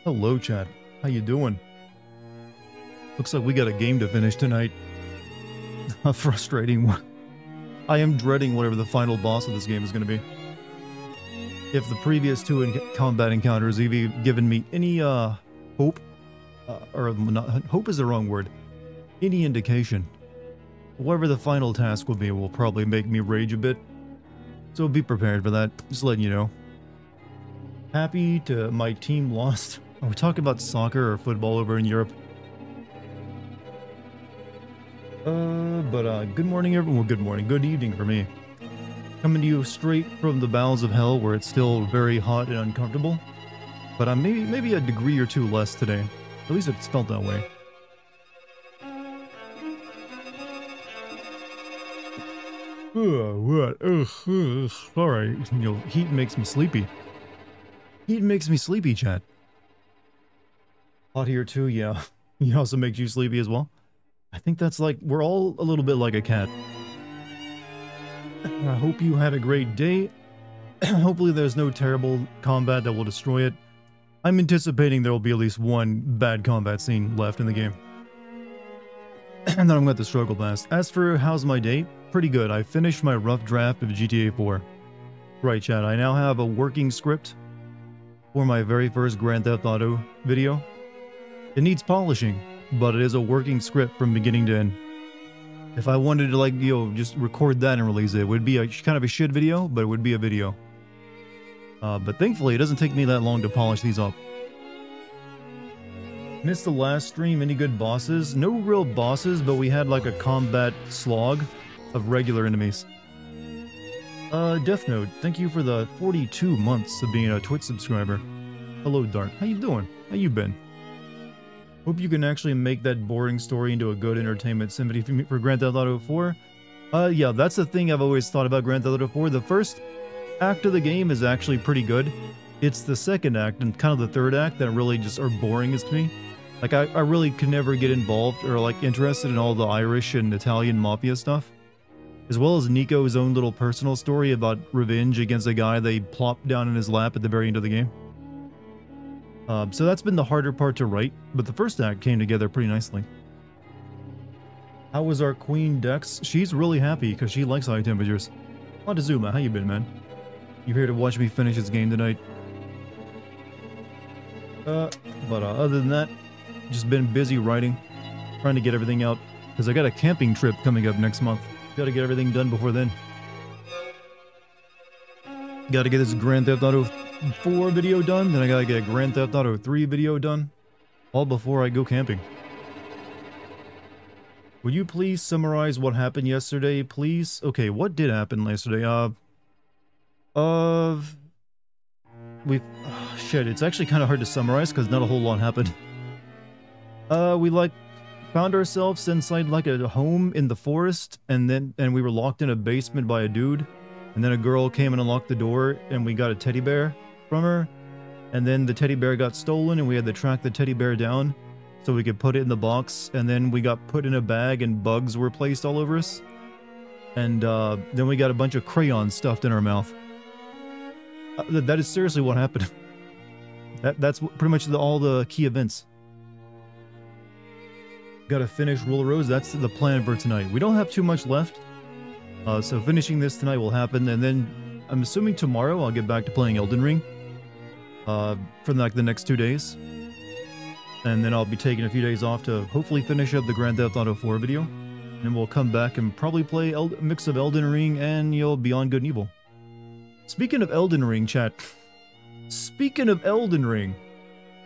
Hello, chat. How you doing? Looks like we got a game to finish tonight. A frustrating one. I am dreading whatever the final boss of this game is going to be. If the previous two combat encounters have given me any hope, or not, hope is the wrong word, any indication, whatever the final task will be will probably make me rage a bit. So be prepared for that, just letting you know. Happy to my team lost. Are we talking about soccer or football over in Europe? Good morning everyone. Well, good morning. Good evening for me. Coming to you straight from the bowels of hell where it's still very hot and uncomfortable. But I'm maybe a degree or two less today. At least it's felt that way. What? Ugh. Sorry. You know, heat makes me sleepy. Heat makes me sleepy, chat. Hot here too, yeah. It also makes you sleepy as well. I think that's like, we're all a little bit like a cat. I hope you had a great day. Hopefully there's no terrible combat that will destroy it. I'm anticipating there will be at least one bad combat scene left in the game. And then I'm going to struggle past. As for how's my day? Pretty good. I finished my rough draft of GTA 4. Right, chat. I now have a working script for my very first Grand Theft Auto video. It needs polishing, but it is a working script from beginning to end. If I wanted to, like, you know, just record that and release it, it would be a kind of a shit video, but it would be a video. But thankfully, it doesn't take me that long to polish these up. Missed the last stream. Any good bosses? No real bosses, but we had like a combat slog of regular enemies. Death Note, thank you for the 42 months of being a Twitch subscriber. Hello, Dart. How you doing? How you been? Hope you can actually make that boring story into a good entertainment symphony for Grand Theft Auto 4. Yeah, that's the thing I've always thought about Grand Theft Auto 4. The first act of the game is actually pretty good. It's the second act and kind of the third act that really just are boring as to me. Like, I really could never get involved or, like, interested in all the Irish and Italian mafia stuff. As well as Nico's own little personal story about revenge against a guy they plopped down in his lap at the very end of the game. So that's been the harder part to write, but the first act came together pretty nicely. How was our Queen Dex? She's really happy because she likes high temperatures. Montezuma, how you been, man? You here to watch me finish this game tonight? Other than that, just been busy writing, trying to get everything out, because I got a camping trip coming up next month. Gotta get everything done before then. Gotta get this Grand Theft Auto 4 video done, then I gotta get a Grand Theft Auto 3 video done, all before I go camping. Would you please summarize what happened yesterday, please? Okay, what did happen yesterday? Shit, it's actually kind of hard to summarize because not a whole lot happened. We like found ourselves inside like a home in the forest, and we were locked in a basement by a dude, and then a girl came and unlocked the door, and we got a teddy bear from her, and then the teddy bear got stolen, and we had to track the teddy bear down so we could put it in the box, and then we got put in a bag, and bugs were placed all over us, and then we got a bunch of crayons stuffed in our mouth. That is seriously what happened. That's pretty much all the key events. Gotta finish Rule of Rose. That's the plan for tonight. We don't have too much left, so finishing this tonight will happen, and then I'm assuming tomorrow I'll get back to playing Elden Ring for like the next 2 days, and then I'll be taking a few days off to hopefully finish up the Grand Theft Auto 4 video, and we'll come back and probably play a mix of Elden Ring and Beyond Good and Evil. Speaking of Elden Ring, chat. Speaking of Elden Ring,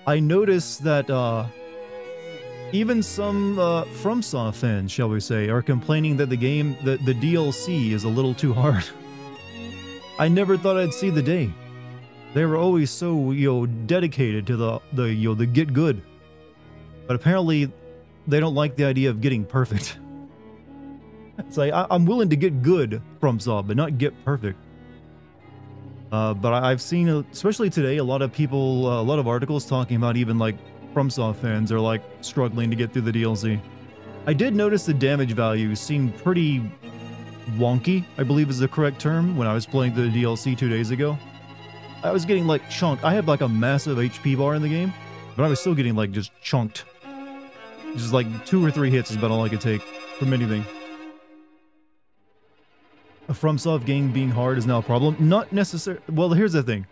I noticed that even some FromSoft fans, shall we say, are complaining that the game, the DLC is a little too hard. I never thought I'd see the day. They were always so, dedicated to the get good. But apparently, they don't like the idea of getting perfect. It's like, I'm willing to get good, FromSoft, but not get perfect. But I've seen, especially today, a lot of people, a lot of articles talking about even like FromSoft fans are like struggling to get through the DLC. I did notice the damage value seemed pretty wonky, I believe is the correct term, when I was playing the DLC 2 days ago. I was getting like chunked. I had like a massive HP bar in the game, But I was still getting, like, just chunked. Just, like, 2 or 3 hits is about all I could take from anything. A FromSoft game being hard is now a problem. Not necessarily... Well, here's the thing.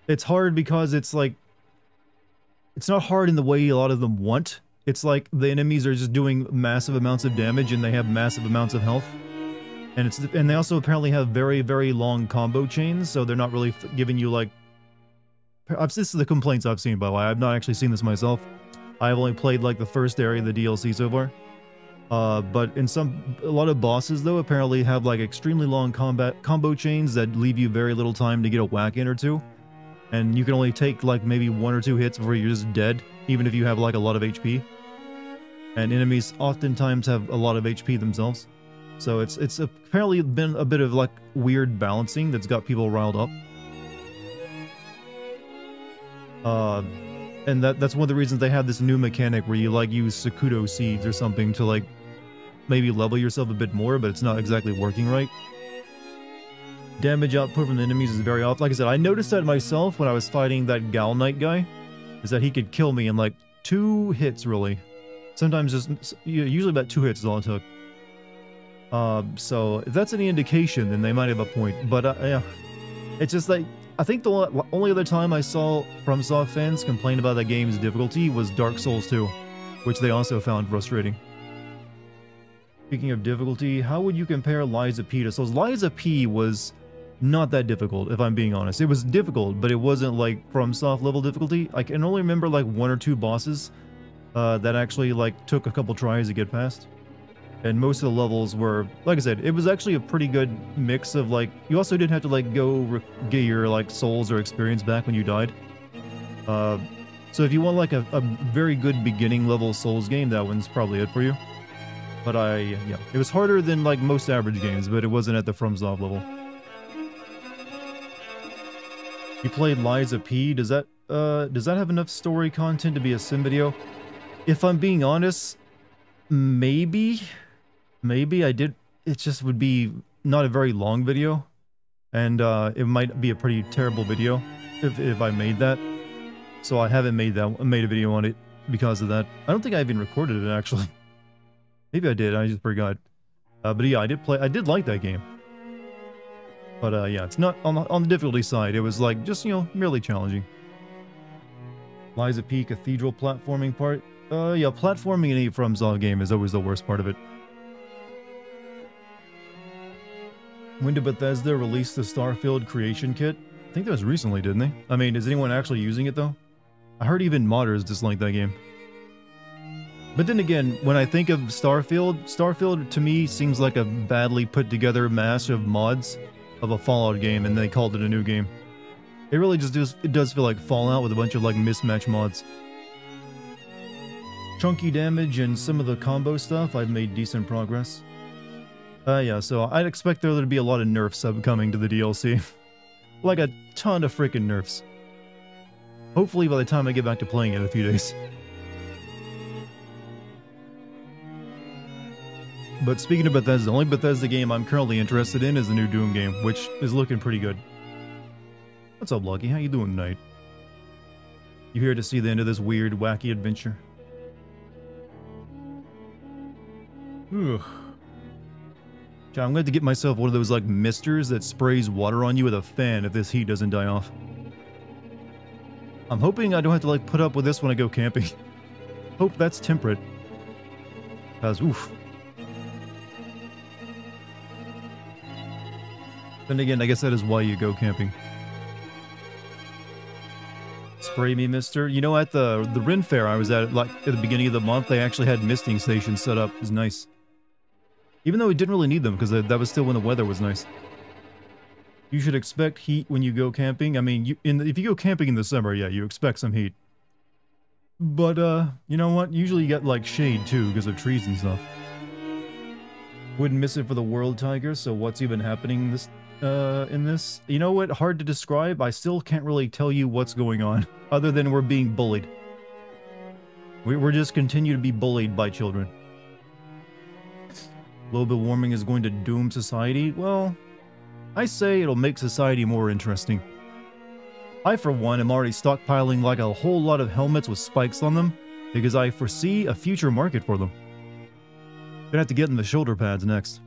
It's hard because it's, like... It's not hard in the way a lot of them want. It's like the enemies are just doing massive amounts of damage and they have massive amounts of health. And they also apparently have very, very long combo chains, so they're not really giving you, like... This is the complaints I've seen, by the way. I've not actually seen this myself. I've only played, like, the first area of the DLC so far. But in a lot of bosses, though, apparently have, like, extremely long combo chains that leave you very little time to get a whack in or two. And you can only take, like, maybe 1 or 2 hits before you're just dead, even if you have, like, a lot of HP. And enemies oftentimes have a lot of HP themselves. So it's apparently been a bit of, like, weird balancing that's got people riled up. And that's one of the reasons they have this new mechanic where you, like, use Sakuto seeds or something to, like, maybe level yourself a bit more, but it's not exactly working right. Damage output from the enemies is very off. Like I said, I noticed that myself when I was fighting that Gal Knight guy, is that he could kill me in, like, 2 hits, really. Sometimes just, usually about 2 hits is all it took. So, if that's any indication, then they might have a point. But, yeah. It's just like, I think the only other time I saw FromSoft fans complain about that game's difficulty was Dark Souls 2, which they also found frustrating. Speaking of difficulty, how would you compare Liza P to Souls? Liza P was not that difficult, if I'm being honest. It was difficult, but it wasn't like FromSoft level difficulty. I can only remember like 1 or 2 bosses that actually like took a couple tries to get past. And most of the levels were, like I said, it was actually a pretty good mix of like, you also didn't have to like go get your like souls or experience back when you died. So if you want like a very good beginning level Souls game, that one's probably it for you. But yeah, it was harder than like most average games, but it wasn't at the FromSoft level. You played Liza P. Does that have enough story content to be a sim video? If I'm being honest, maybe I did. It just would be not a very long video, and it might be a pretty terrible video if I made that. So I haven't made a video on it because of that. I don't think I even recorded it actually. Maybe I did. I just forgot. But yeah, I did like that game. But yeah, it's not on the difficulty side. It was like just, you know, merely challenging. Liza P. Cathedral platforming part. Yeah, platforming in any FromSoft game is always the worst part of it. When did Bethesda release the Starfield creation kit? I think that was recently, didn't they? I mean, is anyone actually using it though? I heard even modders dislike that game. But then again, when I think of Starfield to me seems like a badly put together mash of mods of a Fallout game, and they called it a new game. It really just does feel like Fallout with a bunch of like mismatched mods. Chunky damage and some of the combo stuff, I've made decent progress. Yeah, so I'd expect there to be a lot of nerfs upcoming to the DLC. Like a ton of freaking nerfs. Hopefully by the time I get back to playing it in a few days. But speaking of Bethesda, the only Bethesda game I'm currently interested in is the new Doom game, which is looking pretty good. What's up, Lucky? How you doing tonight? You here to see the end of this weird, wacky adventure? Ugh. I'm going to get myself one of those, like, misters that sprays water on you with a fan if this heat doesn't die off. I'm hoping I don't have to, like, put up with this when I go camping. Hope that's temperate. Because, oof. Then again, I guess that is why you go camping. Spray me, mister. You know, at the Ren Fair I was at, like, at the beginning of the month, they actually had misting stations set up. It was nice. Even though we didn't really need them, because that was still when the weather was nice. You should expect heat when you go camping. I mean, if you go camping in the summer, yeah, you expect some heat. But, you know what? Usually you get, like, shade, too, because of trees and stuff. Wouldn't miss it for the world, Tiger, so what's even happening in this? You know what? Hard to describe. I still can't really tell you what's going on, other than we're being bullied. We're just continue to be bullied by children. Global warming is going to doom society? Well, I say it'll make society more interesting. I, for one, am already stockpiling like a whole lot of helmets with spikes on them because I foresee a future market for them. Gonna have to get in the shoulder pads next.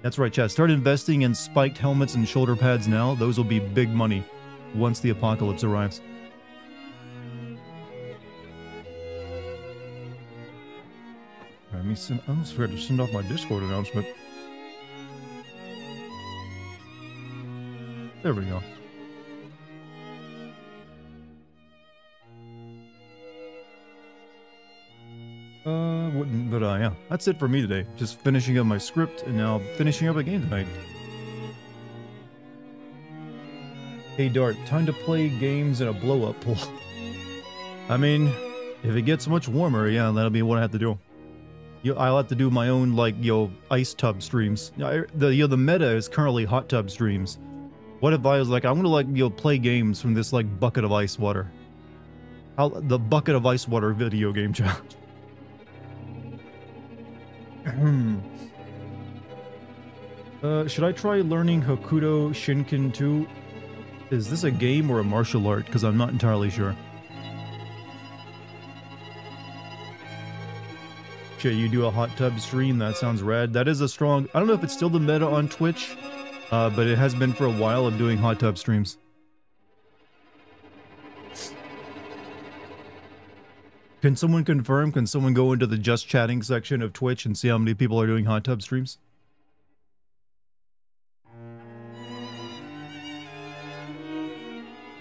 That's right, chat. Start investing in spiked helmets and shoulder pads now. Those will be big money once the apocalypse arrives. I almost forgot to send off my Discord announcement. There we go. Yeah, that's it for me today. Just finishing up my script and now finishing up a game tonight. Hey Dart, time to play games in a blow-up pool. I mean, if it gets much warmer, yeah, that'll be what I have to do. I'll have to do my own, like, ice tub streams. The meta is currently hot tub streams. What if I was like, I'm gonna, like, play games from this, like, bucket of ice water? The bucket of ice water video game challenge. Should I try learning Hokuto Shinken 2? Is this a game or a martial art? Because I'm not entirely sure. Shit, you do a hot tub stream? That sounds rad. That is a strong... I don't know if it's still the meta on Twitch, but it has been for a while of doing hot tub streams. Can someone confirm? Can someone go into the just chatting section of Twitch and see how many people are doing hot tub streams?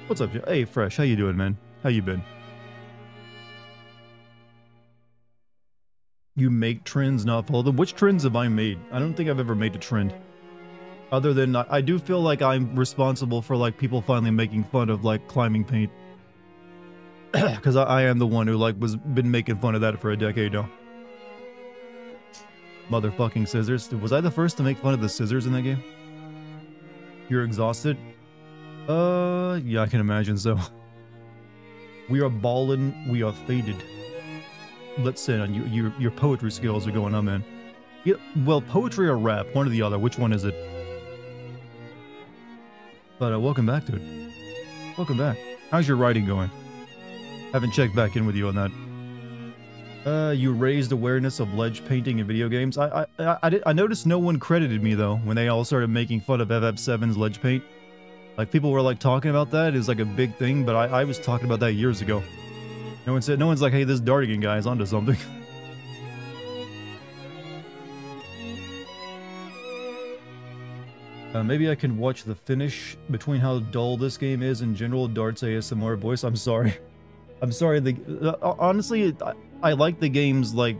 What's up, Joe? Hey, Fresh, how you doing, man? How you been? You make trends, not follow them. Which trends have I made? I don't think I've ever made a trend. Other than, I do feel like I'm responsible for, like, people finally making fun of, like, climbing paint. Because I am the one who, like, been making fun of that for a decade now. Motherfucking scissors. Was I the first to make fun of the scissors in that game? You're exhausted? Yeah, I can imagine so. We are ballin', we are faded. Let's say on your poetry skills are going on, man. Yeah, well, poetry or rap, one or the other. Which one is it? But welcome back to it. Welcome back. How's your writing going? Haven't checked back in with you on that. You raised awareness of ledge painting in video games. I noticed no one credited me though when they all started making fun of FF7's ledge paint. Like, people were like talking about that. It was like a big thing, but I was talking about that years ago. No one's like, hey, this Dartigan guy is onto something. Maybe I can watch the finish between how dull this game is in general. Dart's ASMR voice. I'm sorry. I'm sorry. Honestly, I like the game's, like,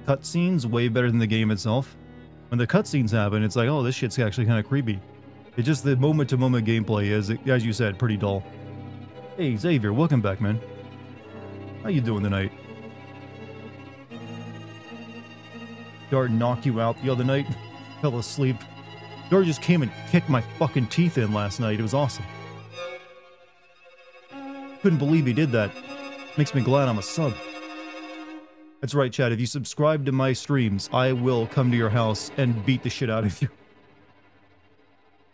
cutscenes way better than the game itself. When the cutscenes happen, it's like, oh, this shit's actually kind of creepy. It's just the moment-to-moment gameplay is, as you said, pretty dull. Hey, Xavier, welcome back, man. How you doing tonight? Dart knocked you out the other night. Fell asleep. Dart just came and kicked my fucking teeth in last night. It was awesome. Couldn't believe he did that. Makes me glad I'm a sub. That's right, Chad. If you subscribe to my streams, I will come to your house and beat the shit out of you.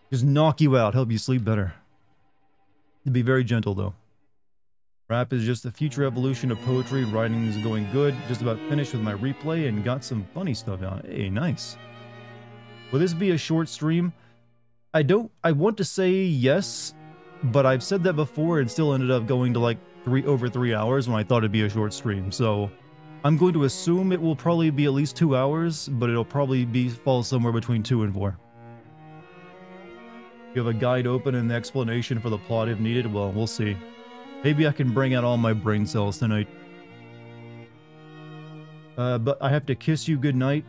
Just knock you out, help you sleep better. It'd be very gentle, though. Rap is just a future evolution of poetry. Writing is going good. Just about finished with my replay and got some funny stuff out. Hey, nice. Will this be a short stream? I want to say yes, but I've said that before and still ended up going to like over 3 hours when I thought it'd be a short stream. So I'm going to assume it will probably be at least 2 hours, but it'll probably fall somewhere between 2 and 4. You have a guide open and an explanation for the plot if needed? Well, we'll see. Maybe I can bring out all my brain cells tonight. But I have to kiss you goodnight.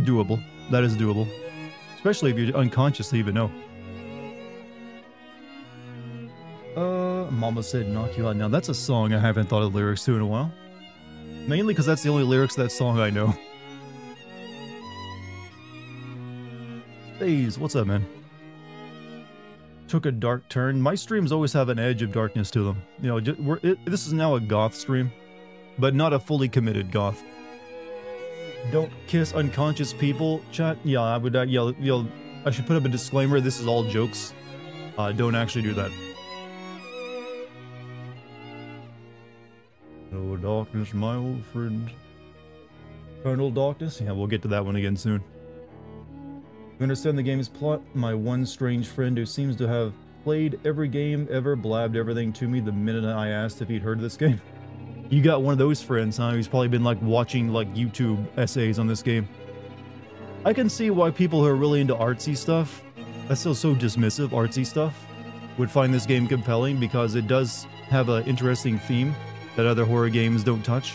Doable. That is doable. Especially if you unconsciously even know. Mama said knock you out. Now that's a song I haven't thought of lyrics to in a while. Mainly because that's the only lyrics to that song I know. Faze, what's up, man? Took a dark turn. My streams always have an edge of darkness to them. You know, this is now a goth stream, but not a fully committed goth. Don't kiss unconscious people, chat. Yeah, I would. I should put up a disclaimer. This is all jokes. Don't actually do that. No darkness, my old friend. Eternal darkness? Yeah, we'll get to that one again soon. You understand the game's plot? My one strange friend who seems to have played every game ever blabbed everything to me the minute I asked if he'd heard of this game. You got one of those friends, huh? Who's probably been like watching like YouTube essays on this game. I can see why people who are really into artsy stuff, that's still so dismissive, artsy stuff, would find this game compelling because it does have an interesting theme that other horror games don't touch.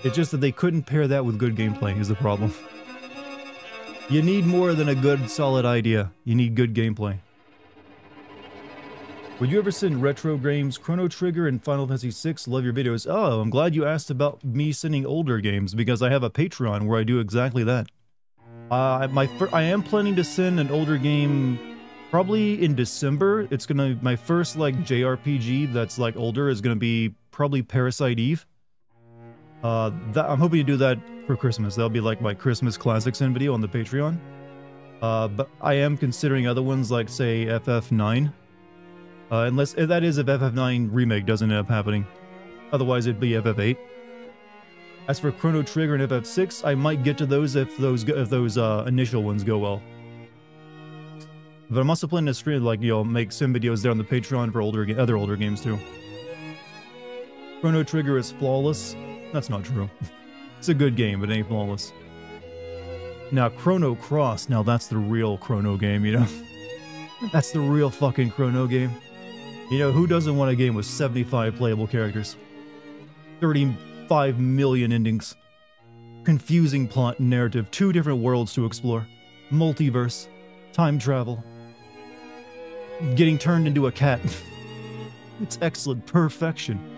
It's just that they couldn't pair that with good gameplay is the problem. You need more than a good, solid idea. You need good gameplay. Would you ever send retro games? Chrono Trigger and Final Fantasy VI, love your videos. Oh, I'm glad you asked about me sending older games because I have a Patreon where I do exactly that. I am planning to send an older game probably in December. It's gonna, my first like JRPG that's like older is gonna be probably Parasite Eve. I'm hoping to do that for Christmas. That'll be like my Christmas Classics in video on the Patreon. But I am considering other ones like say FF9. Unless, that is if FF9 Remake doesn't end up happening. Otherwise it'd be FF8. As for Chrono Trigger and FF6, I might get to those if those initial ones go well. But I'm also planning to stream, like, you know, make sim videos there on the Patreon for other older games too. Chrono Trigger is flawless. That's not true. It's a good game, but it ain't flawless. Now, Chrono Cross, now that's the real Chrono game, you know? That's the real fucking Chrono game. You know, who doesn't want a game with 75 playable characters? 35 million endings. Confusing plot and narrative, 2 different worlds to explore. Multiverse. Time travel. Getting turned into a cat. It's excellent. Perfection.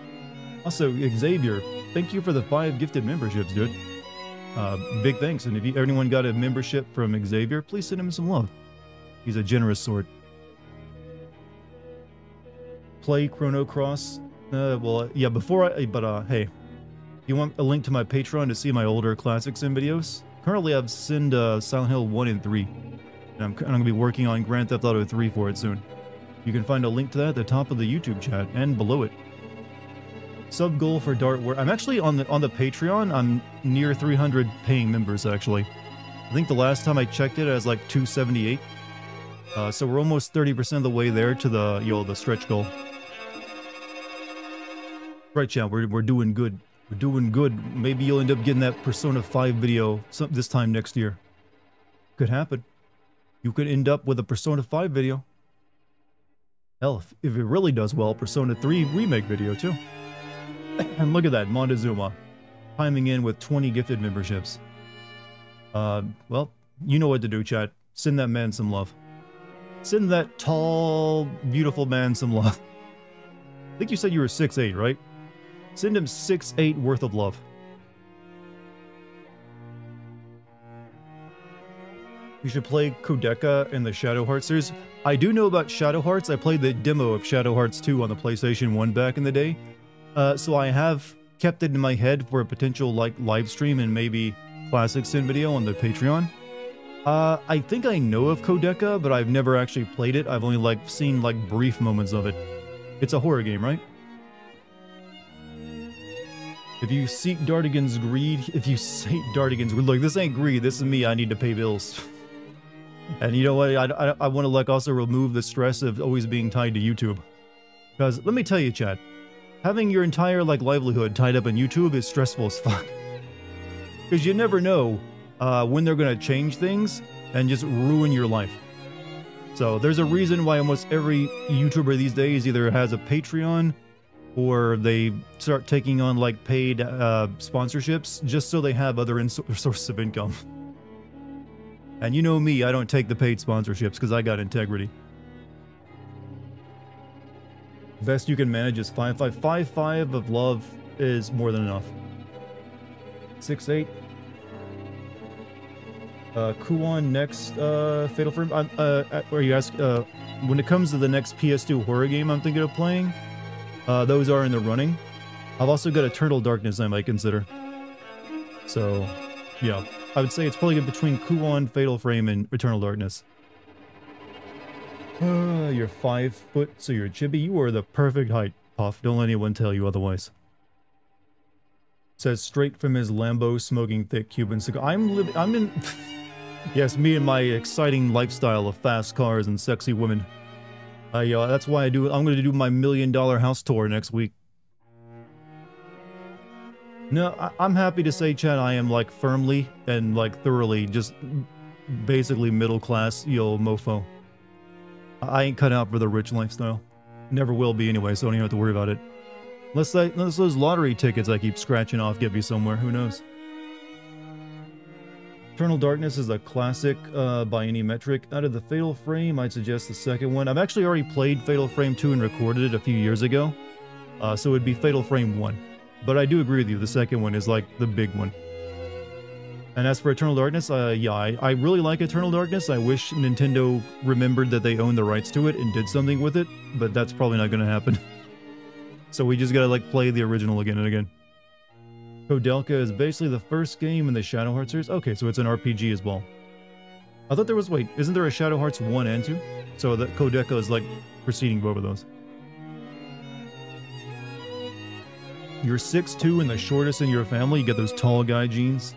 Also, Xavier, thank you for the 5 gifted memberships, dude. Big thanks, and if anyone got a membership from Xavier, please send him some love. He's a generous sort. Play Chrono Cross? Well, yeah, hey. You want a link to my Patreon to see my older classics and videos? Currently, I've sent Silent Hill 1 and 3. And I'm going to be working on Grand Theft Auto 3 for it soon. You can find a link to that at the top of the YouTube chat and below it. Sub goal for Dart. I'm actually on the Patreon. I'm near 300 paying members actually. I think the last time I checked it, I was like 278. So we're almost 30% of the way there to the stretch goal. Right, chat. We're doing good. We're doing good. Maybe you'll end up getting that Persona 5 video this time next year. Could happen. You could end up with a Persona 5 video. Hell, if it really does well, Persona 3 remake video too. And look at that, Montezuma, timing in with 20 gifted memberships. Well, you know what to do, chat. Send that man some love. Send that tall, beautiful man some love. I think you said you were 6'8", right? Send him 6'8" worth of love. You should play Kodeka in the Shadow Hearts series. I do know about Shadow Hearts. I played the demo of Shadow Hearts 2 on the PlayStation 1 back in the day. So I have kept it in my head for a potential like live stream and maybe classic sin video on the Patreon. I think I know of Kodeka, but I've never actually played it. I've only like seen like brief moments of it. It's a horror game, right? If you seek Dartigan's greed, look, this ain't greed, this is me, I need to pay bills. And you know what, I want to like also remove the stress of always being tied to YouTube. Because, let me tell you, chat, having your entire like livelihood tied up in YouTube is stressful as fuck. Because you never know when they're going to change things and just ruin your life. So there's a reason why almost every YouTuber these days either has a Patreon or they start taking on like paid sponsorships just so they have other sources of income. And you know me, I don't take the paid sponsorships because I got integrity. Best you can manage is 5'5". 5'5" of love is more than enough. 6'8". Kuon next Fatal Frame. Where you ask when it comes to the next PS2 horror game I'm thinking of playing, those are in the running. I've also got Eternal Darkness I might consider. So, yeah, I would say it's probably between Kuon, Fatal Frame, and Eternal Darkness. You're 5 foot, so you're chibi. You are the perfect height, Puff. Don't let anyone tell you otherwise. Says straight from his Lambo, smoking thick Cuban cigar. I'm in... Yes, me and my exciting lifestyle of fast cars and sexy women. That's why I'm going to do my $1 million house tour next week. No, I'm happy to say, Chad, I am, like, firmly and, like, thoroughly just basically middle class, mofo. I ain't cut out for the rich lifestyle. Never will be anyway, so I don't even have to worry about it. Unless those lottery tickets I keep scratching off get me somewhere, who knows? Eternal Darkness is a classic by any metric. Out of the Fatal Frame, I'd suggest the second one. I've actually already played Fatal Frame 2 and recorded it a few years ago, so it would be Fatal Frame 1. But I do agree with you, the second one is like the big one. And as for Eternal Darkness, yeah, I really like Eternal Darkness. I wish Nintendo remembered that they own the rights to it and did something with it, but that's probably not going to happen. So we just gotta, like, play the original again and again. Kodelka is basically the first game in the Shadow Hearts series. Okay, so it's an RPG as well. I thought there was, wait, isn't there a Shadow Hearts 1 and 2? So that Kodelka is, like, preceding both of those. You're 6'2" and the shortest in your family. You get those tall guy genes.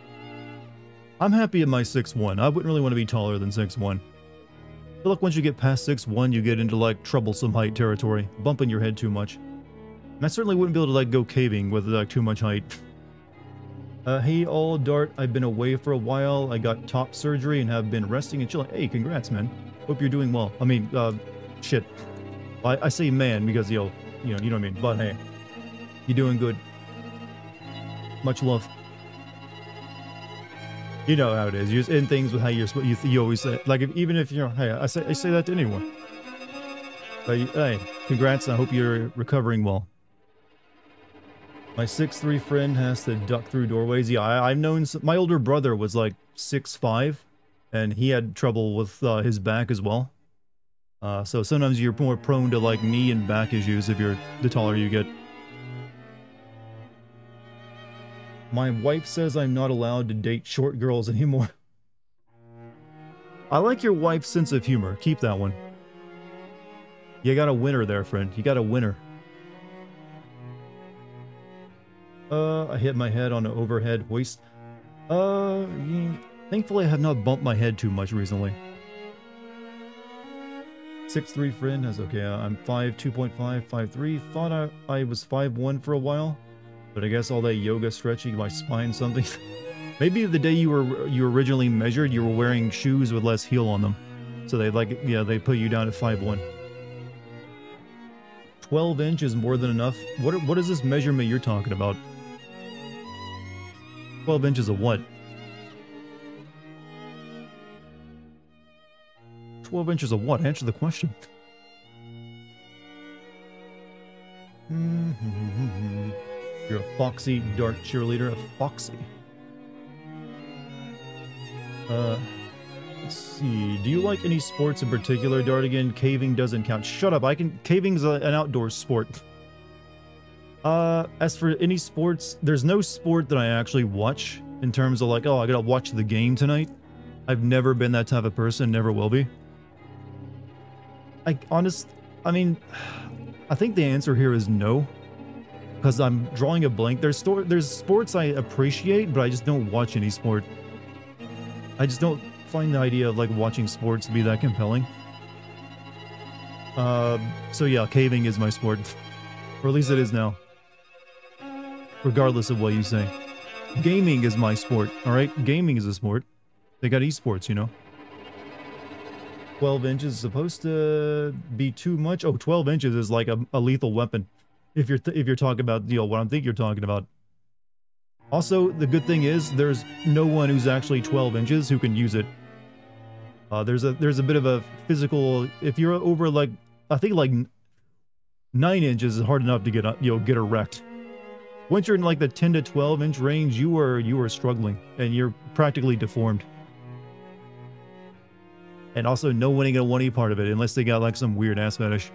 I'm happy at my 6'1". I wouldn't really want to be taller than 6'1". I feel like once you get past 6'1", you get into, like, troublesome height territory. Bumping your head too much. And I certainly wouldn't be able to, like, go caving with, like, too much height. Hey, all Dart, I've been away for a while. I got top surgery and have been resting and chilling. Hey, congrats, man. Hope you're doing well. I mean, shit. I say man because, you know what I mean. But, hey, you're doing good. Much love. You know how it is. You're just in things with how you always say, like, even if you're, hey, I say that to anyone. But, hey, congrats. I hope you're recovering well. My 6'3" friend has to duck through doorways. Yeah, I've known my older brother was like 6'5", and he had trouble with his back as well. So sometimes you're more prone to like knee and back issues if you're the taller you get. My wife says I'm not allowed to date short girls anymore. I like your wife's sense of humor. Keep that one. You got a winner there, friend. You got a winner. I hit my head on an overhead hoist. Thankfully I have not bumped my head too much recently. 6'3" friend has, okay, I'm 2.5, 5'3". Thought I was 5'1" for a while. But I guess all that yoga stretching, my spine, something. Maybe the day you originally measured, you were wearing shoes with less heel on them. So they they put you down at 5'1". 12 inch is more than enough. What is this measurement you're talking about? 12 inches of what? 12 inches of what? Answer the question. You're a foxy dart cheerleader. A foxy. Let's see. Do you like any sports in particular, Dartigan? Caving doesn't count. Shut up. Caving's an outdoor sport. As for any sports, there's no sport that I actually watch in terms of like, oh, I gotta watch the game tonight. I've never been that type of person, never will be. I think the answer here is no. Because I'm drawing a blank. There's sports I appreciate, but I just don't watch any sport. I just don't find the idea of like watching sports to be that compelling. So yeah, caving is my sport. Or at least it is now. Regardless of what you say. Gaming is my sport, alright? Gaming is a sport. They got esports, you know? 12 inches is supposed to be too much. Oh, 12 inches is like a lethal weapon. If you're talking about, you know, what I think you're talking about. Also, the good thing is, there's no one who's actually 12 inches who can use it. There's a bit of a physical, if you're over like, I think like 9 inches is hard enough to get erect. Once you're in like the 10 to 12 inch range, you are struggling, and you're practically deformed. And also, no one ain't gonna want any part of it unless they got like some weird ass fetish.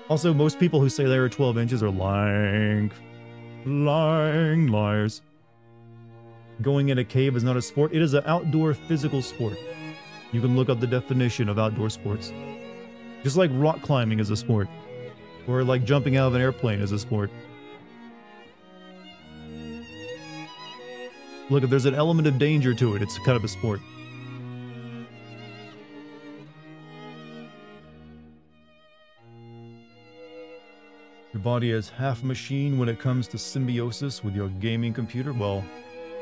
Also, most people who say they are 12 inches are lying. Lying liars. going in a cave is not a sport. It is an outdoor physical sport. You can look up the definition of outdoor sports. Just like rock climbing is a sport. Or like jumping out of an airplane is a sport. Look, if there's an element of danger to it, it's kind of a sport. Your body is half machine when it comes to symbiosis with your gaming computer. Well,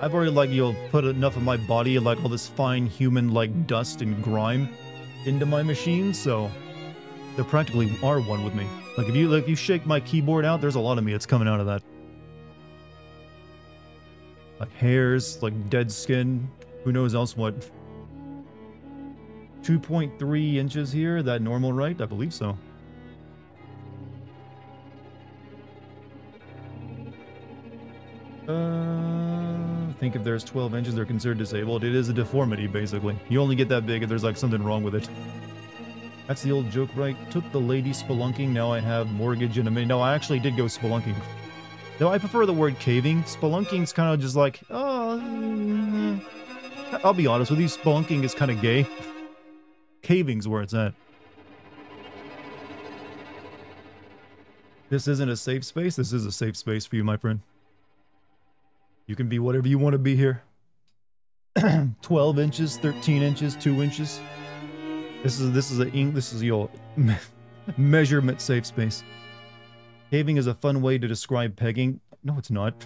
I've already like, put enough of my body and like all this fine human like dust and grime into my machine, so they practically are one with me. Like if you shake my keyboard out, there's a lot of me that's coming out of that. Like hairs, like dead skin, who knows else what. 2.3 inches here, that normal, right? I believe so. I think if there's 12 inches, they're considered disabled. It is a deformity, basically. You only get that big if there's like something wrong with it. That's the old joke, right? Took the lady spelunking, now I have mortgage in a minute. No, I actually did go spelunking. Though I prefer the word caving. Spelunking's kind of just like, oh... I'll be honest with you, spelunking is kind of gay. Caving's where it's at. This isn't a safe space. This is a safe space for you, my friend. You can be whatever you want to be here. 12 inches, 13 inches, 2 inches. This is your measurement safe space. Caving is a fun way to describe pegging. No, it's not.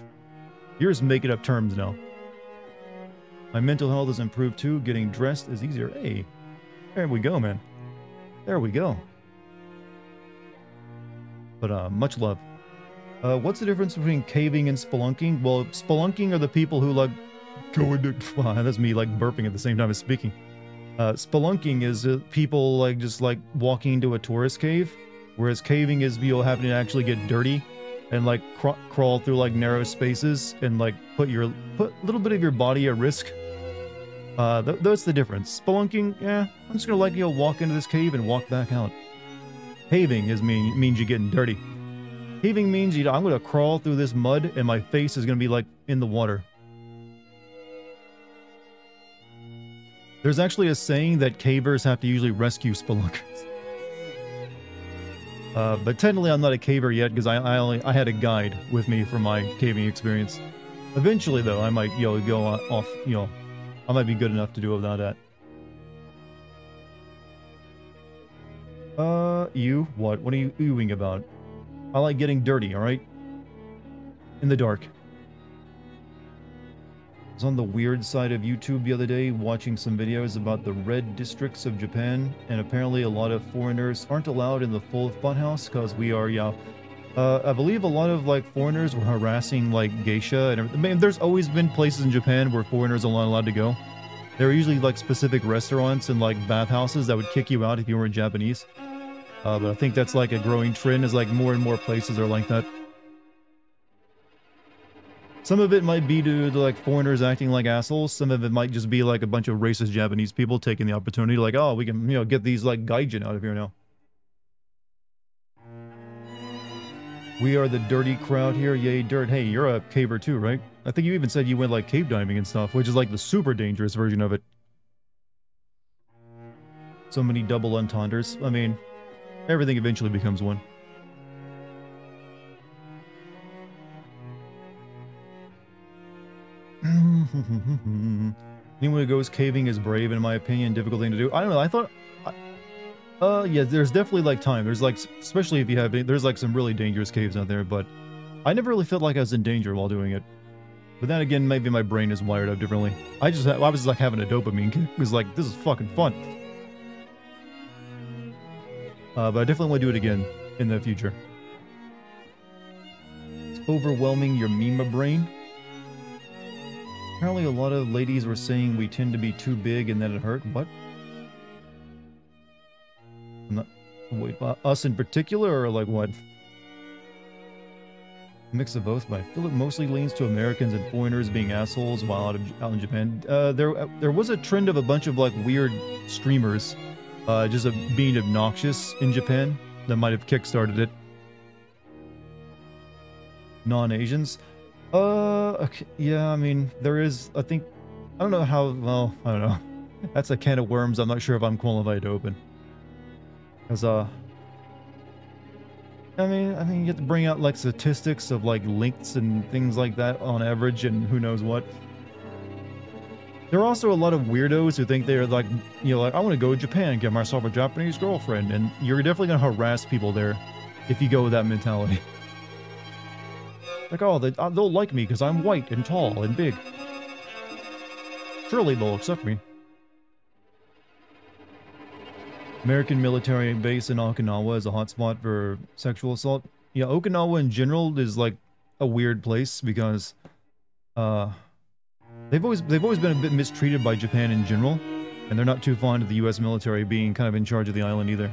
You're just making up terms now. My mental health has improved too. Getting dressed is easier. Hey, there we go, man. There we go. But much love. What's the difference between caving and spelunking? Well, spelunking are the people who like go into... Wow, that's me like burping at the same time as speaking. Spelunking is people like just like walking into a tourist cave, whereas caving is people having to actually get dirty and like crawl through like narrow spaces and like put a little bit of your body at risk. That's the difference. Spelunking, yeah, I'm just gonna like walk into this cave and walk back out. Caving means you're getting dirty. Caving means I'm gonna crawl through this mud and my face is gonna be like in the water. There's actually a saying that cavers have to usually rescue spelunkers. But technically I'm not a caver yet because I had a guide with me for my caving experience. Eventually though, I might go off, I might be good enough to do without that. What? What are you oohing about? I like getting dirty, alright? In the dark. I was on the weird side of YouTube the other day watching some videos about the red districts of Japan, and apparently a lot of foreigners aren't allowed in the full funhouse because we are, I believe a lot of like foreigners were harassing like geisha and everything. I mean, there's always been places in Japan where foreigners are not allowed to go. There are usually like specific restaurants and like bathhouses that would kick you out if you weren't Japanese. But I think that's like a growing trend, is like more and more places are like that. Some of it might be due to like foreigners acting like assholes. Some of it might just be like a bunch of racist Japanese people taking the opportunity, like, oh, we can, get these like gaijin out of here now. We are the dirty crowd here. Yay, dirt. Hey, you're a caver too, right? I think you even said you went like cave diving and stuff, which is like the super dangerous version of it. So many double entendres. I mean, everything eventually becomes one. Anyone who goes caving is brave, in my opinion. Difficult thing to do. I don't know. I thought... yeah, there's definitely like time. There's like, especially if you have... There's like some really dangerous caves out there, but I never really felt like I was in danger while doing it. But then again, maybe my brain is wired up differently. I was like having a dopamine kick. It was like, this is fucking fun. But I definitely want to do it again in the future. It's overwhelming your meme brain. Apparently a lot of ladies were saying we tend to be too big and that it hurt. What? I'm not... Wait, us in particular, or like what? Mix of both, but I feel it mostly leans to Americans and foreigners being assholes while out in Japan. There was a trend of a bunch of like weird streamers just being obnoxious in Japan that might have kickstarted it. Non-Asians. Okay, yeah, I mean, there is, I think, I don't know how, well, I don't know. That's a can of worms I'm not sure if I'm qualified to open. Because, I mean, you have to bring out, like, statistics of, like, lengths and things like that on average and who knows what. There are also a lot of weirdos who think they're, like, you know, like, I want to go to Japan, get myself a Japanese girlfriend, and you're definitely going to harass people there if you go with that mentality. Like, oh, they'll like me because I'm white and tall and big. Surely they'll accept me. American military base in Okinawa is a hotspot for sexual assault. Yeah, Okinawa in general is like a weird place because uh they've always been a bit mistreated by Japan in general, and they're not too fond of the US military being kind of in charge of the island either.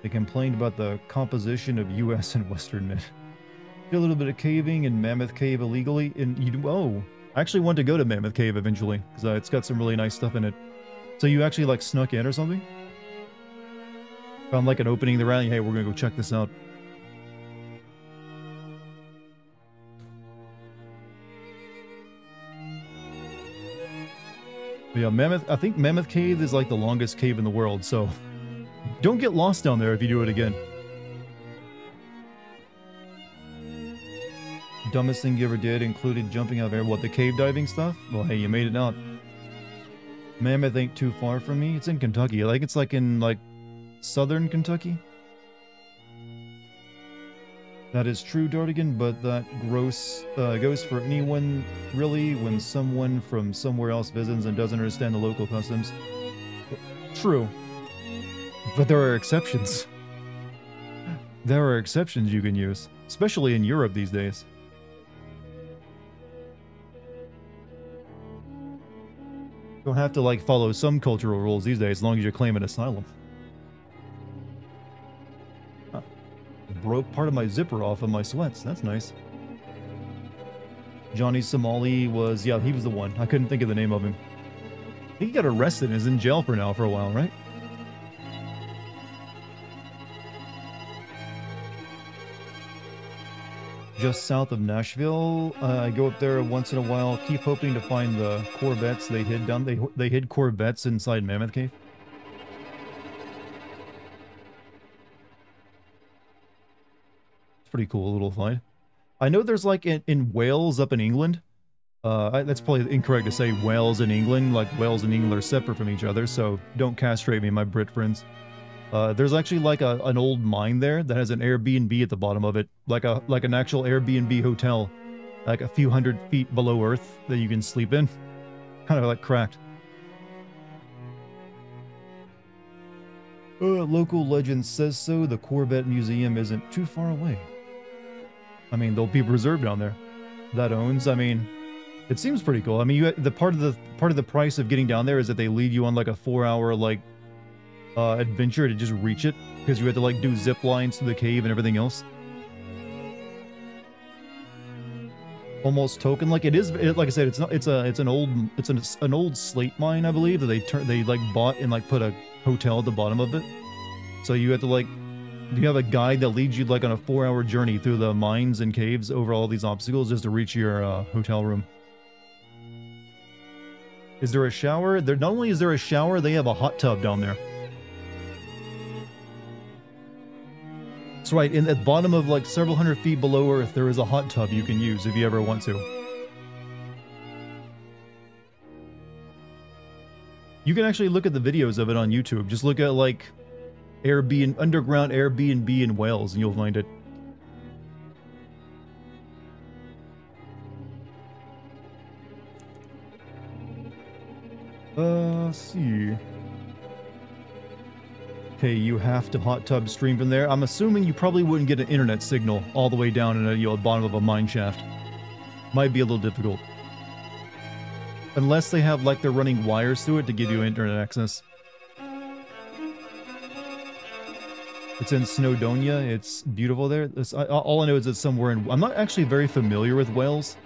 They complained about the composition of US and Western men. Did a little bit of caving in Mammoth Cave illegally. Oh, I actually want to go to Mammoth Cave eventually because it's got some really nice stuff in it. So you actually like snuck in or something? Found like an opening there, hey, we're gonna go check this out. But yeah, I think Mammoth Cave is like the longest cave in the world, so don't get lost down there if you do it again. Dumbest thing you ever did included jumping out of air. What, the cave diving stuff? Well, hey, you made it out. Mammoth ain't too far from me. It's in Kentucky. I think it's like in like southern Kentucky. That is true, Dartigan, but that goes for anyone, really, when someone from somewhere else visits and doesn't understand the local customs. True. But there are exceptions. There are exceptions you can use, especially in Europe these days. Don't have to, like, follow some cultural rules these days as long as you're claiming asylum. Broke part of my zipper off of my sweats. That's nice. Johnny Somali was, yeah, he was the one. I couldn't think of the name of him. He got arrested and is in jail for now for a while, right? Just south of Nashville. I go up there once in a while. Keep hoping to find the Corvettes they hid down. They hid Corvettes inside Mammoth Cave. Pretty cool little find. I know there's like in Wales up in England. That's probably incorrect to say Wales in England. Like Wales and England are separate from each other, so don't castrate me, my Brit friends. There's actually like an old mine there that has an Airbnb at the bottom of it, like an actual Airbnb hotel, like a few hundred feet below Earth that you can sleep in. Kind of like cracked. Local legend says so. The Corvette Museum isn't too far away. I mean, they'll be preserved down there. That owns. I mean, it seems pretty cool. I mean, the part of the price of getting down there is that they lead you on like a 4-hour like adventure to just reach it, because you had to like do zip lines to the cave and everything else. Almost token like it is. Like I said, it's an old slate mine, I believe, that they like bought and like put a hotel at the bottom of it. So you have to like. You have a guide that leads you like on a 4-hour journey through the mines and caves over all these obstacles just to reach your hotel room. Is there a shower? Not only is there a shower, they have a hot tub down there. That's right, at the bottom of like several hundred feet below Earth, there is a hot tub you can use if you ever want to. You can actually look at the videos of it on YouTube. Just look at like underground Airbnb in Wales, and you'll find it. Let's see. Okay, you have to hot tub stream from there. I'm assuming you probably wouldn't get an internet signal all the way down in the bottom of a mine shaft. Might be a little difficult. Unless they have like they're running wires through it to give you internet access. It's in Snowdonia. It's beautiful there. All I know is it's somewhere in... I'm not actually very familiar with Wales.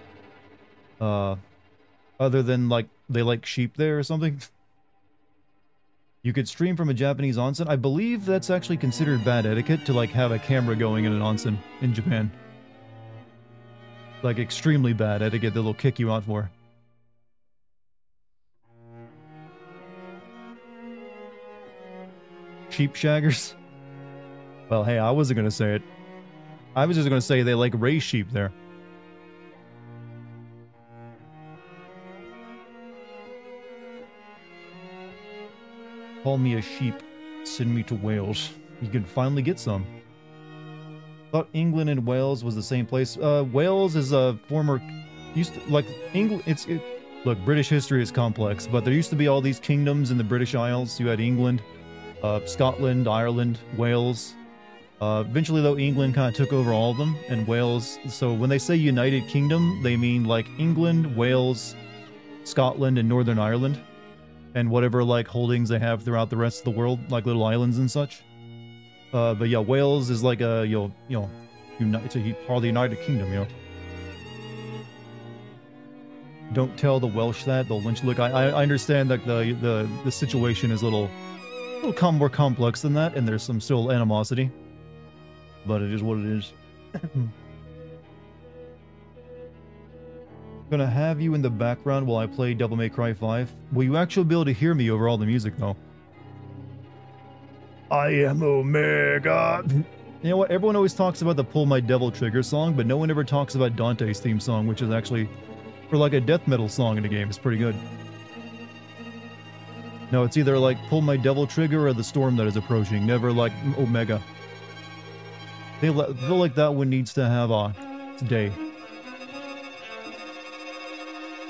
Other than, like, they like sheep there or something. You could stream from a Japanese onsen. I believe that's actually considered bad etiquette to like have a camera going in an onsen in Japan. Like extremely bad etiquette that they'll kick you out for. Sheep shaggers? Well, hey, I wasn't gonna say it. I was just gonna say they like raise sheep there. Call me a sheep. Send me to Wales. You can finally get some. Thought England and Wales was the same place. Wales is a former... Used to, like, England... Look, British history is complex, but there used to be all these kingdoms in the British Isles. You had England, Scotland, Ireland, Wales. Eventually, though, England kind of took over all of them, and Wales... So when they say United Kingdom, they mean, like, England, Wales, Scotland, and Northern Ireland. And whatever, like, holdings they have throughout the rest of the world, like little islands and such. But yeah, Wales is like a, it's a part of the United Kingdom, you know. Don't tell the Welsh that, they'll lynch. Look, I understand that the situation is a little more complex than that, and there's some still animosity. But it is what it is. Gonna have you in the background while I play Devil May Cry 5. Will you actually be able to hear me over all the music, though? I am Omega! You know what? Everyone always talks about the Pull My Devil Trigger song, but no one ever talks about Dante's theme song, which is actually, for like a death metal song in a game, it's pretty good. No, it's either like Pull My Devil Trigger or The Storm That Is Approaching, never like Omega. They feel like that one needs to have a day.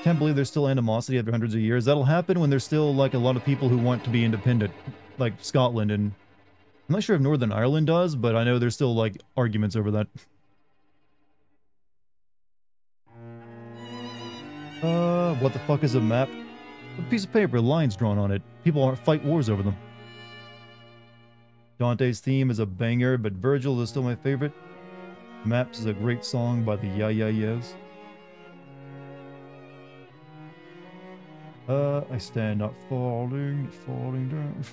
Can't believe there's still animosity after hundreds of years. That'll happen when there's still like a lot of people who want to be independent, like Scotland, and I'm not sure if Northern Ireland does, but I know there's still like arguments over that. What the fuck is a map? A piece of paper, lines drawn on it. People fight wars over them. Dante's theme is a banger, but Virgil is still my favorite. Maps is a great song by the Yeah Yeah Yeahs. I stand not falling down.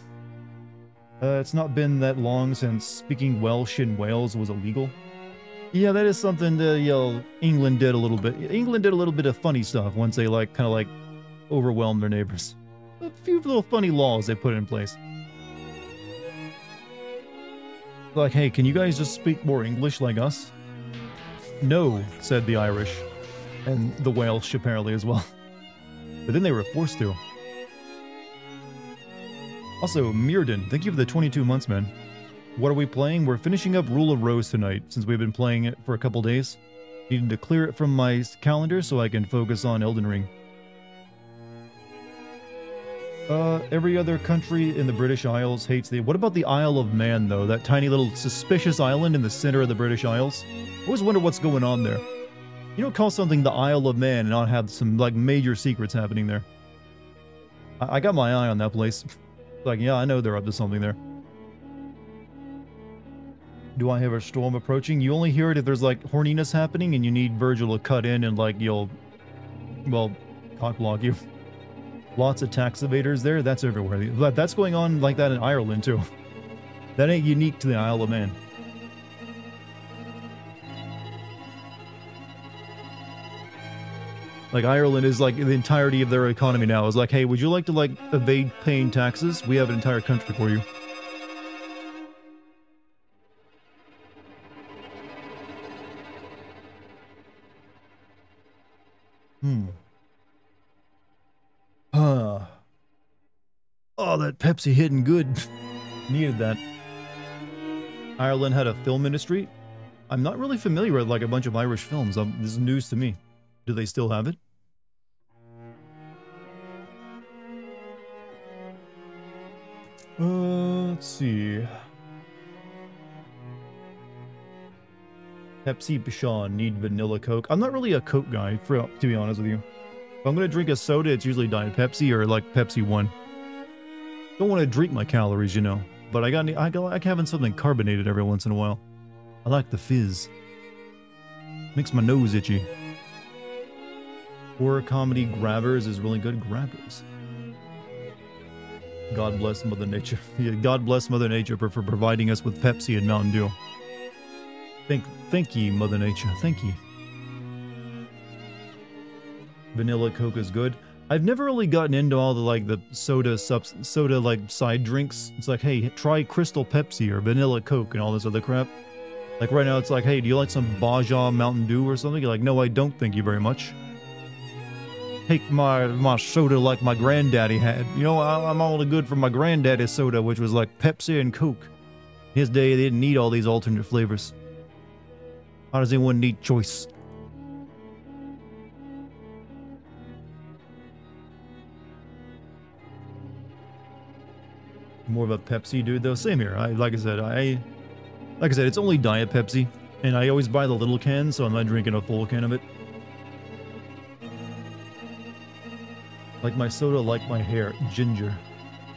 It's not been that long since speaking Welsh in Wales was illegal. Yeah, that is something that, England did a little bit. England did a little bit of funny stuff once they, like, kind of, like, overwhelmed their neighbors. A few little funny laws they put in place. Like, hey, can you guys just speak more English like us? No, said the Irish. And the Welsh, apparently, as well. But then they were forced to. Also, Mirden, thank you for the 22 months, man. What are we playing? We're finishing up Rule of Rose tonight, since we've been playing it for a couple days. Needed to clear it from my calendar so I can focus on Elden Ring. Every other country in the British Isles hates the... What about the Isle of Man, though? That tiny little suspicious island in the center of the British Isles? I always wonder what's going on there. You don't call something the Isle of Man and not have some, like, major secrets happening there. I got my eye on that place. Like, yeah, I know they're up to something there. Do I have a storm approaching? You only hear it if there's, like, horniness happening and you need Virgil to cut in and, like, well, cock block you. Lots of tax evaders there. That's everywhere. That's going on like that in Ireland, too. That ain't unique to the Isle of Man. Like, Ireland is, like, the entirety of their economy now is like, hey, would you like to, like, evade paying taxes? We have an entire country for you. Oh, that Pepsi hitting good. Needed that. Ireland had a film industry. I'm not really familiar with, like, a bunch of Irish films. This is news to me. Do they still have it? Let's see. Pepsi, Bichon, need vanilla Coke. I'm not really a Coke guy, to be honest with you. If I'm gonna drink a soda, it's usually Diet Pepsi or like Pepsi 1. Don't want to drink my calories, you know. But I like having something carbonated every once in a while. I like the fizz. Makes my nose itchy. Horror comedy Grabbers is really good. Grabbers. God bless Mother Nature. Yeah, God bless Mother Nature for providing us with Pepsi and Mountain Dew. Thank ye, Mother Nature. Thank ye. Vanilla Coke is good. I've never really gotten into all the like the soda like side drinks. It's like, hey, try Crystal Pepsi or Vanilla Coke and all this other crap. Like right now, it's like, hey, do you like some Baja Mountain Dew or something? You're like, no, I don't. Thank you very much. Take my soda like my granddaddy had. You know, I'm all good for my granddaddy's soda, which was like Pepsi and Coke. His day, they didn't need all these alternate flavors. How does anyone need choice? More of a Pepsi dude, though. Same here. Like I said, it's only Diet Pepsi, and I always buy the little can, so I'm not drinking a full can of it. Like my soda, like my hair. Ginger.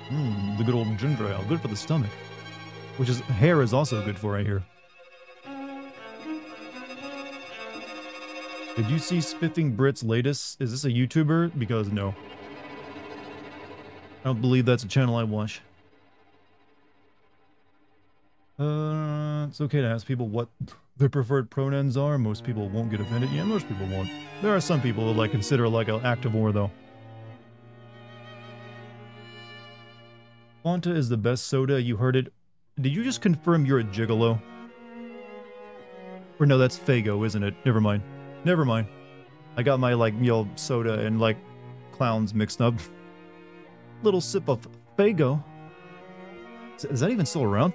The good old ginger ale. Good for the stomach. Which is, hair is also good for, I hear. Did you see Spiffing Brit's latest? Is this a YouTuber? Because no. I don't believe that's a channel I watch. It's okay to ask people what their preferred pronouns are. Most people won't get offended. Yeah, most people won't. There are some people who like consider like an act of war, though. Fanta is the best soda. You heard it. Did you just confirm you're a gigolo? Or no, that's Faygo, isn't it? Never mind. Never mind. I got my, like, soda and, like, clowns mixed up. Little sip of Faygo. Is that even still around?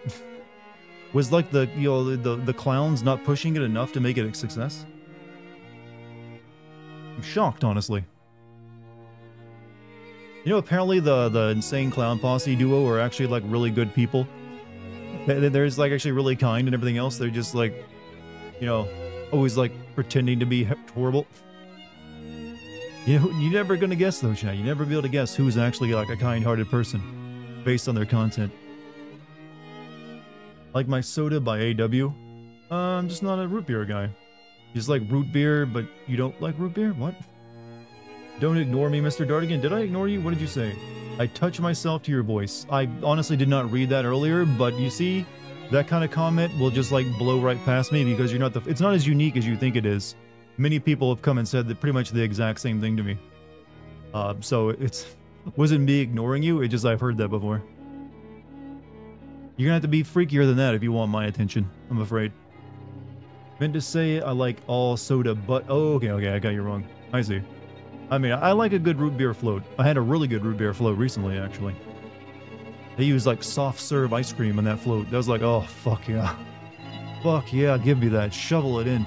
Was, like, the clowns not pushing it enough to make it a success? I'm shocked, honestly. You know, apparently the Insane Clown Posse duo are actually, like, really good people. They're just, like, actually really kind and everything else. They're just, like, you know, always, like, pretending to be horrible. You know, you're never gonna guess, though, Chad. You never be able to guess who's actually, like, a kind-hearted person based on their content. Like my soda by AW. I'm just not a root beer guy. You just like root beer, but you don't like root beer? What? Don't ignore me, Mr. Dartigan. Did I ignore you? What did you say? I touch myself to your voice. I honestly did not read that earlier, but you see, that kind of comment will just like blow right past me because you're not it's not as unique as you think it is. Many people have come and said that pretty much the exact same thing to me. So wasn't me ignoring you, it just I've heard that before. You're gonna have to be freakier than that if you want my attention, I'm afraid. Meant to say I like all soda, but oh, okay, I got you wrong. I see. I mean, I like a good root beer float. I had a really good root beer float recently, actually. They used like soft serve ice cream in that float. That was like, oh, fuck yeah. Fuck yeah, give me that. Shovel it in.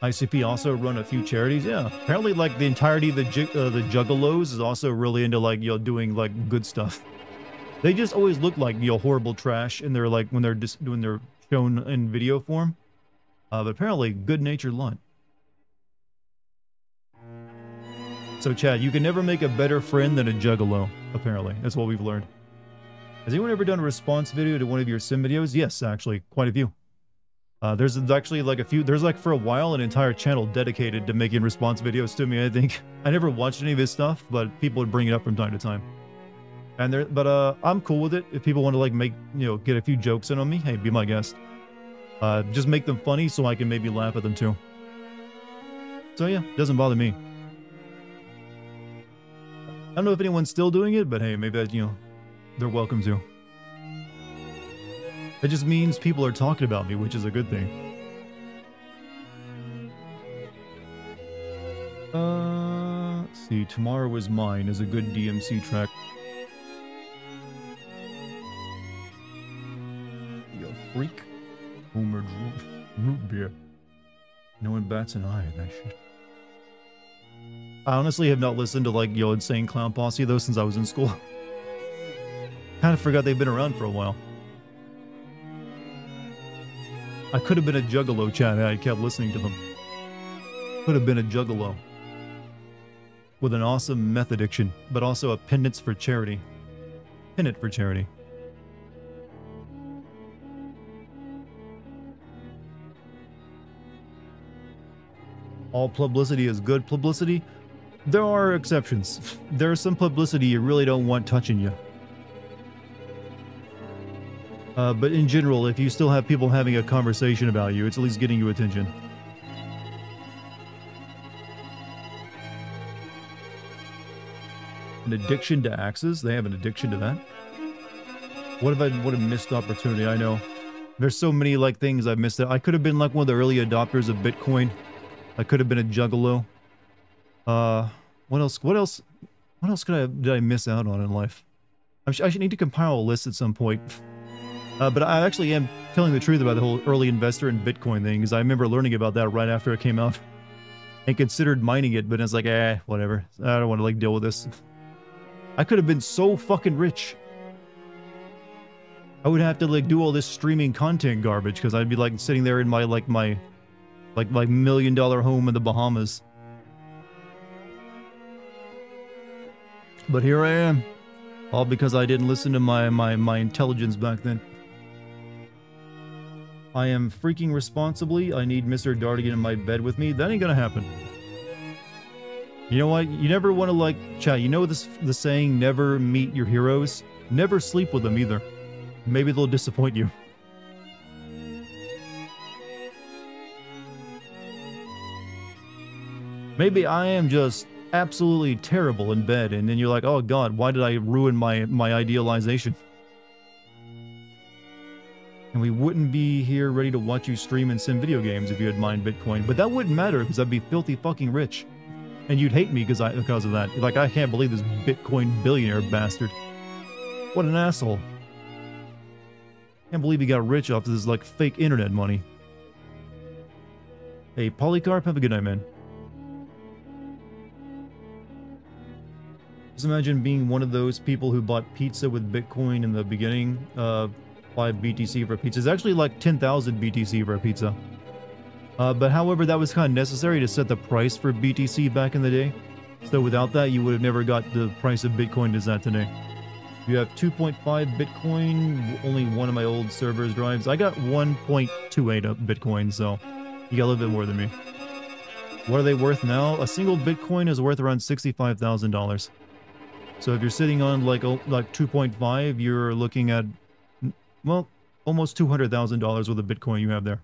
ICP also run a few charities. Yeah, apparently like the entirety of the Juggalos is also really into like, doing like good stuff. They just always look like, horrible trash and they're like, when they're shown in video form. But apparently good-natured lot. So Chad, you can never make a better friend than a Juggalo, apparently. That's what we've learned. Has anyone ever done a response video to one of your sim videos? Yes, actually, quite a few. There's actually like a few, there's like for a while an entire channel dedicated to making response videos to me, I think. I never watched any of his stuff, but people would bring it up from time to time. And I'm cool with it. If people want to like make, get a few jokes in on me, hey, be my guest. Just make them funny so I can maybe laugh at them too. So yeah, doesn't bother me. I don't know if anyone's still doing it, but hey, maybe that, they're welcome to. It just means people are talking about me, which is a good thing. Let's see. Tomorrow Is Mine is a good DMC track. You freak. Homered root beer. No one bats an eye at that shit. I honestly have not listened to like Insane Clown Posse though since I was in school. Kind of forgot they've been around for a while. I could have been a Juggalo, Chad. I kept listening to them. Could have been a Juggalo. With an awesome meth addiction, but also a pendant for charity. Pendant for charity. All publicity is good publicity. There are exceptions. There's some publicity you really don't want touching you. But in general, if you still have people having a conversation about you, it's at least getting you attention. An addiction to axes? They have an addiction to that? What a missed opportunity, I know. There's so many, like, things I've missed. I could have been, like, one of the early adopters of Bitcoin. I could have been a juggalo. What else did I miss out on in life? I should need to compile a list at some point. But I actually am telling the truth about the whole early investor in Bitcoin thing, because I remember learning about that right after it came out. And considered mining it, but it's like, whatever. I don't want to, like, deal with this. I could have been so fucking rich. I would have to, like, do all this streaming content garbage, because I'd be, like, sitting there in my $1 million home in the Bahamas. But here I am. All because I didn't listen to my intelligence back then. I am freaking responsibly. I need Mr. Dartigan in my bed with me. That ain't gonna happen. You know what? You never want to, like, chat. You know the saying, never meet your heroes? Never sleep with them either. Maybe they'll disappoint you. Maybe I am just absolutely terrible in bed, and then you're like, oh god, why did I ruin my idealization? And we wouldn't be here ready to watch you stream and send video games if you had mined Bitcoin. But that wouldn't matter, because I'd be filthy fucking rich. And you'd hate me because of that. Like, I can't believe this Bitcoin billionaire bastard. What an asshole. Can't believe he got rich off of this, like, fake internet money. Hey, Polycarp, have a good night, man. Just imagine being one of those people who bought pizza with Bitcoin in the beginning, 5 BTC for pizza. It's actually like 10,000 BTC for a pizza. But however, that was kind of necessary to set the price for BTC back in the day. So without that, you would have never got the price of Bitcoin as that today. You have 2.5 Bitcoin, only one of my old servers drives. I got 1.28 of Bitcoin, so you got a little bit more than me. What are they worth now? A single Bitcoin is worth around $65,000. So if you're sitting on like 2.5, you're looking at, well, almost $200,000 worth of Bitcoin you have there.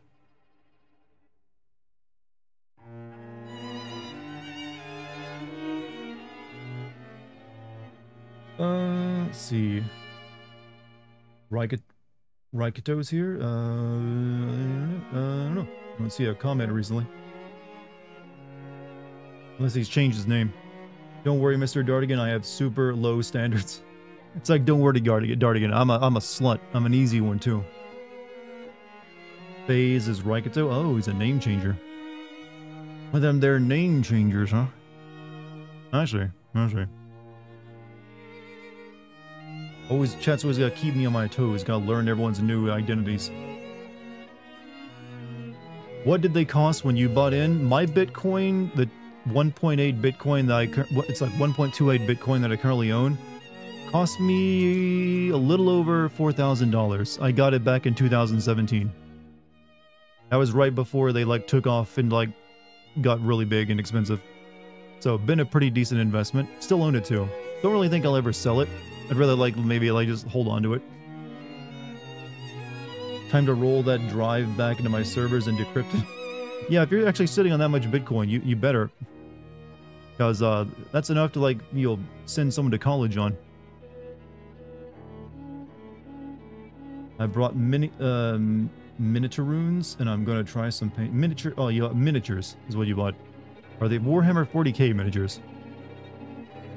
Let's see. Raikito's here. I don't know. I don't see a comment recently. Unless he's changed his name. Don't worry, Mr. Dartigan, I have super low standards. It's like, don't worry, Dartigan. I'm a slut. I'm an easy one, too. FaZe is Raikito. Oh, he's a name changer. Well, them they're name changers, huh? I see. Chat's always gotta keep me on my toes. Gotta learn everyone's new identities. What did they cost when you bought in? My Bitcoin, the 1.8 Bitcoin that it's like 1.28 Bitcoin that I currently own, cost me a little over $4,000. I got it back in 2017. That was right before they like took off and like got really big and expensive. So been a pretty decent investment. Still own it too. Don't really think I'll ever sell it. I'd rather maybe just hold on to it. Time to roll that drive back into my servers and decrypt it. Yeah, if you're actually sitting on that much Bitcoin, you better. Because that's enough to you'll send someone to college on. I brought miniature runes, and I'm going to try some paint. Miniatures is what you bought. Are they Warhammer 40k miniatures?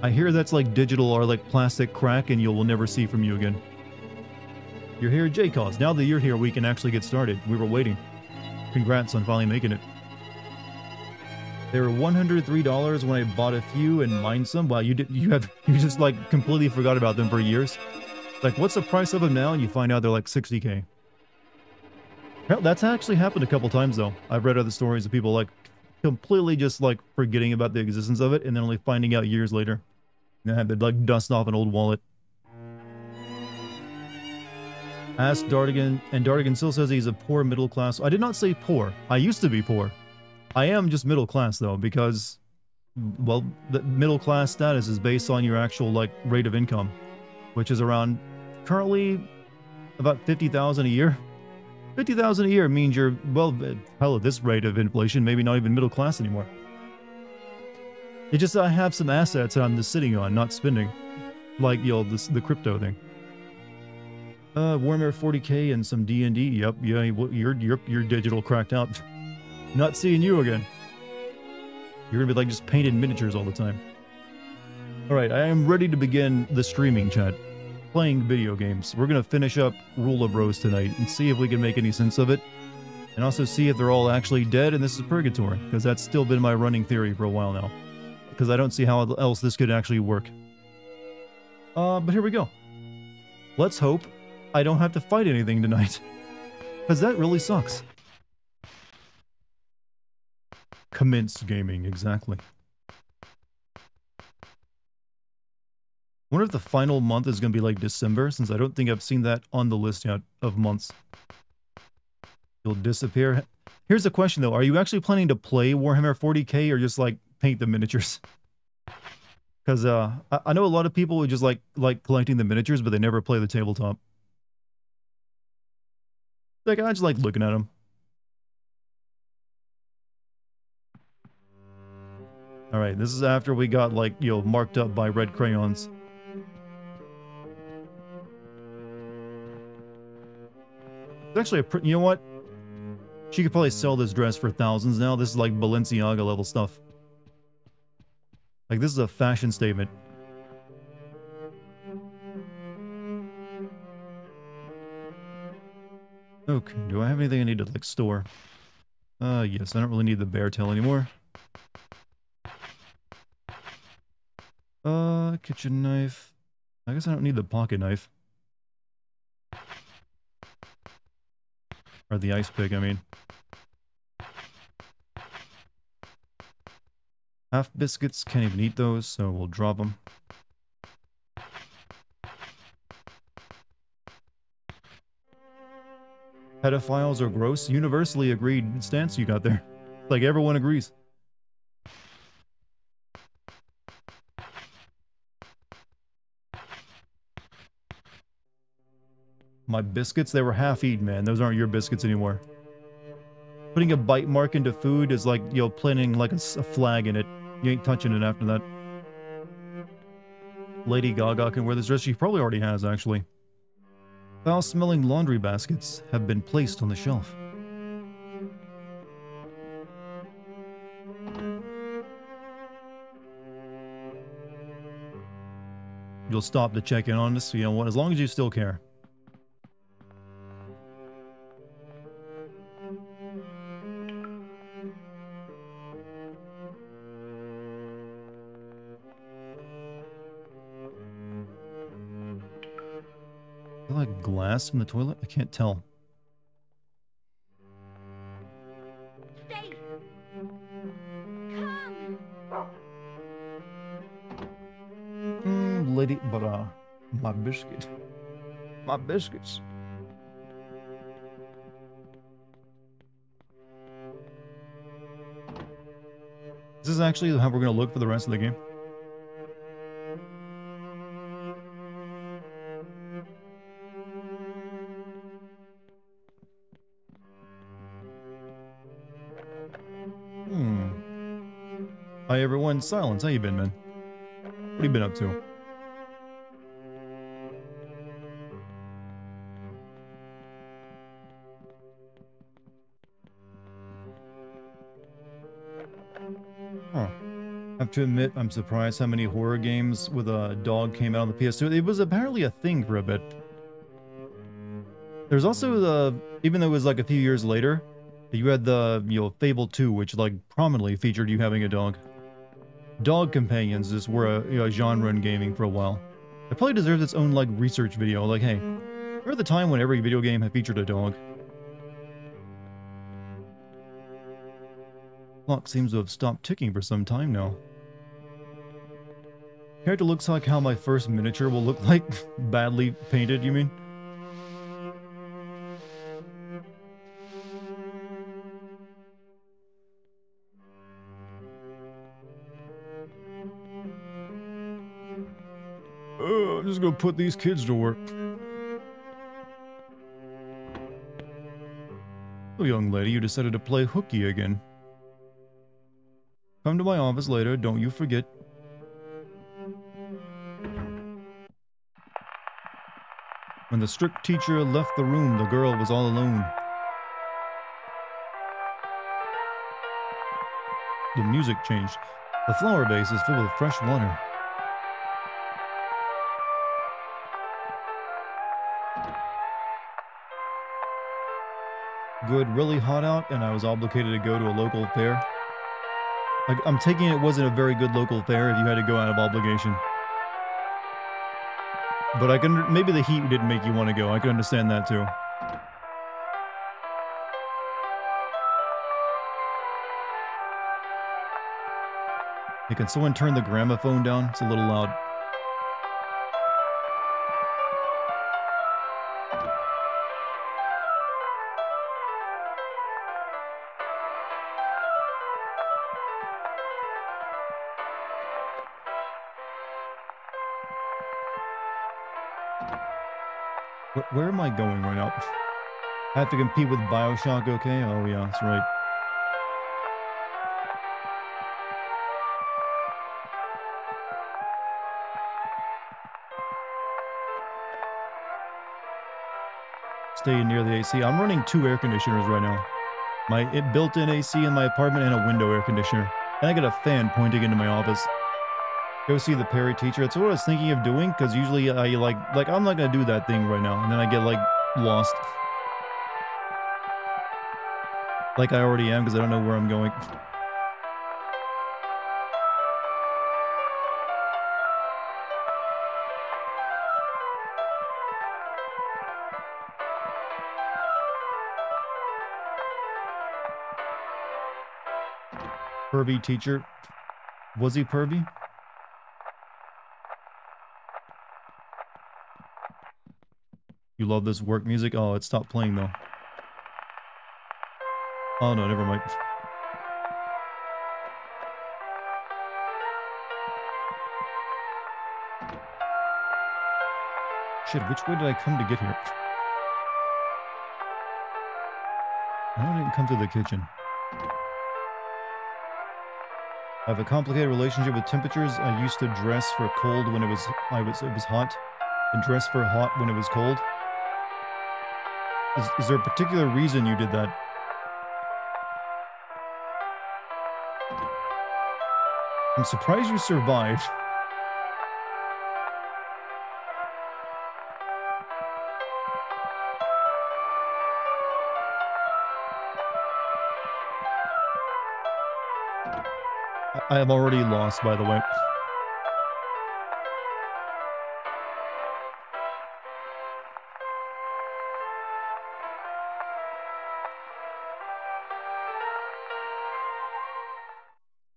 I hear that's like digital or like plastic crack and you'll never see from you again. You're here, J-Cause. Now that you're here, we can actually get started. We were waiting. Congrats on finally making it. They were $103 when I bought a few and mined some. Wow, you just like completely forgot about them for years. Like, what's the price of them now? And you find out they're like 60k. Well, that's actually happened a couple times though. I've read other stories of people like completely just like forgetting about the existence of it and then only finding out years later. And had to like dust off an old wallet. Ask Dartigan, and Dartigan still says he's a poor middle class. I did not say poor. I used to be poor. I am just middle class though, because well, the middle class status is based on your actual like rate of income, which is around currently about 50,000 a year. 50,000 a year means you're, well, hell, at this rate of inflation, maybe not even middle class anymore. It just, I have some assets that I'm just sitting on, not spending. Like, the crypto thing. Warhammer 40k and some D&D. Yep, yeah, you're digital cracked out. Not seeing you again. You're gonna be like just painted miniatures all the time. Alright, I am ready to begin the streaming chat. Playing video games. We're gonna finish up Rule of Rose tonight and see if we can make any sense of it. And also see if they're all actually dead and this is purgatory. Because that's still been my running theory for a while now. Because I don't see how else this could actually work. But here we go. Let's hope I don't have to fight anything tonight. Because that really sucks. Commence gaming, exactly. Wonder if the final month is going to be like December, since I don't think I've seen that on the list yet of months. You'll disappear. Here's the question though, are you actually planning to play Warhammer 40k or just like paint the miniatures? Because I know a lot of people who just like collecting the miniatures, but they never play the tabletop. Like, I just like looking at them. Alright, this is after we got, like, marked up by red crayons. It's actually you know what? She could probably sell this dress for thousands now. This is like Balenciaga level stuff. Like, this is a fashion statement. Okay, do I have anything I need to, like, store? Yes, I don't really need the bear tail anymore. Kitchen knife. I guess I don't need the pocket knife. Or the ice pick, I mean. Half biscuits, can't even eat those, so we'll drop them. Pedophiles are gross. Universally agreed stance you got there. Like, everyone agrees. My biscuits, they were half-eaten, man. Those aren't your biscuits anymore. Putting a bite mark into food is like, planting like a flag in it. You ain't touching it after that. Lady Gaga can wear this dress. She probably already has, actually. Foul-smelling laundry baskets have been placed on the shelf. You'll stop to check in on us, you know what, as long as you still care. Is there like glass in the toilet? I can't tell. Stay. Come. Lady, but my biscuit. My biscuits. Is this actually how we're gonna look for the rest of the game? Hi everyone, Silence, how you been, man? What have you been up to? Huh. I have to admit, I'm surprised how many horror games with a dog came out on the PS2. It was apparently a thing for a bit. There's also the, even though it was like a few years later, you had the, Fable 2, which like prominently featured you having a dog. Dog companions just were a genre in gaming for a while. It probably deserves its own like research video, like, hey, remember the time when every video game had featured a dog? Clock seems to have stopped ticking for some time now. Character looks like how my first miniature will look like. Badly painted, you mean? I'm just gonna put these kids to work. Oh, young lady, you decided to play hooky again. Come to my office later, don't you forget. When the strict teacher left the room, the girl was all alone. The music changed. The flower vase is filled with fresh water. Good, really hot out, and I was obligated to go to a local fair. I'm taking it wasn't a very good local fair if you had to go out of obligation. But I can maybe the heat didn't make you want to go. I can understand that too. Hey, can someone turn the gramophone down? It's a little loud. Where am I going right now? I have to compete with Bioshock, okay? Oh yeah, that's right. Stay near the AC. I'm running 2 air conditioners right now. My built-in AC in my apartment and a window air conditioner. And I got a fan pointing into my office. Go see the Perry teacher. That's what I was thinking of doing, because usually I like I'm not gonna do that thing right now, and then I get like lost. Like I already am, because I don't know where I'm going. Pervy teacher. Was he pervy? You love this work music? Oh, it stopped playing though. Oh no, never mind. Shit, which way did I come to get here? I didn't come through the kitchen. I have a complicated relationship with temperatures. I used to dress for cold when it was hot, and dress for hot when it was cold. Is there a particular reason you did that? I'm surprised you survived. I have already lost, by the way.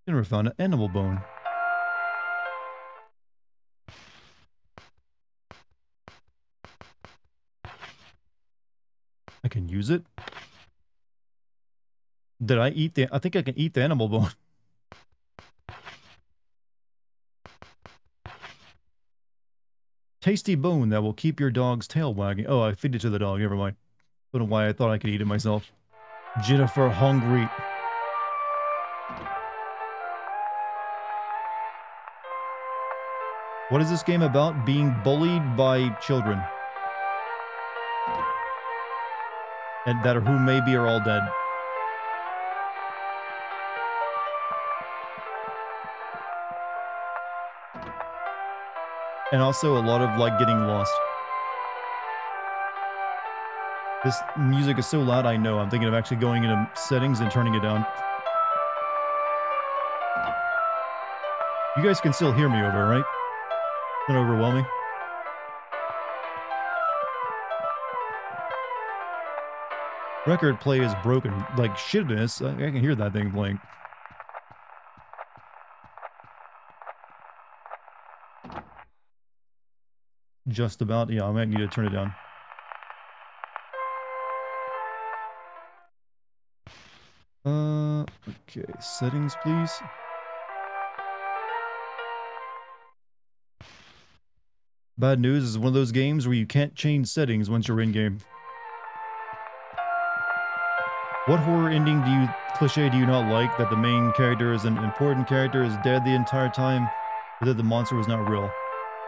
Never found an animal bone. I can use it? Did I eat the... I think I can eat the animal bone. Tasty bone that will keep your dog's tail wagging. Oh, I feed it to the dog. Never mind. Don't know why I thought I could eat it myself. Jennifer hungry. What is this game about? Being bullied by children. And that are who maybe are all dead. And also a lot of, like, getting lost. This music is so loud, I know. I'm thinking of actually going into settings and turning it down. You guys can still hear me over, right? Not overwhelming. Record play is broken. Like, shitness. I can hear that thing playing. Just about. Yeah, I might need to turn it down. Okay. Settings, please. Bad news is one of those games where you can't change settings once you're in-game. What horror ending cliche do you not like? That the main character is an important character, is dead the entire time, or that the monster was not real?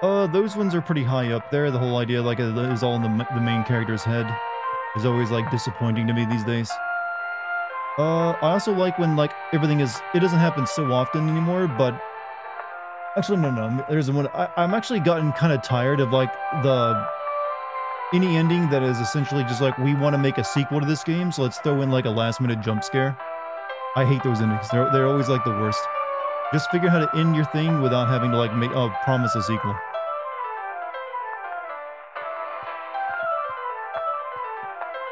Those ones are pretty high up there. The whole idea, like, is all in the main character's head. Is always, like, disappointing to me these days. I also like when, like, everything is... It doesn't happen so often anymore, but... Actually, no. There's one... I'm actually gotten kind of tired of, like, any ending that is essentially just like, we want to make a sequel to this game, so let's throw in, like, a last-minute jump scare. I hate those endings. They're always, like, the worst. Just figure how to end your thing without having to, like, promise a sequel.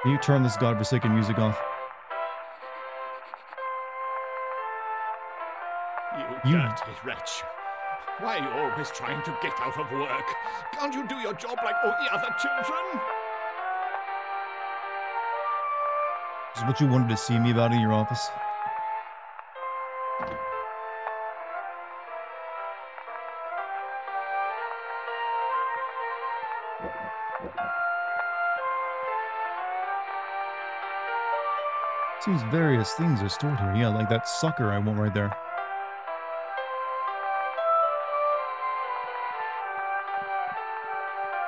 Can you turn this godforsaken music off? You dirty wretch. Why are you always trying to get out of work? Can't you do your job like all the other children? Is this what you wanted to see me about in your office? Seems various things are stored here. Yeah, like that sucker I want right there.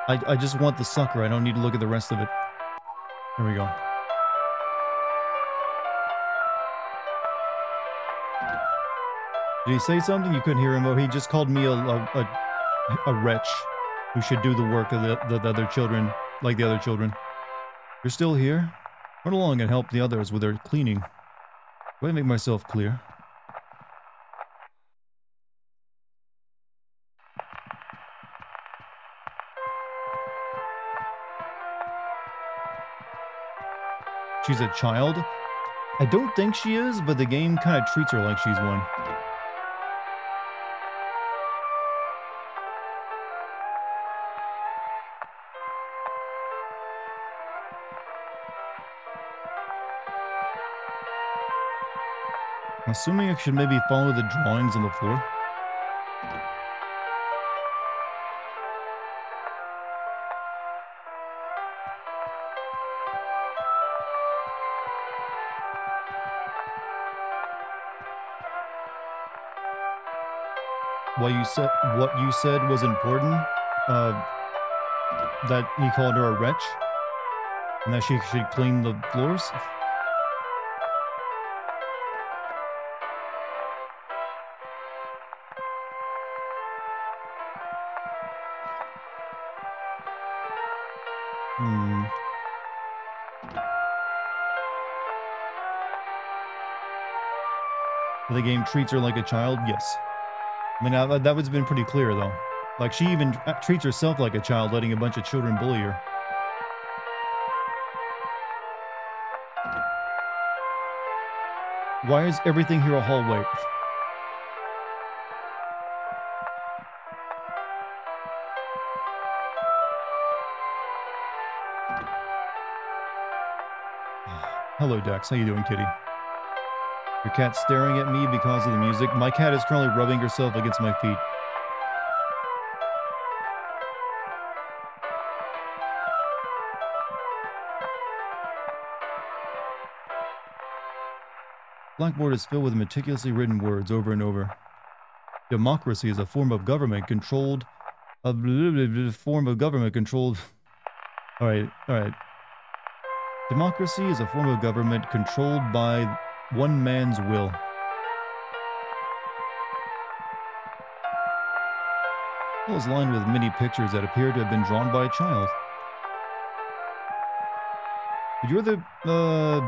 I just want the sucker. I don't need to look at the rest of it. There we go. Did he say something? You couldn't hear him. Oh, he just called me a wretch who should do the work of the other children, like the other children. You're still here? Run along and help the others with their cleaning. Do I make myself clear? She's a child? I don't think she is, but the game kind of treats her like she's one. I'm assuming I should maybe follow the drawings on the floor. What you said was important, that he called her a wretch, and that she should clean the floors. The game treats her like a child? Yes. I mean, that would have been pretty clear, though. Like, she even treats herself like a child, letting a bunch of children bully her. Why is everything here a hallway? Hello, Dex. How you doing, kitty? Your cat's staring at me because of the music. My cat is currently rubbing herself against my feet. Blackboard is filled with meticulously written words over and over. Democracy is a form of government controlled... All right. Democracy is a form of government controlled by one man's will. It was lined with many pictures that appear to have been drawn by a child. Would you rather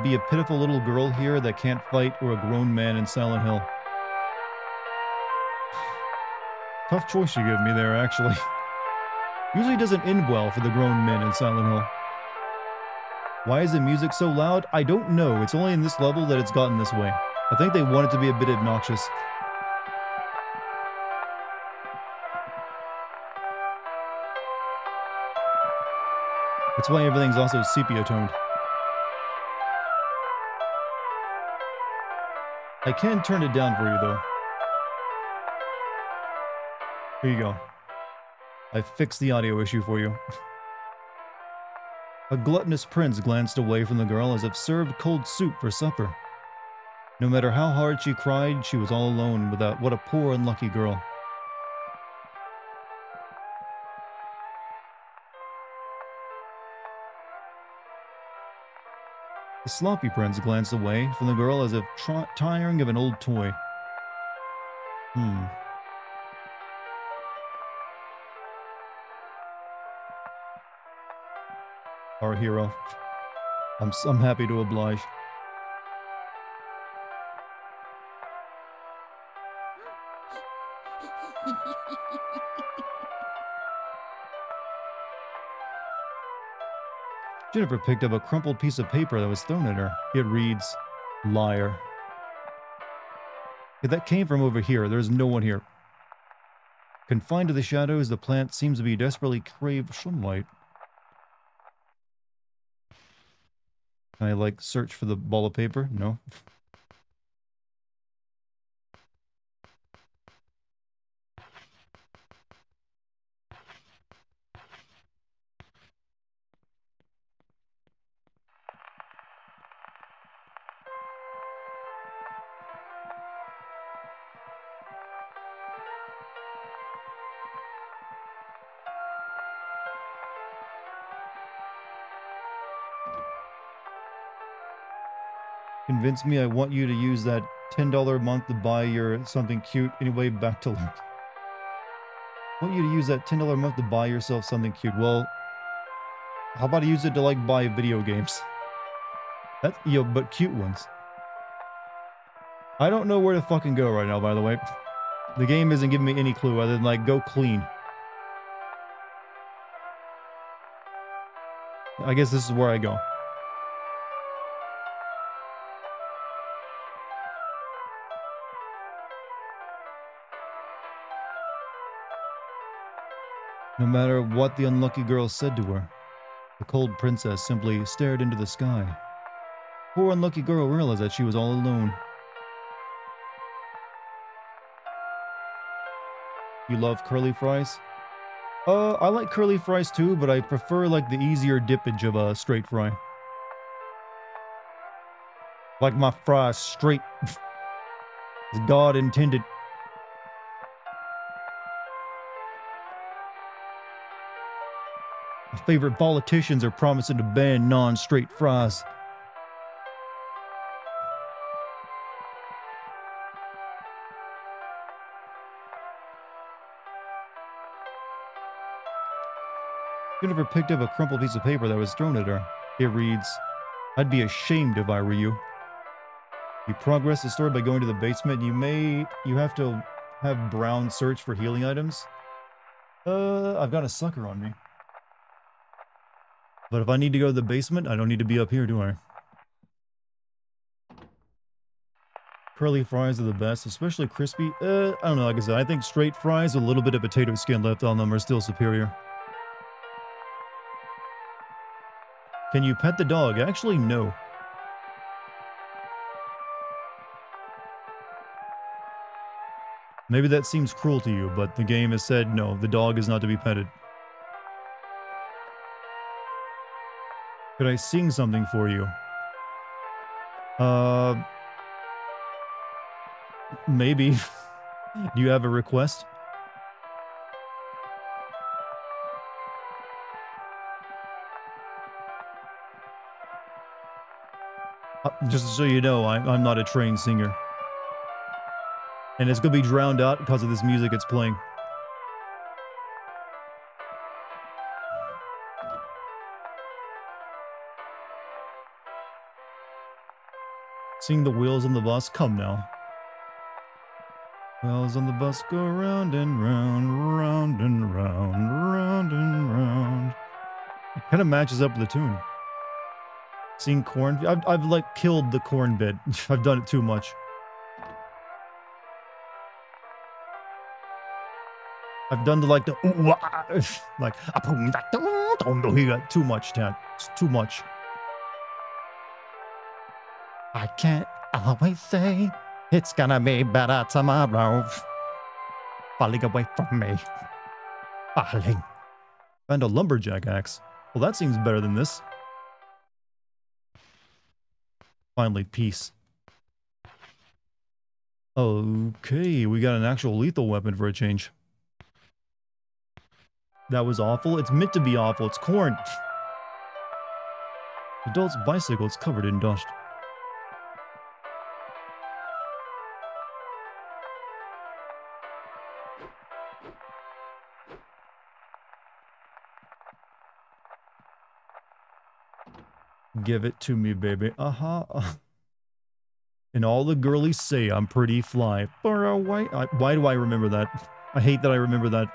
be a pitiful little girl here that can't fight, or a grown man in Silent Hill? Tough choice you give me there, actually. Usually doesn't end well for the grown men in Silent Hill. Why is the music so loud? I don't know. It's only in this level that it's gotten this way. I think they want it to be a bit obnoxious. That's why everything's also sepia-toned. I can turn it down for you, though. Here you go. I fixed the audio issue for you. A gluttonous prince glanced away from the girl as if served cold soup for supper. No matter how hard she cried, she was all alone without what a poor unlucky girl. The sloppy prince glanced away from the girl as if tiring of an old toy. Our hero. I'm happy to oblige. Jennifer picked up a crumpled piece of paper that was thrown at her. It reads, "Liar." If that came from over here, there's no one here. Confined to the shadows, the plant seems to be desperately crave sunlight. Can I, like, search for the ball of paper? No. Convince me I want you to use that $10 a month to buy your something cute. Anyway, back to Luke. I want you to use that $10 a month to buy yourself something cute. Well, how about I use it to, like, buy video games? That's, but cute ones. I don't know where to fucking go right now, by the way. The game isn't giving me any clue other than, like, go clean. I guess this is where I go. No matter what the unlucky girl said to her, the cold princess simply stared into the sky. Poor unlucky girl realized that she was all alone. You love curly fries? I like curly fries too, but I prefer, like, the easier dippage of a straight fry. Like my fries straight, as God intended. My favorite politicians are promising to ban non-straight fries. Jennifer picked up a crumpled piece of paper that was thrown at her. It reads, "I'd be ashamed if I were you." You progress the story by going to the basement. You have to have Brown search for healing items. I've got a sucker on me. But if I need to go to the basement, I don't need to be up here, do I? Curly fries are the best, especially crispy. I don't know, like I said, I think straight fries with a little bit of potato skin left on them are still superior. Can you pet the dog? Actually, no. Maybe that seems cruel to you, but the game has said no, the dog is not to be petted. Could I sing something for you? Maybe. Do you have a request? Just so you know, I'm not a trained singer. And it's gonna be drowned out because of this music it's playing. Seeing the wheels on the bus? Come now. Wheels on the bus go round and round, round and round, round and round. It kind of matches up with the tune. Seeing corn... I've like killed the corn bit. I've done it too much. I've done the like the like he got too much, Tad. It's too much. I can't always say it's gonna be better tomorrow. Falling away from me. Darling. Found a lumberjack axe. Well, that seems better than this. Finally, peace. Okay, we got an actual lethal weapon for a change. That was awful. It's meant to be awful. It's corn. Adult's bicycle is covered in dust. Give it to me, baby. And all the girlies say I'm pretty fly. For a white... why do I remember that? I hate that I remember that.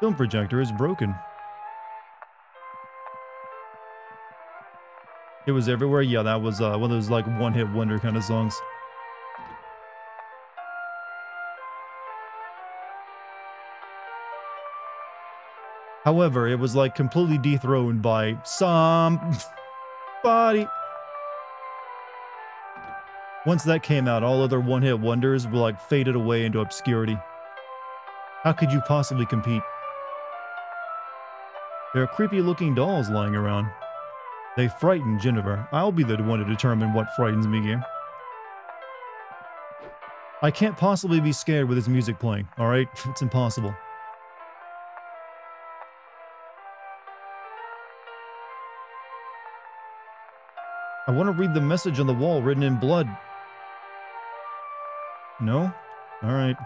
Film projector is broken. It was everywhere? Yeah, that was one of those like one-hit wonder kind of songs. However, it was like completely dethroned by somebody. Once that came out, all other one-hit wonders were like faded away into obscurity. How could you possibly compete? There are creepy-looking dolls lying around. They frighten Jennifer. I'll be the one to determine what frightens me here. I can't possibly be scared with this music playing, alright? It's impossible. I want to read the message on the wall written in blood. No? Alright.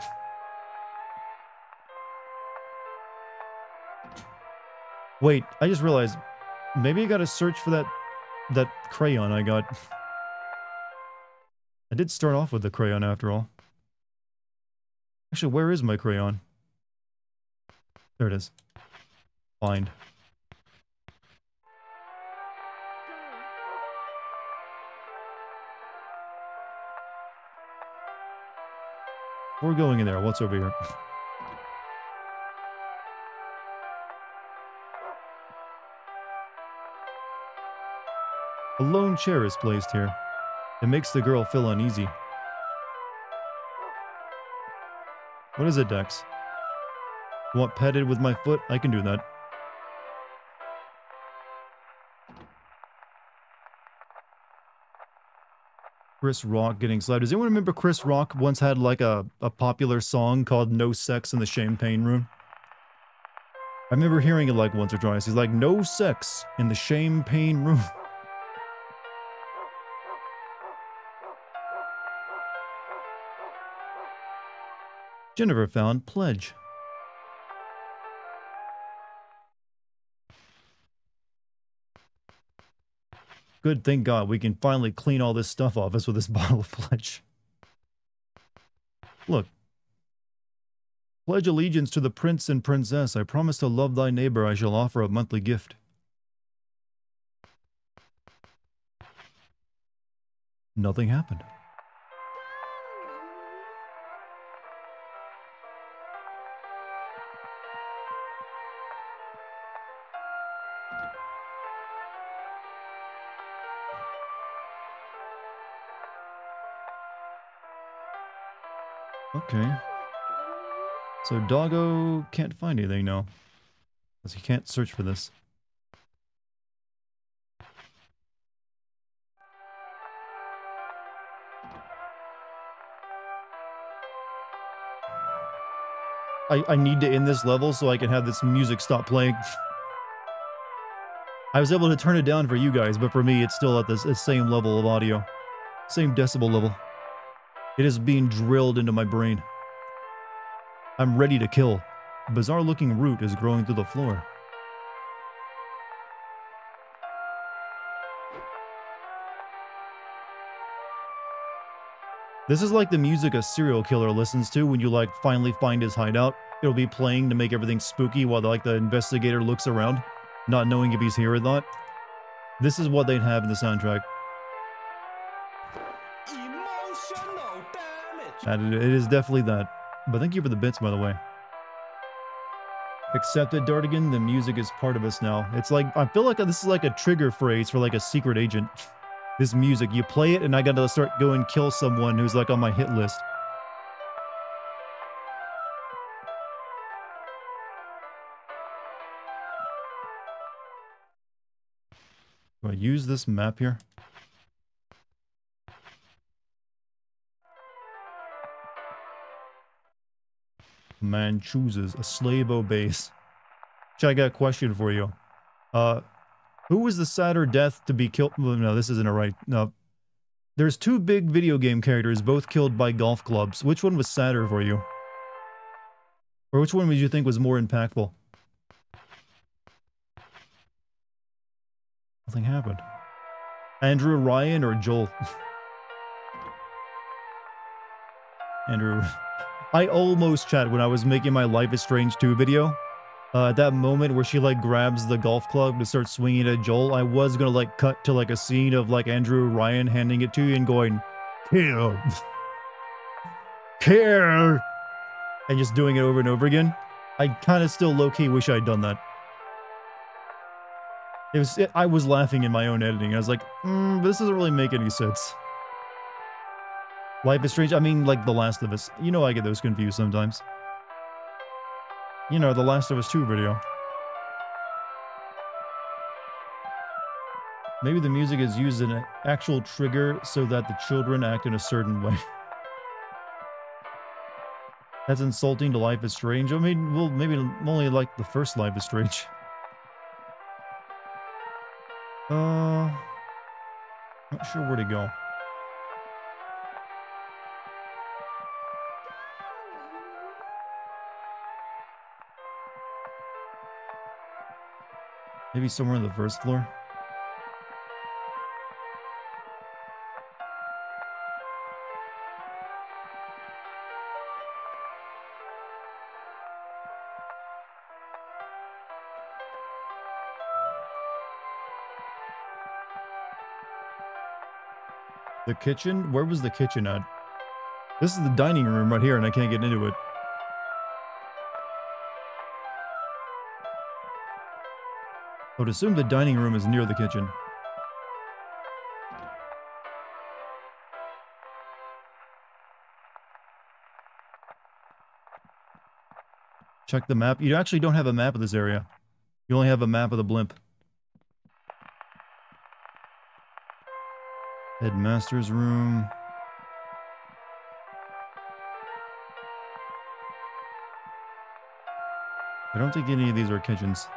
Wait, I just realized, maybe I gotta search for that crayon I got. I did start off with the crayon after all. Actually, where is my crayon? There it is. Find. We're going in there. What's over here? A lone chair is placed here. It makes the girl feel uneasy. What is it, Dex? You want petted with my foot? I can do that. Chris Rock getting slapped. Does anyone remember Chris Rock once had like a popular song called No Sex in the Champagne Room? I remember hearing it like once or twice. He's like, no sex in the champagne room. Jennifer found pledge. Good, thank God, we can finally clean all this stuff off us with this bottle of pledge. Look. Pledge allegiance to the prince and princess. I promise to love thy neighbor. I shall offer a monthly gift. Nothing happened. Okay. So Doggo can't find anything now. Because he can't search for this. I need to end this level so I can have this music stop playing. I was able to turn it down for you guys, but for me it's still at this same level of audio. Same decibel level. It is being drilled into my brain. I'm ready to kill. A bizarre-looking root is growing through the floor. This is like the music a serial killer listens to when you, like, finally find his hideout. It'll be playing to make everything spooky while, like, the investigator looks around, not knowing if he's here or not. This is what they'd have in the soundtrack. And it is definitely that. But thank you for the bits, by the way. Accepted, Dartigan. The music is part of us now. It's like, I feel like this is like a trigger phrase for like a secret agent. This music, you play it and I gotta start go and kill someone who's like on my hit list. Do I use this map here? Man chooses, a slave obeys. Actually, I got a question for you. Who was the sadder death to be killed? Well, no, this isn't a right. No. There's two big video game characters, both killed by golf clubs. Which one was sadder for you? Or which one would you think was more impactful? Nothing happened. Andrew Ryan or Joel? Andrew. I almost chat when I was making my Life is Strange 2 video. At that moment where she like grabs the golf club to start swinging at Joel, I was gonna like cut to like a scene of like Andrew Ryan handing it to you and going, kill, kill, and just doing it over and over again. I kind of still low-key wish I'd done that. I was laughing in my own editing. I was like, this doesn't really make any sense. Life is Strange, I mean like The Last of Us. You know I get those confused sometimes. You know, The Last of Us 2 video. Maybe the music is used as an actual trigger so that the children act in a certain way. That's insulting to Life is Strange. I mean, well, maybe only like the first Life is Strange. Not sure where to go. Maybe somewhere on the first floor. The kitchen? Where was the kitchen at? This is the dining room right here and I can't get into it. I would assume the dining room is near the kitchen. Check the map. You actually don't have a map of this area. You only have a map of the blimp. Headmaster's room. I don't think any of these are kitchens.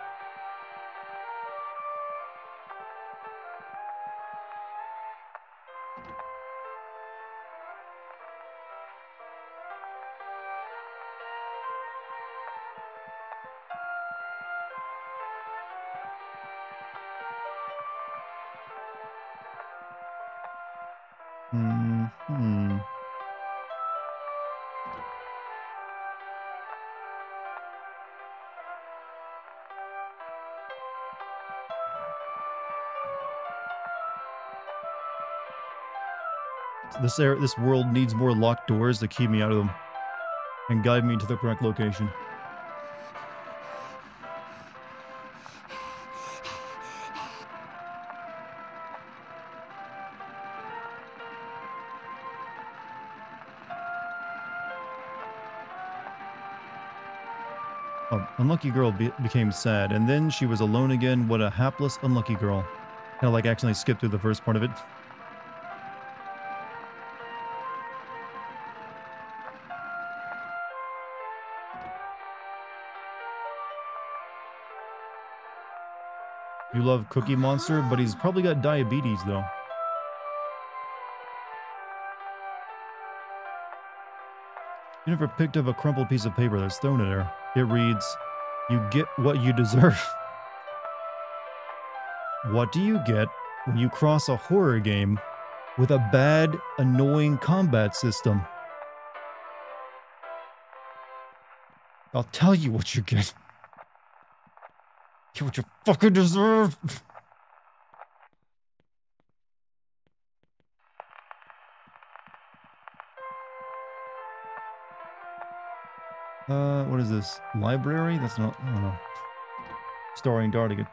This world needs more locked doors to keep me out of them and guide me to the correct location. Oh, unlucky girl became sad, and then she was alone again. What a hapless, unlucky girl. Kind of like accidentally skipped through the first part of it. You love Cookie Monster, but he's probably got diabetes, though. You never picked up a crumpled piece of paper that's thrown at her. It reads, "You get what you deserve." What do you get when you cross a horror game with a bad, annoying combat system? I'll tell you what you get. Get what you fucking deserve. What is this? Library? That's not, I don't know. Starring Dartigan.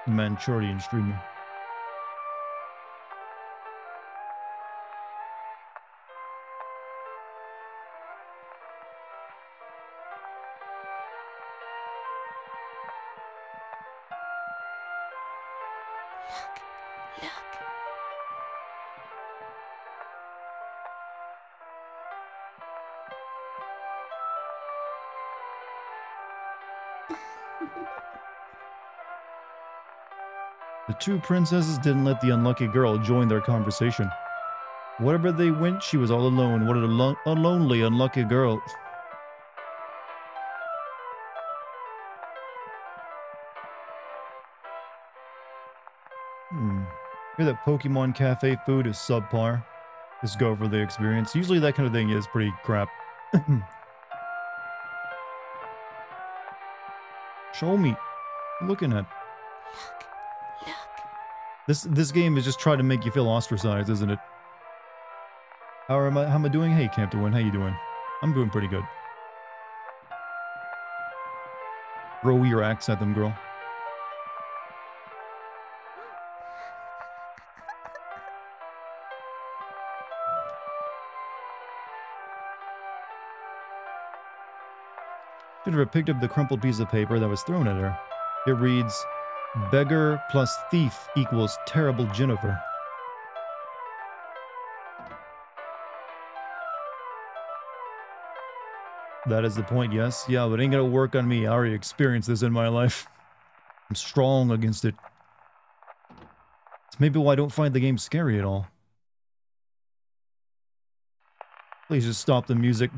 Manchurian streamer. Look. The two princesses didn't let the unlucky girl join their conversation. Wherever they went, she was all alone. What a lonely, unlucky girl. Hear that Pokemon Cafe food is subpar. Just go for the experience. Usually that kind of thing is pretty crap. Show me. What are you looking at? Look. This game is just trying to make you feel ostracized, isn't it? How am I doing? Hey, Campton, how you doing? I'm doing pretty good. Throw your axe at them, girl. Jennifer picked up the crumpled piece of paper that was thrown at her. It reads, "Beggar plus thief equals terrible Jennifer." That is the point, yes. Yeah, but it ain't gonna work on me. I already experienced this in my life. I'm strong against it. It's maybe why I don't find the game scary at all. Please just stop the music.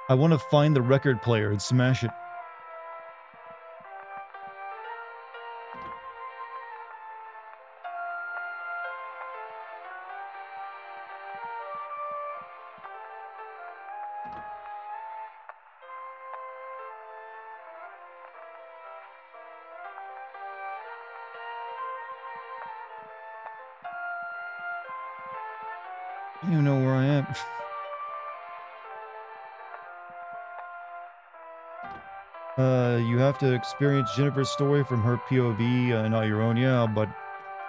I want to find the record player and smash it. I don't even know where I am. You have to experience Jennifer's story from her POV, not your own, yeah, but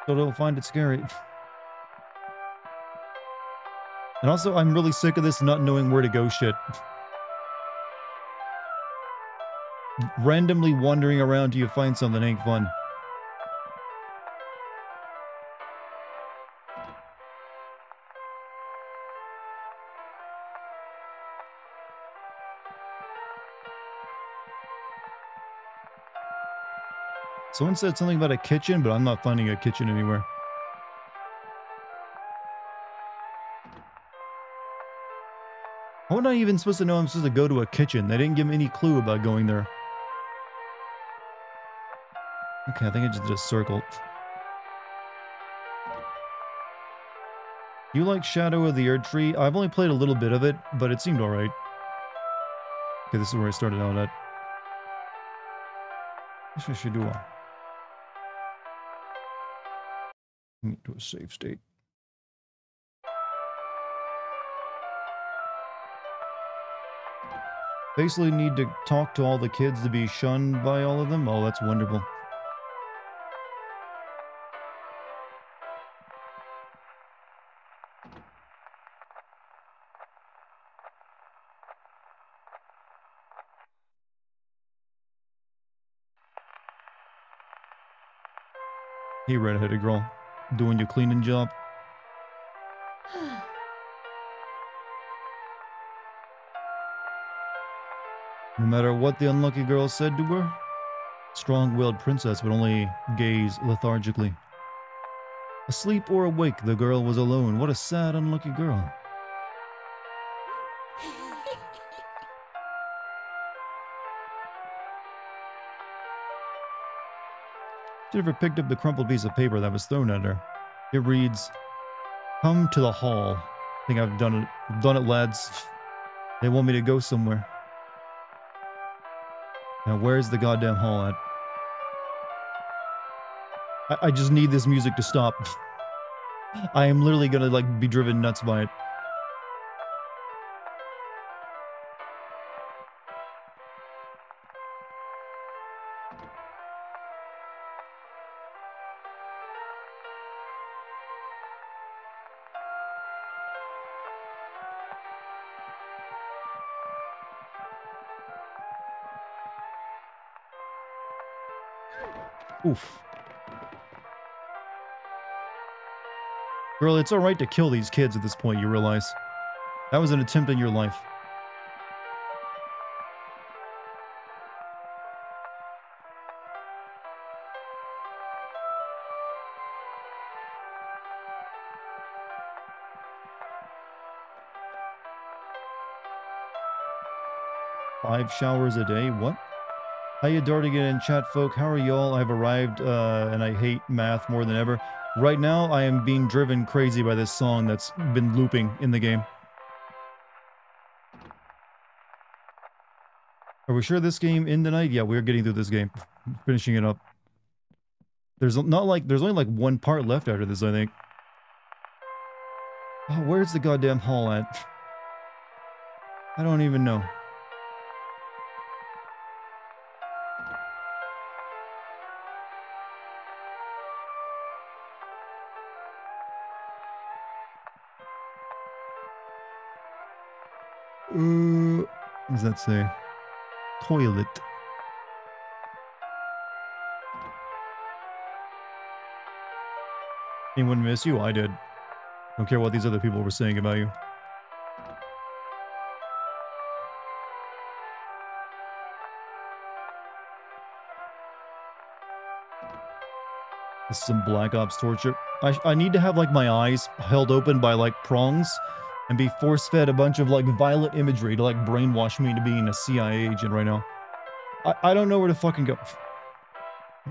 still don't find it scary. And also, I'm really sick of this not knowing where to go shit. Randomly wandering around till you find something ain't fun. Someone said something about a kitchen, but I'm not finding a kitchen anywhere. How am I even supposed to know I'm supposed to go to a kitchen? They didn't give me any clue about going there. Okay, I think I just did a circle. You like Shadow of the Erdtree? I've only played a little bit of it, but it seemed alright. Okay, this is where I started out at. I guess I should do a... to a save state. Basically need to talk to all the kids to be shunned by all of them? Oh, that's wonderful. Hey, red-headed girl. Doing your cleaning job? No matter what the unlucky girl said to her, strong-willed princess would only gaze lethargically. Asleep or awake, the girl was alone. What a sad, unlucky girl. Jennifer picked up the crumpled piece of paper that was thrown at her. It reads, "Come to the hall." I think I've done it. I've done it, lads. They want me to go somewhere. Now, where's the goddamn hall at? I just need this music to stop. I am literally gonna, like, be driven nuts by it. Oof. Girl, it's alright to kill these kids at this point, you realize. That was an attempt on your life. Five showers a day? What? Hiya, Dartigan and chat folk. How are y'all? I've arrived, and I hate math more than ever. Right now, I am being driven crazy by this song that's been looping in the game. Are we sure this game in tonight? Yeah, we're getting through this game. Finishing it up. There's only like one part left after this, I think. Oh, where's the goddamn hall at? I don't even know. What does that say? Toilet. Anyone miss you? I did. Don't care what these other people were saying about you. This is some Black Ops torture. I need to have like my eyes held open by like prongs and be force-fed a bunch of like violent imagery to like brainwash me into being a CIA agent right now. I don't know where to fucking go.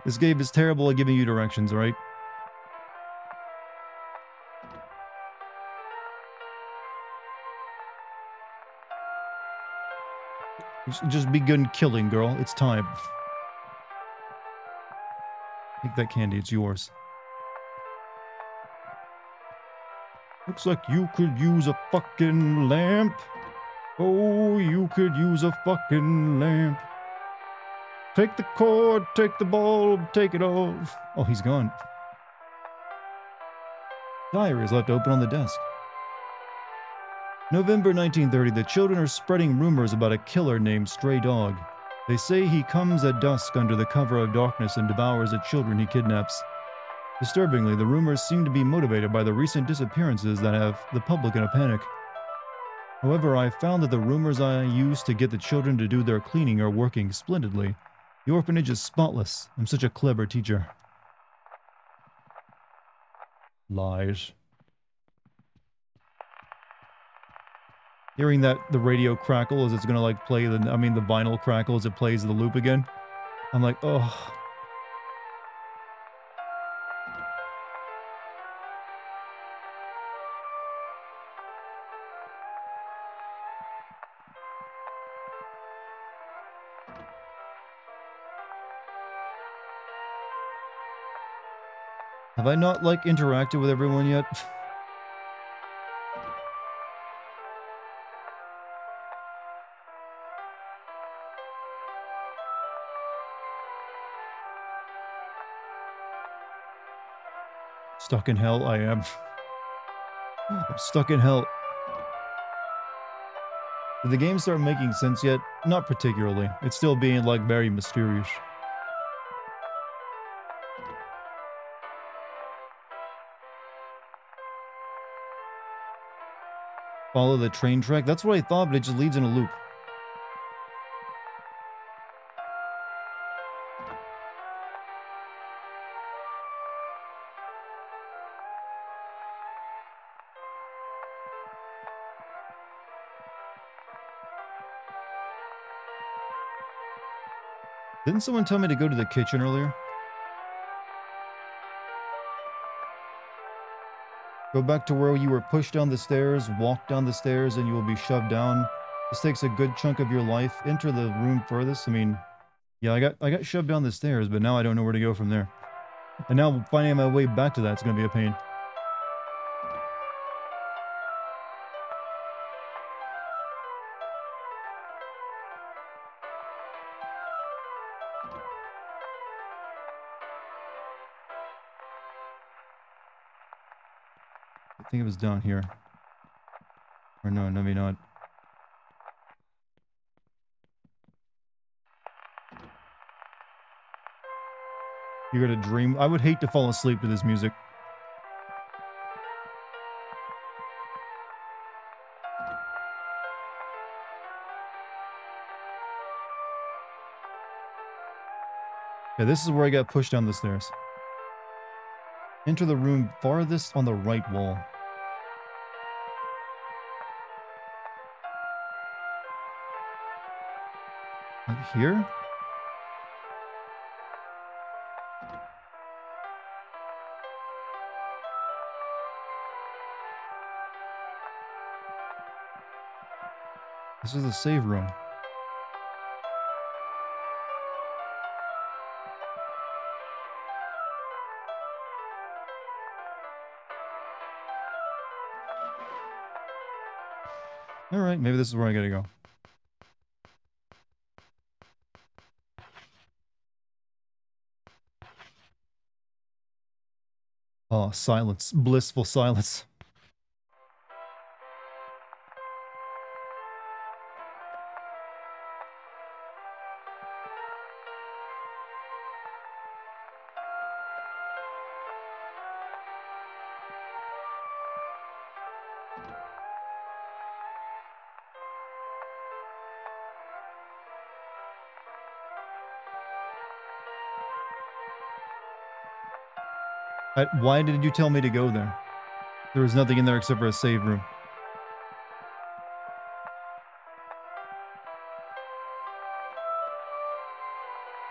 This game is terrible at giving you directions, alright? Just begin killing, girl. It's time. Take that candy, it's yours. Looks like you could use a fucking lamp. Oh, you could use a fucking lamp. Take the cord, take the bulb, take it off. Oh, he's gone. Diary is left open on the desk. November 1930, the children are spreading rumors about a killer named Stray Dog. They say he comes at dusk under the cover of darkness and devours the children he kidnaps. Disturbingly, the rumors seem to be motivated by the recent disappearances that have the public in a panic. However, I found that the rumors I used to get the children to do their cleaning are working splendidly. The orphanage is spotless. I'm such a clever teacher. Lies. Hearing that the radio crackle as it's gonna like play the vinyl crackle as it plays the loop again. I'm like, oh. Have I not like interacted with everyone yet? Stuck in hell, I am. I'm stuck in hell. Did the game start making sense yet? Not particularly. It's still being, like, very mysterious. Follow the train track? That's what I thought, but it just leads in a loop. Didn't someone tell me to go to the kitchen earlier? Go back to where you were pushed down the stairs, walk down the stairs, and you will be shoved down. This takes a good chunk of your life. Enter the room furthest. I mean, yeah, I got shoved down the stairs, but now I don't know where to go from there. And now finding my way back to that's gonna be a pain. I think it was down here. Or no, maybe not. You're gonna dream. I would hate to fall asleep to this music. Okay, this is where I got pushed down the stairs. Enter the room farthest on the right wall. Like here? This is the save room. Alright, maybe this is where I gotta go. Oh, silence. Blissful silence. Why did you tell me to go there? There was nothing in there except for a save room.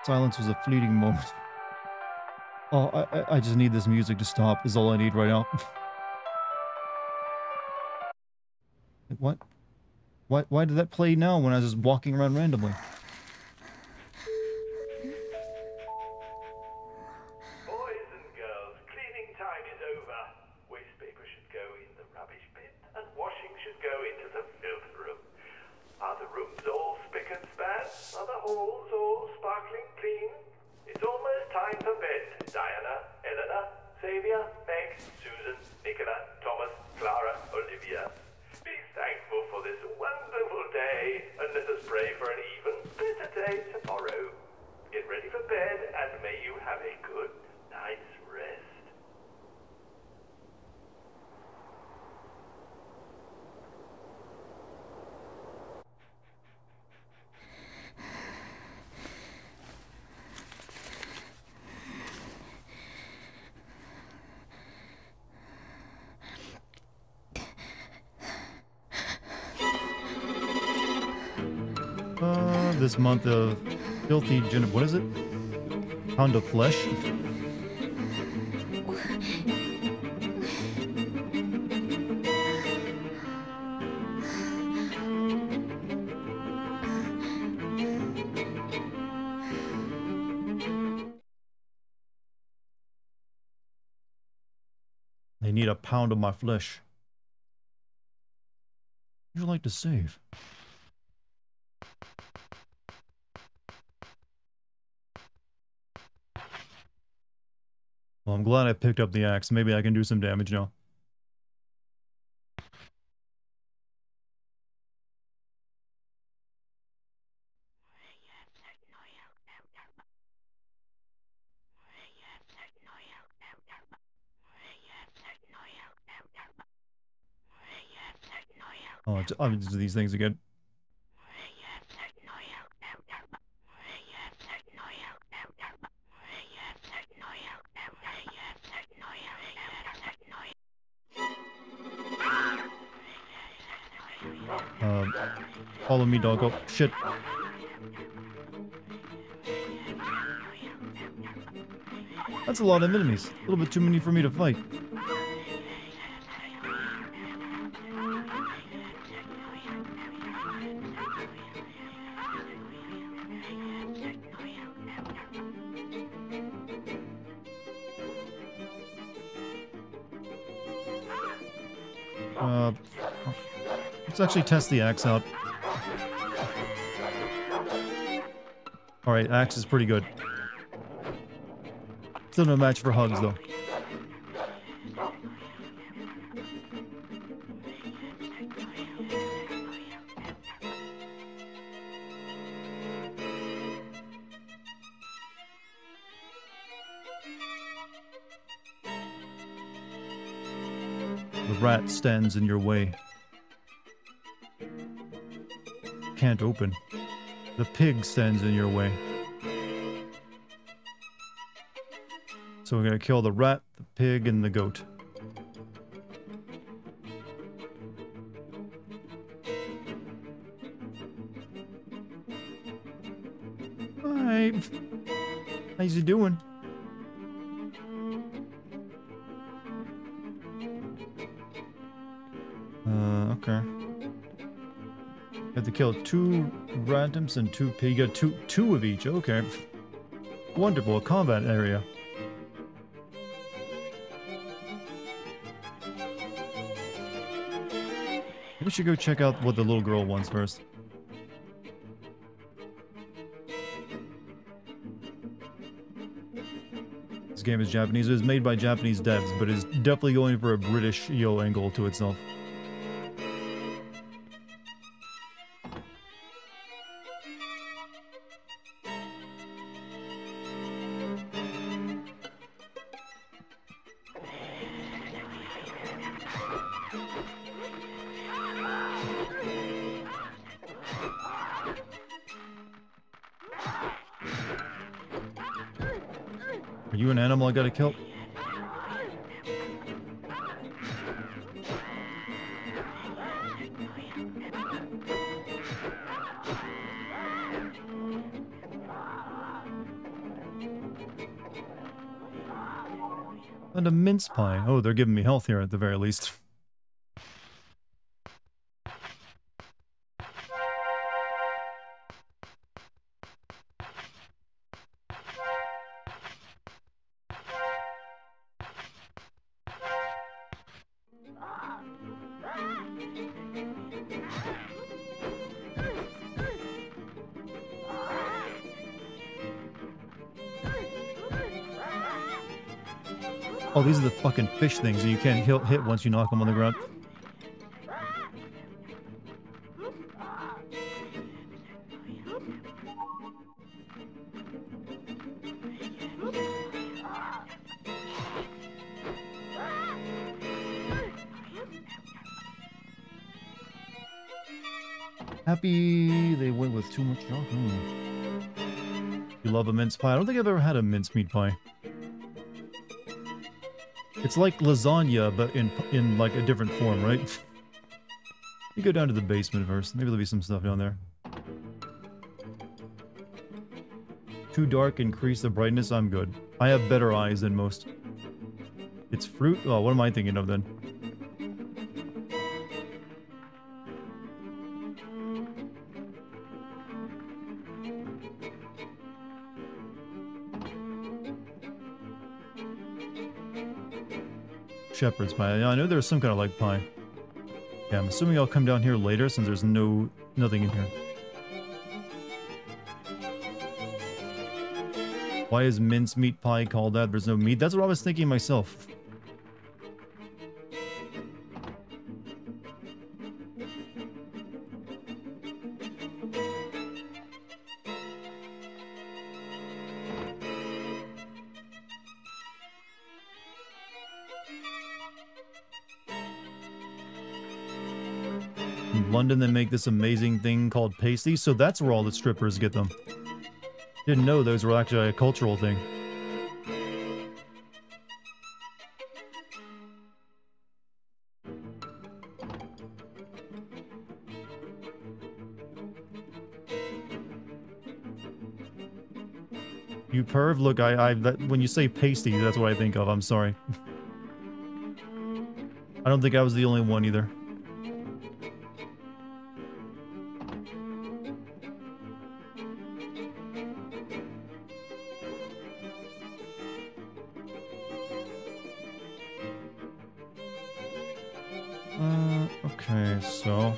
Silence was a fleeting moment. Oh, I just need this music to stop is all I need right now. What? Why did that play now when I was just walking around randomly? This month of filthy what is it? Pound of flesh? They need a pound of my flesh. Would you like to save? Well, I'm glad I picked up the axe. Maybe I can do some damage now. Oh, I'm just these things again. Follow me, doggo. Shit. That's a lot of enemies. A little bit too many for me to fight. Let's actually test the axe out. Alright, axe is pretty good. Still no match for hugs, though. The rat stands in your way. Can't open. The pig stands in your way. So we're gonna kill the rat, the pig, and the goat. Hi. How's you doing? Okay. You have to kill 2 randoms and 2 pig. You got two of each. Okay. Wonderful. A combat area. We should go check out what the little girl wants first. This game is Japanese. It was made by Japanese devs, but is definitely going for a British angle to itself. Are you an animal I gotta kill? And a mince pie. Oh, they're giving me health here at the very least. Oh, these are the fucking fish things that you can't hit once you knock them on the ground. Happy they went with too much chocolate. You love a mince pie? I don't think I've ever had a mincemeat pie. It's like lasagna, but in like a different form, right? You go down to the basement first. Maybe there'll be some stuff down there. Too dark, increase the brightness. I'm good. I have better eyes than most. It's fruit? Oh, what am I thinking of then? Shepherd's pie. Yeah, I know there's some kind of like pie. Yeah, I'm assuming I'll come down here later since there's nothing in here. Why is mincemeat pie called that? There's no meat. That's what I was thinking myself. In London, they make this amazing thing called pasties, so that's where all the strippers get them. Didn't know those were actually a cultural thing. You perv? Look, when you say pasty, that's what I think of. I'm sorry. I don't think I was the only one either. Okay, so...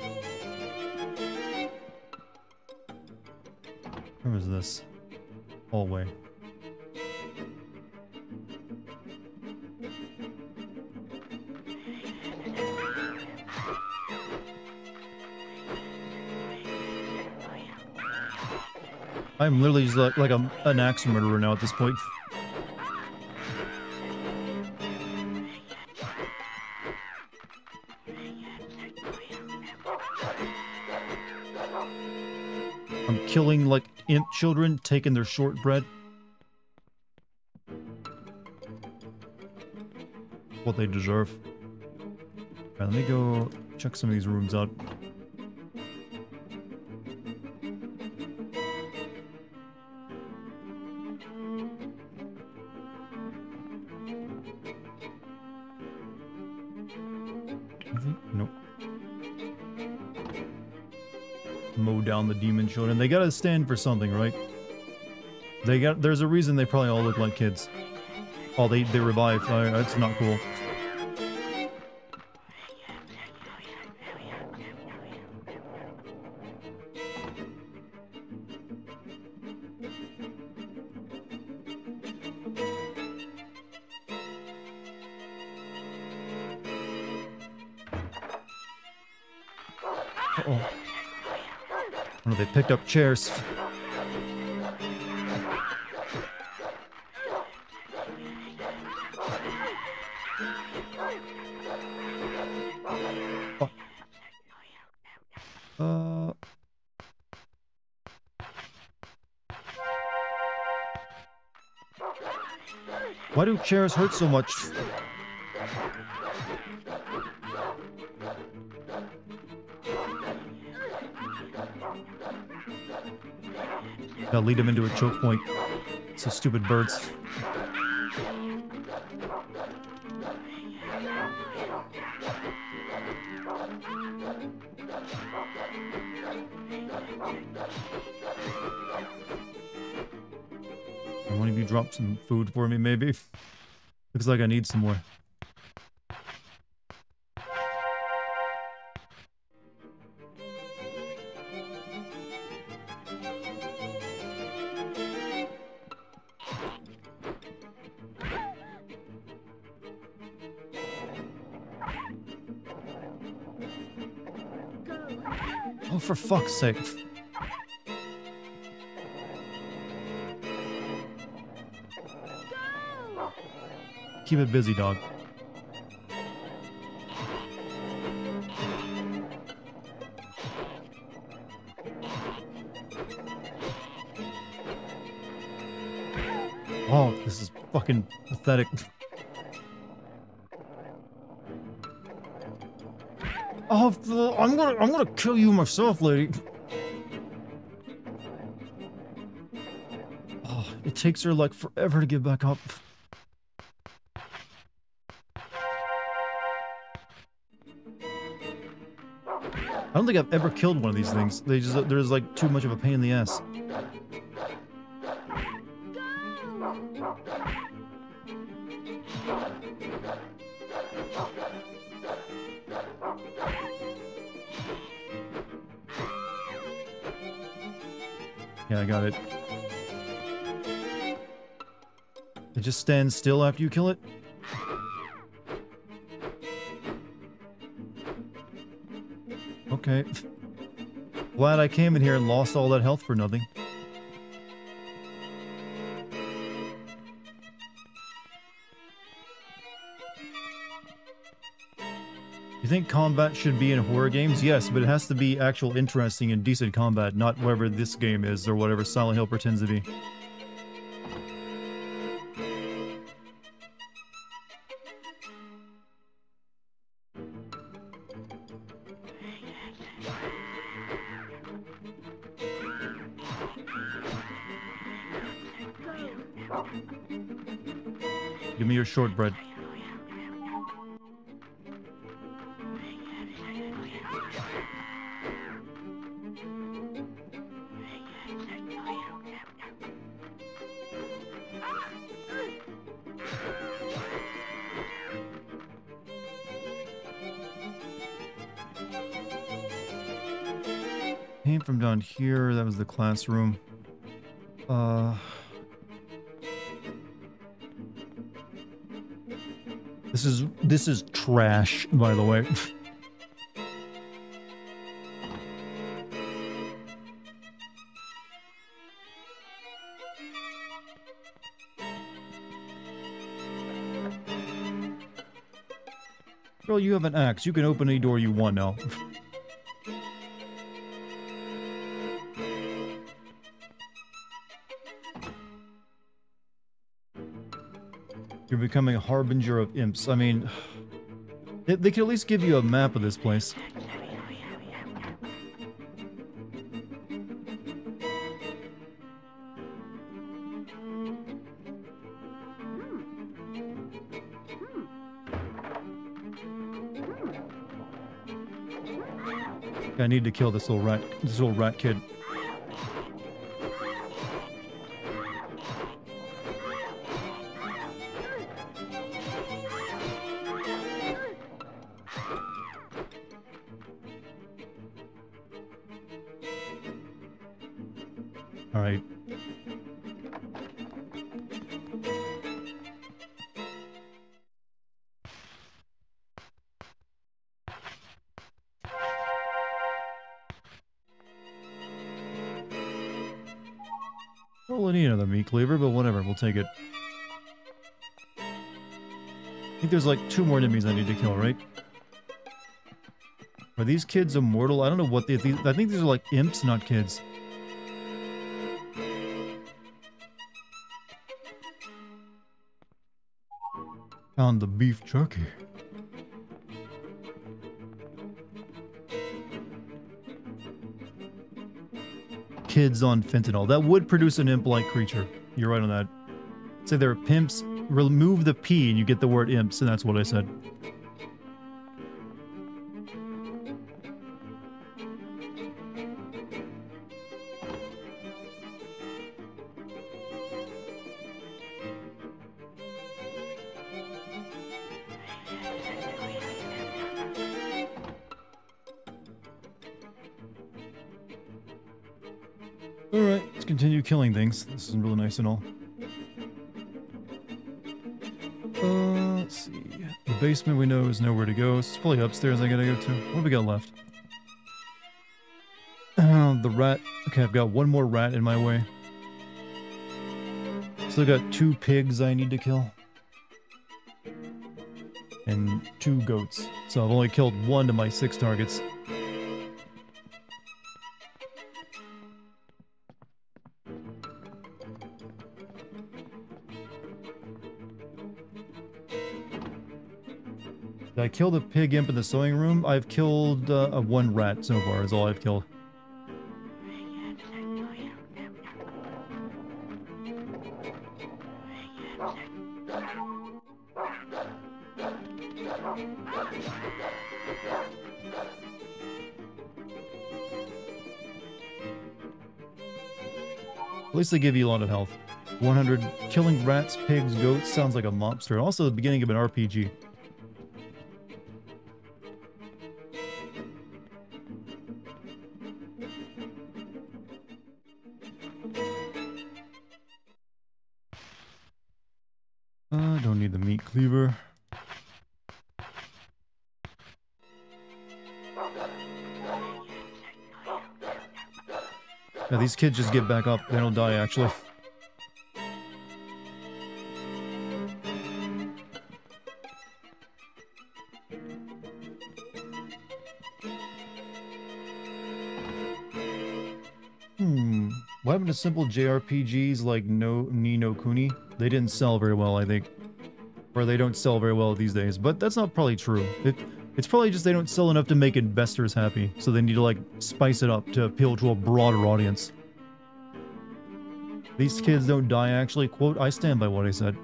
where was this? Hallway. I'm literally just like an axe murderer now at this point. I'm killing, like, imp children, taking their shortbread. What they deserve. Alright, let me go check some of these rooms out. Nope. Mow down the demon children. They gotta stand for something, right? There's a reason they probably all look like kids. Oh, they revive. That's not cool. Uh-oh. Oh, they picked up chairs. Oh. Why do chairs hurt so much? Gotta lead him into a choke point. So stupid birds. One of you drop some food for me, maybe? Looks like I need some more. Oh, for fuck's sake. Keep it busy, dog. Oh, this is fucking pathetic. Oh, I'm gonna kill you myself, lady. Oh, it takes her like forever to get back up. I don't think I've ever killed one of these things. There's like too much of a pain in the ass. Yeah, I got it. It just stands still after you kill it? Okay. Glad I came in here and lost all that health for nothing. You think combat should be in horror games? Yes, but it has to be actual interesting and decent combat, not whatever this game is or whatever Silent Hill pretends to be. Give me your shortbread. Came from down here. That was the classroom. This is trash, by the way. Girl, you have an axe. You can open any door you want now. You're becoming a harbinger of imps. I mean, they could at least give you a map of this place. I need to kill this little rat kid. All right. Well, I need another meat cleaver, but whatever, we'll take it. I think there's like 2 more enemies I need to kill, right? Are these kids immortal? I don't know what I think these are like imps, not kids. Found the beef jerky. Kids on fentanyl. That would produce an imp-like creature. You're right on that. Say they're pimps. Remove the P and you get the word imps, and that's what I said. Alright, let's continue killing things. This is really nice and all. Let's see. The basement we know is nowhere to go. It's probably upstairs I gotta go to. What do we got left? The rat. Okay, I've got 1 more rat in my way. Still got 2 pigs I need to kill. And 2 goats. So I've only killed 1 of my 6 targets. Did I kill the pig imp in the sewing room? I've killed 1 rat so far, is all I've killed. At least they give you a lot of health. 100. Killing rats, pigs, goats sounds like a mobster. Also the beginning of an RPG. Don't need the meat cleaver. Yeah, these kids just get back up. They don't die, actually. What happened to simple JRPGs like Ni no Kuni? They didn't sell very well, I think. Or they don't sell very well these days. But that's not probably true. It's probably just they don't sell enough to make investors happy. So they need to, like, spice it up to appeal to a broader audience. These kids don't die, actually. Quote, I stand by what I said.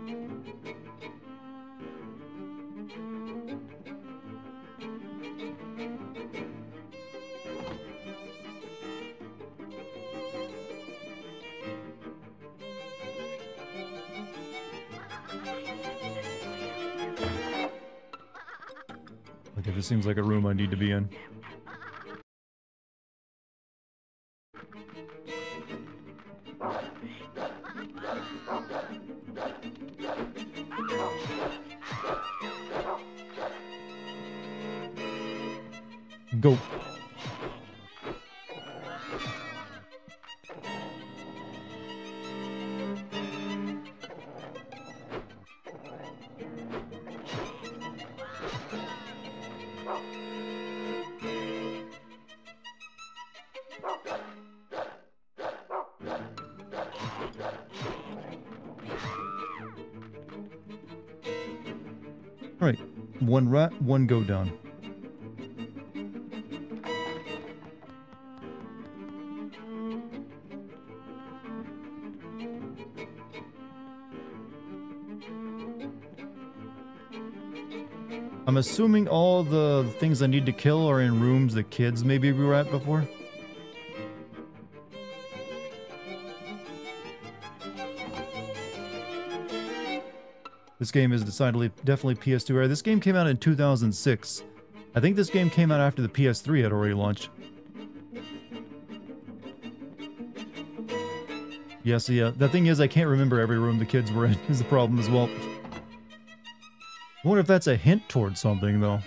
Okay, this seems like a room I need to be in. Go. Alright, one rat, one go down. I'm assuming all the things I need to kill are in rooms the kids maybe were at before. This game is definitely PS2 era. This game came out in 2006. I think this game came out after the PS3 had already launched. Yes, yeah. The thing is, I can't remember every room the kids were in, is the problem as well. I wonder if that's a hint toward something, though.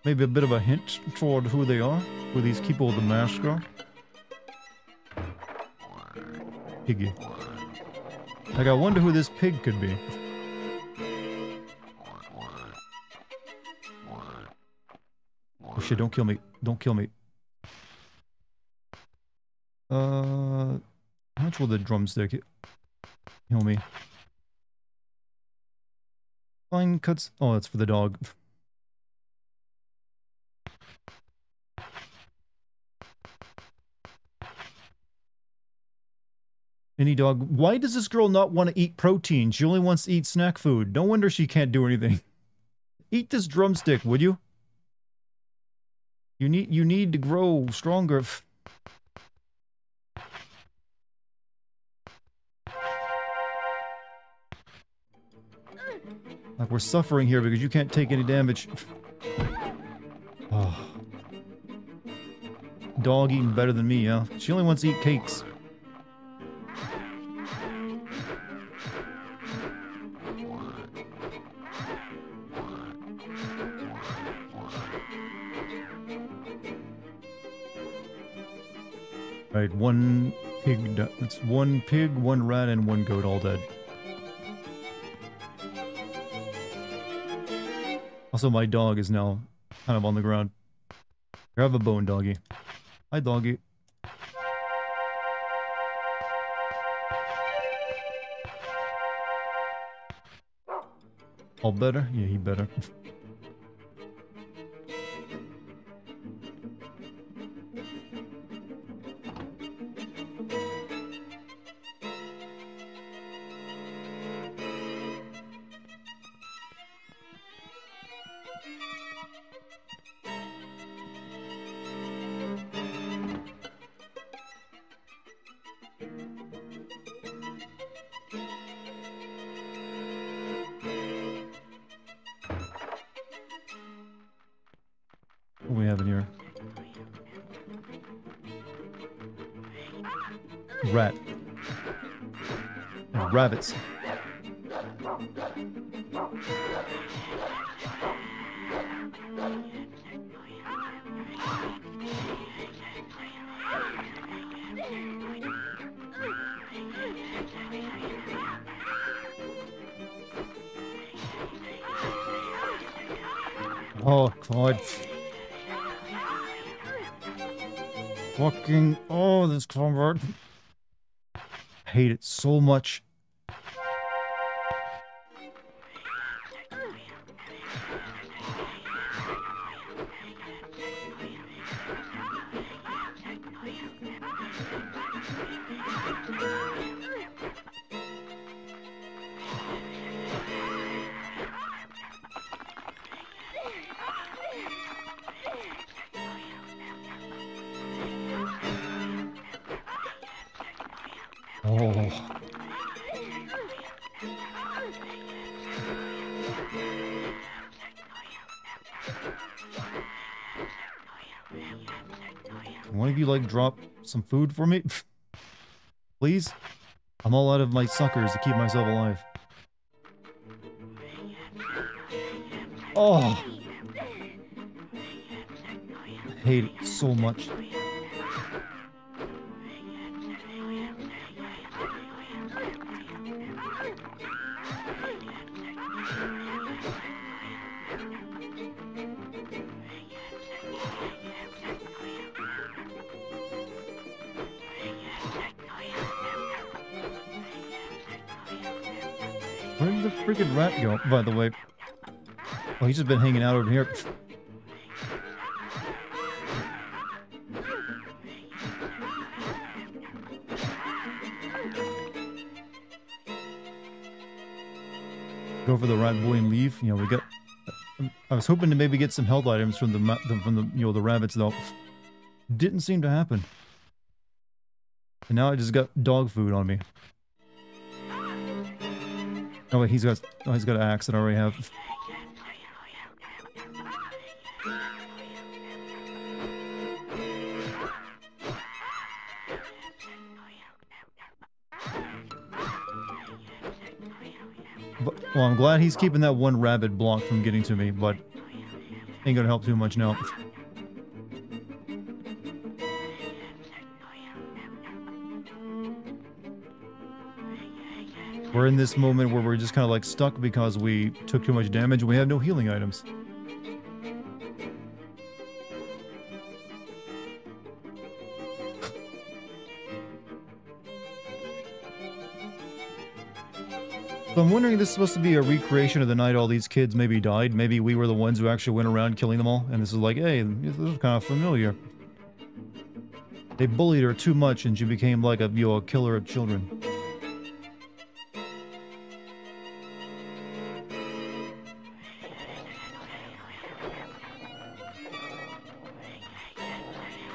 Maybe a bit of a hint toward who they are? Who these people with the mask are? Piggy. Like, I wonder who this pig could be. Oh shit, don't kill me. Don't kill me. How much will the drumstick heal me? Fine cuts. Oh, that's for the dog. Any dog. Why does this girl not want to eat protein? She only wants to eat snack food. No wonder she can't do anything. Eat this drumstick, would you? You need to grow stronger. Like, we're suffering here because you can't take any damage. Oh. Dog eating better than me, yeah. She only wants to eat cakes. Right, one pig. It's one pig, one rat, and one goat all dead. Also, my dog is now kind of on the ground. Grab a bone, doggy. Hi, doggy. All better? Yeah, he better. What do we have in here? Rat. And rabbits. Oh, God. Fucking, oh, this convert. I hate it so much. Oh. One of you, like, drop some food for me? Please? I'm all out of my suckers to keep myself alive. Oh! I hate it so much. Where did the freaking rat go, by the way? Oh, he's just been hanging out over here. Go for the rat boy and leave. You know, we got. I was hoping to maybe get some health items from the rabbits though. Didn't seem to happen. And now I just got dog food on me. Oh wait, he's got an axe that I already have. Well, I'm glad he's keeping that one rabbit block from getting to me, but ain't gonna help too much now. We're in this moment where we're just kind of like stuck because we took too much damage and we have no healing items. So I'm wondering if this is supposed to be a recreation of the night all these kids maybe died. Maybe we were the ones who actually went around killing them all. And this is like, hey, this is kind of familiar. They bullied her too much and she became like a killer of children.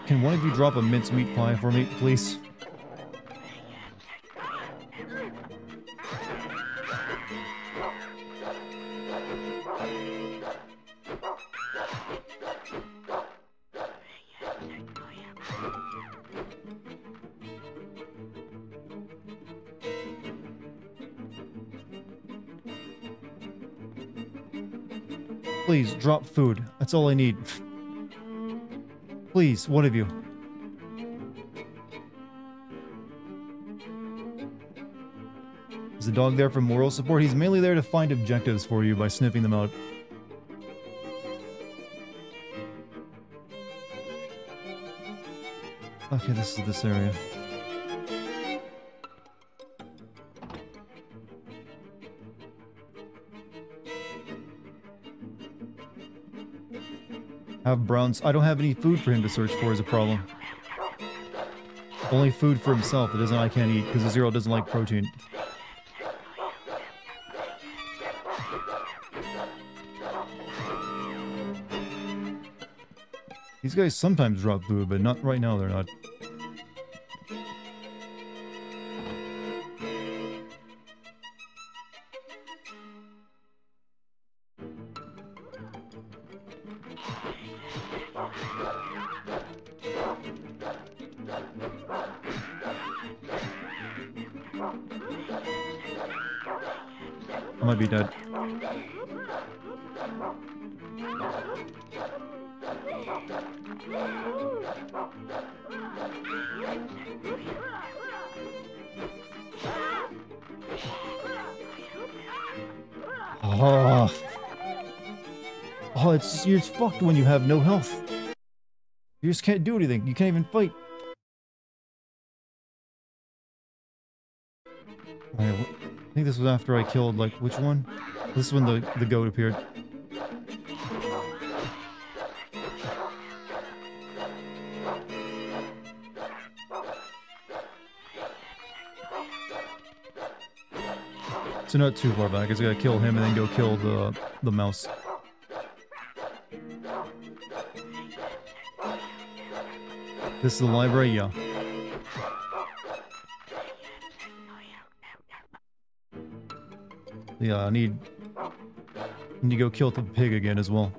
Can one of you drop a mincemeat pie for me, please? Please, drop food. That's all I need. Please, one of you. Is the dog there for moral support? He's mainly there to find objectives for you by sniffing them out. Okay, this is this area. Have Browns. I don't have any food for him to search for is a problem. Only food for himself. It doesn't. I can't eat because the Zero doesn't like protein. These guys sometimes drop food, but not right now. They're not. I might be dead. Oh, you're fucked when you have no health. You just can't do anything. You can't even fight. Alright, I think this was after I killed, like, which one? This is when the goat appeared. So not too far back. I just gotta kill him and then go kill the mouse. This is the library? Yeah. Yeah, I need to go kill the pig again as well.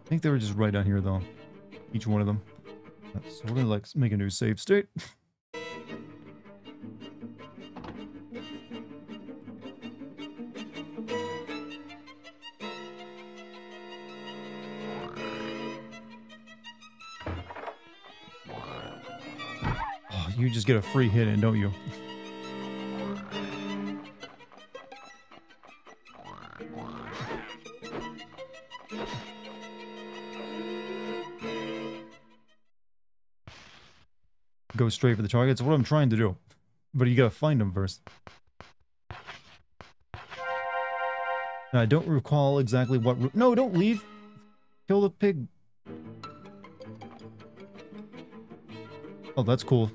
I think they were just right down here, though. Each one of them. So we're gonna, like, make a new save state. You just get a free hit in, don't you? Go straight for the target. It's what I'm trying to do. But you gotta find them first. I don't recall exactly what route. No, don't leave. Kill the pig. Oh, that's cool.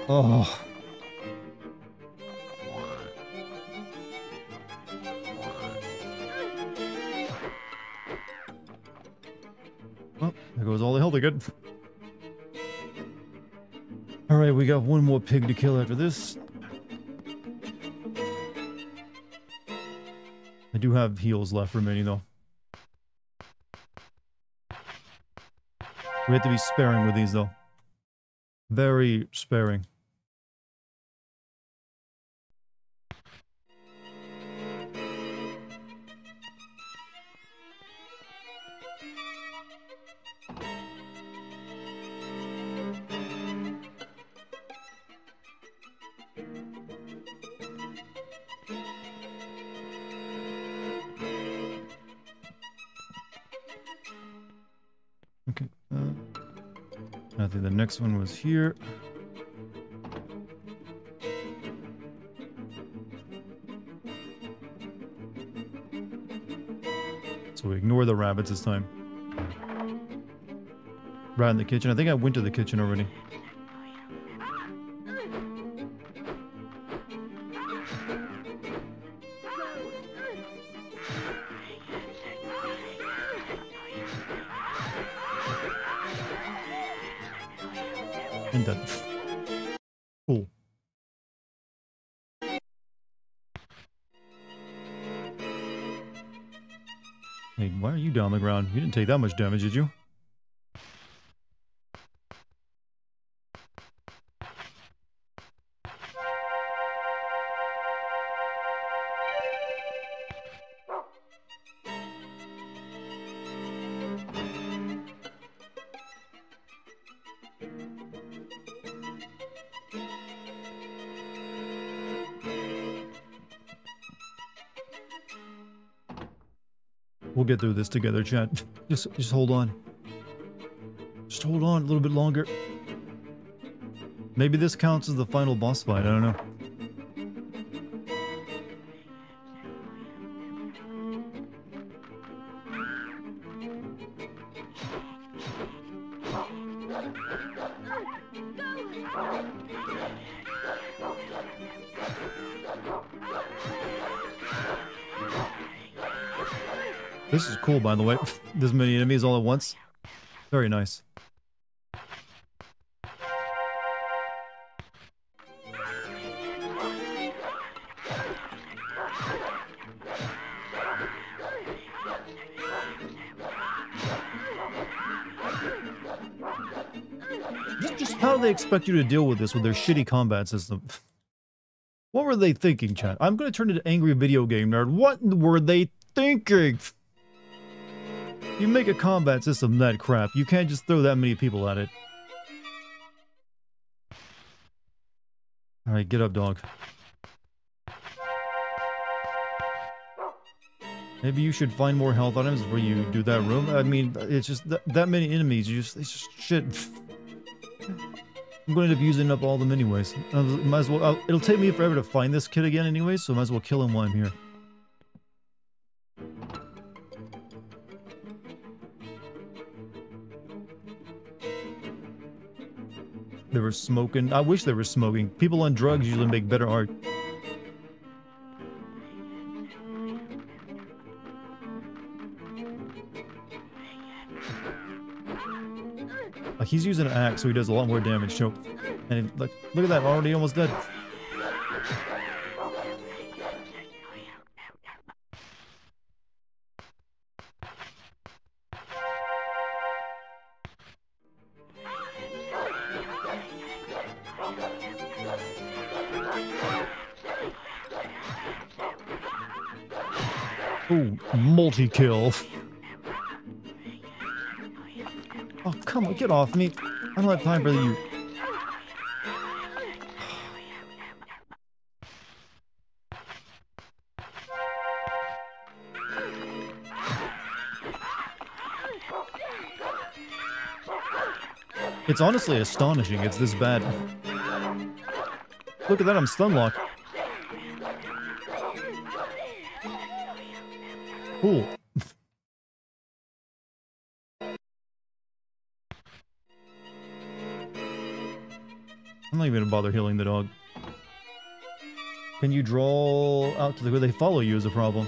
Oh. Well, there goes all the health I get. Alright, we got one more pig to kill after this. I do have heals left remaining though. We have to be sparing with these though. Very sparing. Okay. I think the next one was here. So we ignore the rabbits this time. Right in the kitchen. I think I went to the kitchen already. And done. Cool. Hey, why are you down on the ground? You didn't take that much damage, did you? We'll get through this together, chat. Just hold on. Just hold on a little bit longer. Maybe this counts as the final boss fight, I don't know. This is cool, by the way. This many enemies all at once. Very nice. Just how do they expect you to deal with this with their shitty combat system? What were they thinking, chat? I'm gonna turn into angry video game nerd. What were they thinking? You make a combat system that crap, you can't just throw that many people at it. Alright, get up, dog. Maybe you should find more health items before you do that room. I mean, it's just that many enemies, it's just shit. I'm going to end up using up all of them anyways. Might as well, it'll take me forever to find this kid again anyways, so I might as well kill him while I'm here. They were smoking. I wish they were smoking. People on drugs usually make better art. Like, he's using an axe, so he does a lot more damage. So, and like, look at that, already almost dead. Ooh, multi-kill. Oh, come on, get off me. I don't have time for you. It's honestly astonishing it's this bad. Look at that, I'm stun locked. Cool. I'm not even gonna bother healing the dog. Can you draw out to the where they follow you is a problem.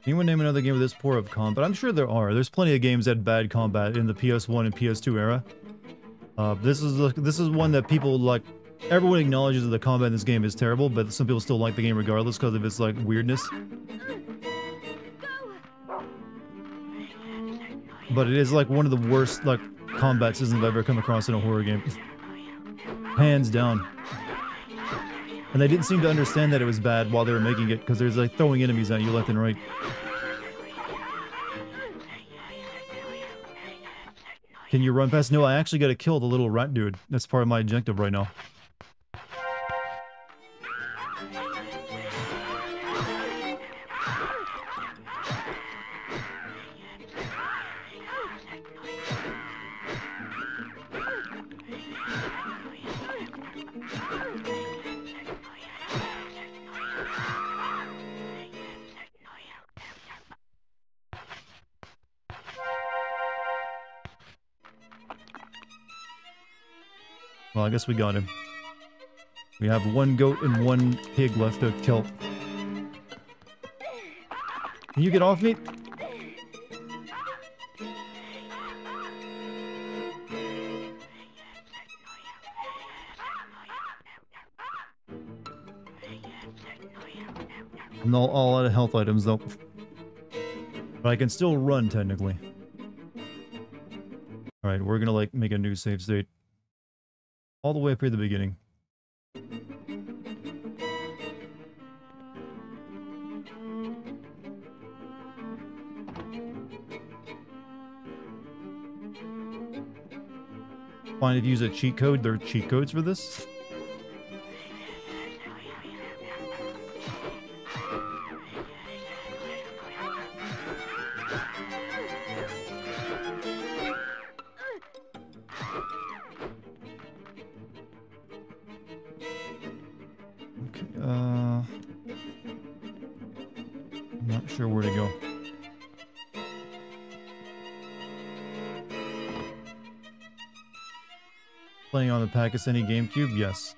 Anyone name another game with this poor of combat? I'm sure there are. There's plenty of games that had bad combat in the PS1 and PS2 era. This is one that people like. Everyone acknowledges that the combat in this game is terrible, but some people still like the game regardless because of its like weirdness. But it is like one of the worst like combat systems I've ever come across in a horror game. Hands down. And they didn't seem to understand that it was bad while they were making it, because there's like throwing enemies at you left and right. Can you run past? No, I actually gotta kill the little rat dude. That's part of my objective right now. Well, I guess we got him. We have one goat and one pig left to kill. Can you get off me? I'm all out of health items though. But I can still run technically. Alright, we're gonna like make a new save state. All the way up here at the beginning. Fine if you use a cheat code, there are cheat codes for this. Not sure where to go. Playing on the Pakistani GameCube? Yes.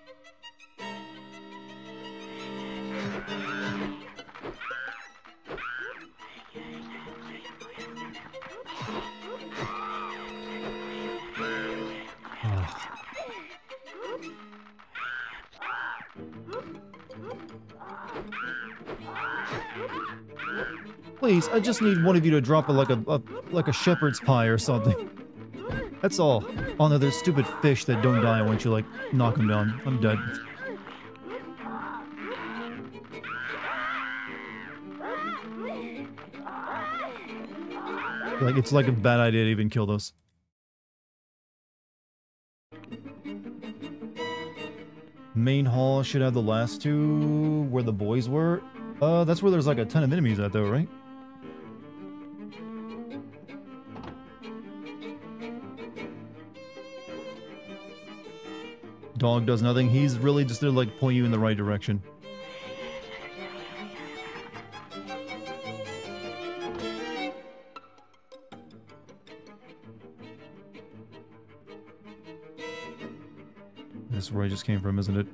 Please, I just need one of you to drop like a shepherd's pie or something. That's all. Oh no, there's stupid fish that don't die once you like knock them down. I'm dead. Like it's like a bad idea to even kill those. Main hall should have the last two where the boys were. That's where there's like a ton of enemies at though, right? Dog does nothing. He's really just there to like point you in the right direction. This is where I just came from, isn't it?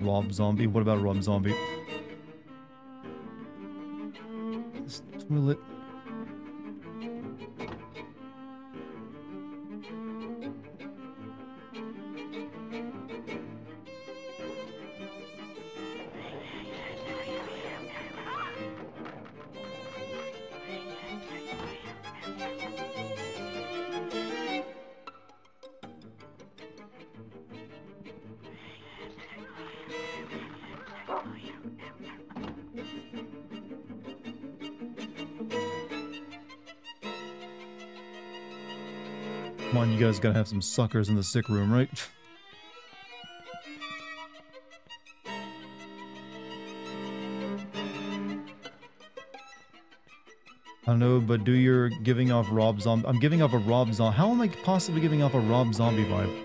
Rob Zombie. What about Rob Zombie? This toilet. Come on, you guys gotta have some suckers in the sick room, right? I don't know, but you're giving off Rob Zombie. I'm giving off a Rob Zombie. How am I possibly giving off a Rob Zombie vibe?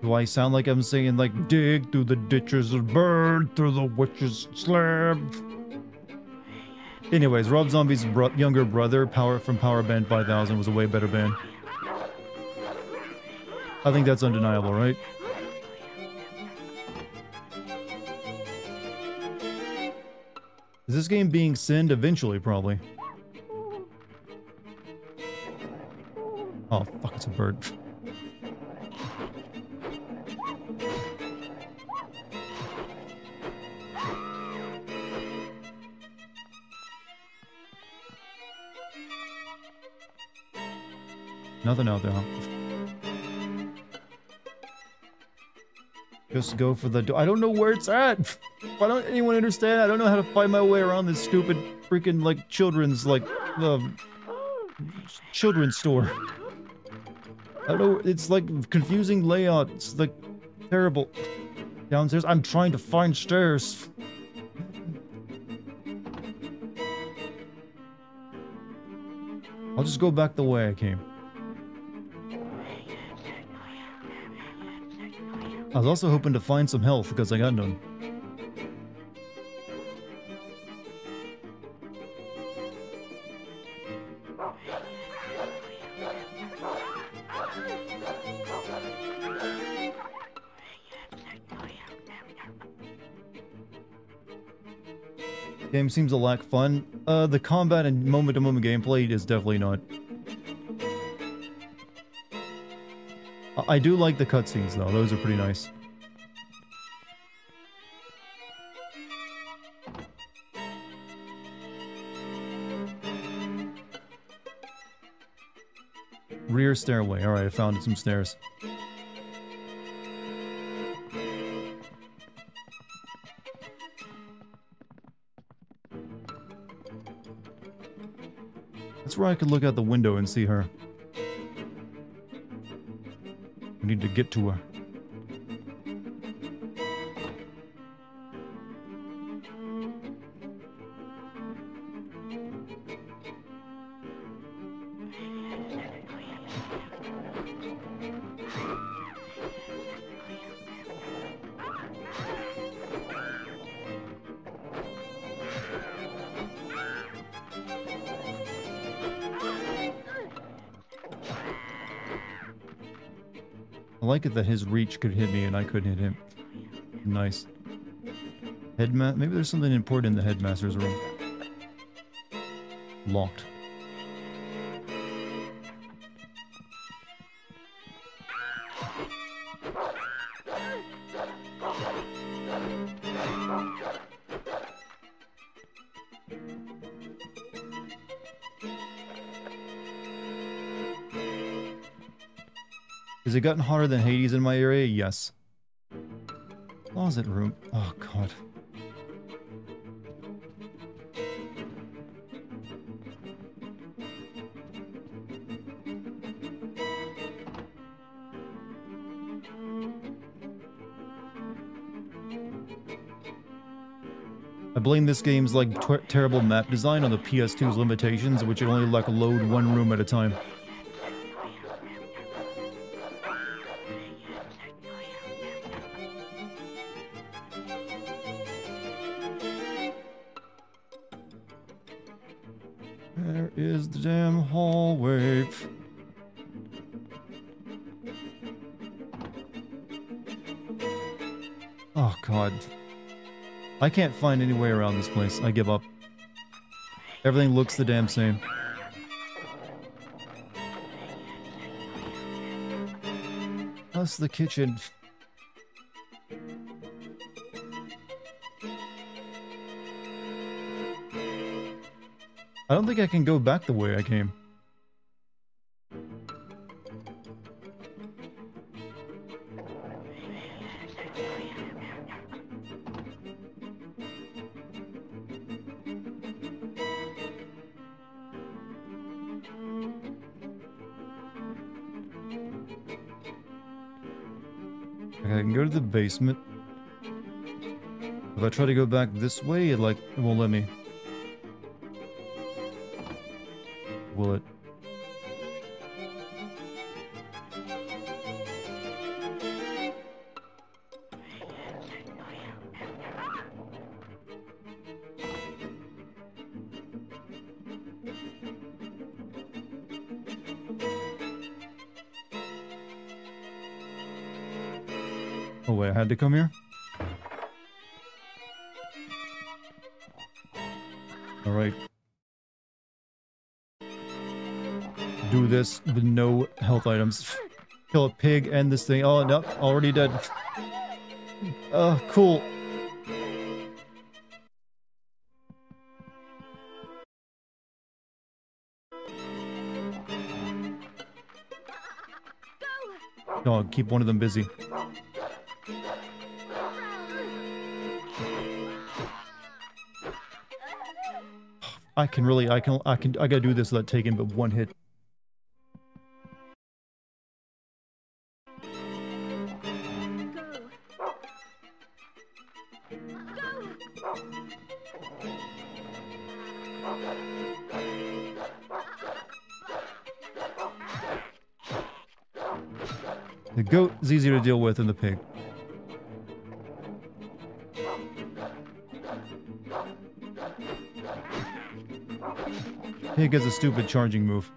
Do I sound like I'm saying, like, dig through the ditches and burn through the witch's slab? Anyways, Rob Zombie's younger brother, from Power Band 5000, was a way better band. I think that's undeniable, right? Is this game being sinned? Eventually, probably. Oh, fuck, it's a bird. Nothing out there, huh? Just go for the door. I don't know where it's at! Why don't anyone understand? I don't know how to find my way around this stupid freaking, like, children's, like, children's store. I don't know, it's, like, confusing layout. It's, like, terrible. Downstairs? I'm trying to find stairs. I'll just go back the way I came. I was also hoping to find some health, because I got none. Game seems to lack fun. The combat and moment-to-moment gameplay is definitely not. I do like the cutscenes, though. Those are pretty nice. Rear stairway. Alright, I found some stairs. That's where I could look out the window and see her. I need to get to her. I like it that his reach could hit me and I couldn't hit him. Nice. Maybe there's something important in the headmaster's room. Locked. Has it gotten hotter than Hades in my area? Yes. Closet room. Oh, God. I blame this game's, like, terrible map design on the PS2's limitations, which it only, like, load one room at a time. is the damn hallway? Oh, God. I can't find any way around this place. I give up. Everything looks the damn same. That's the kitchen. I don't think I can go back the way I came. Okay, I can go to the basement. If I try to go back this way, it won't let me. Will it? Oh wait, I had to come here? Alright. Do this with no health items. Kill a pig and this thing. Oh, no, already dead. Cool. Dog, keep one of them busy. I gotta do this without taking but one hit. The goat is easier to deal with than the pig. Pig has a stupid charging move.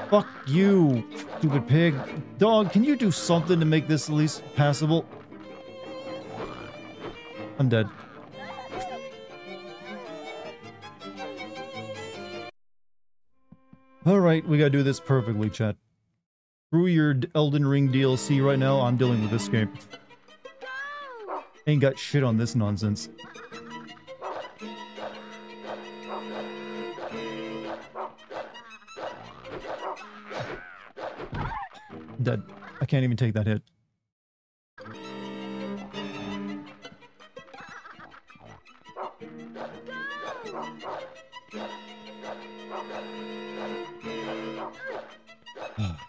Fuck you, stupid pig. Dog, can you do something to make this at least passable? I'm dead. Alright, we gotta do this perfectly, chat. Through your Elden Ring DLC right now, I'm dealing with this game. Ain't got shit on this nonsense. Dead. I can't even take that hit.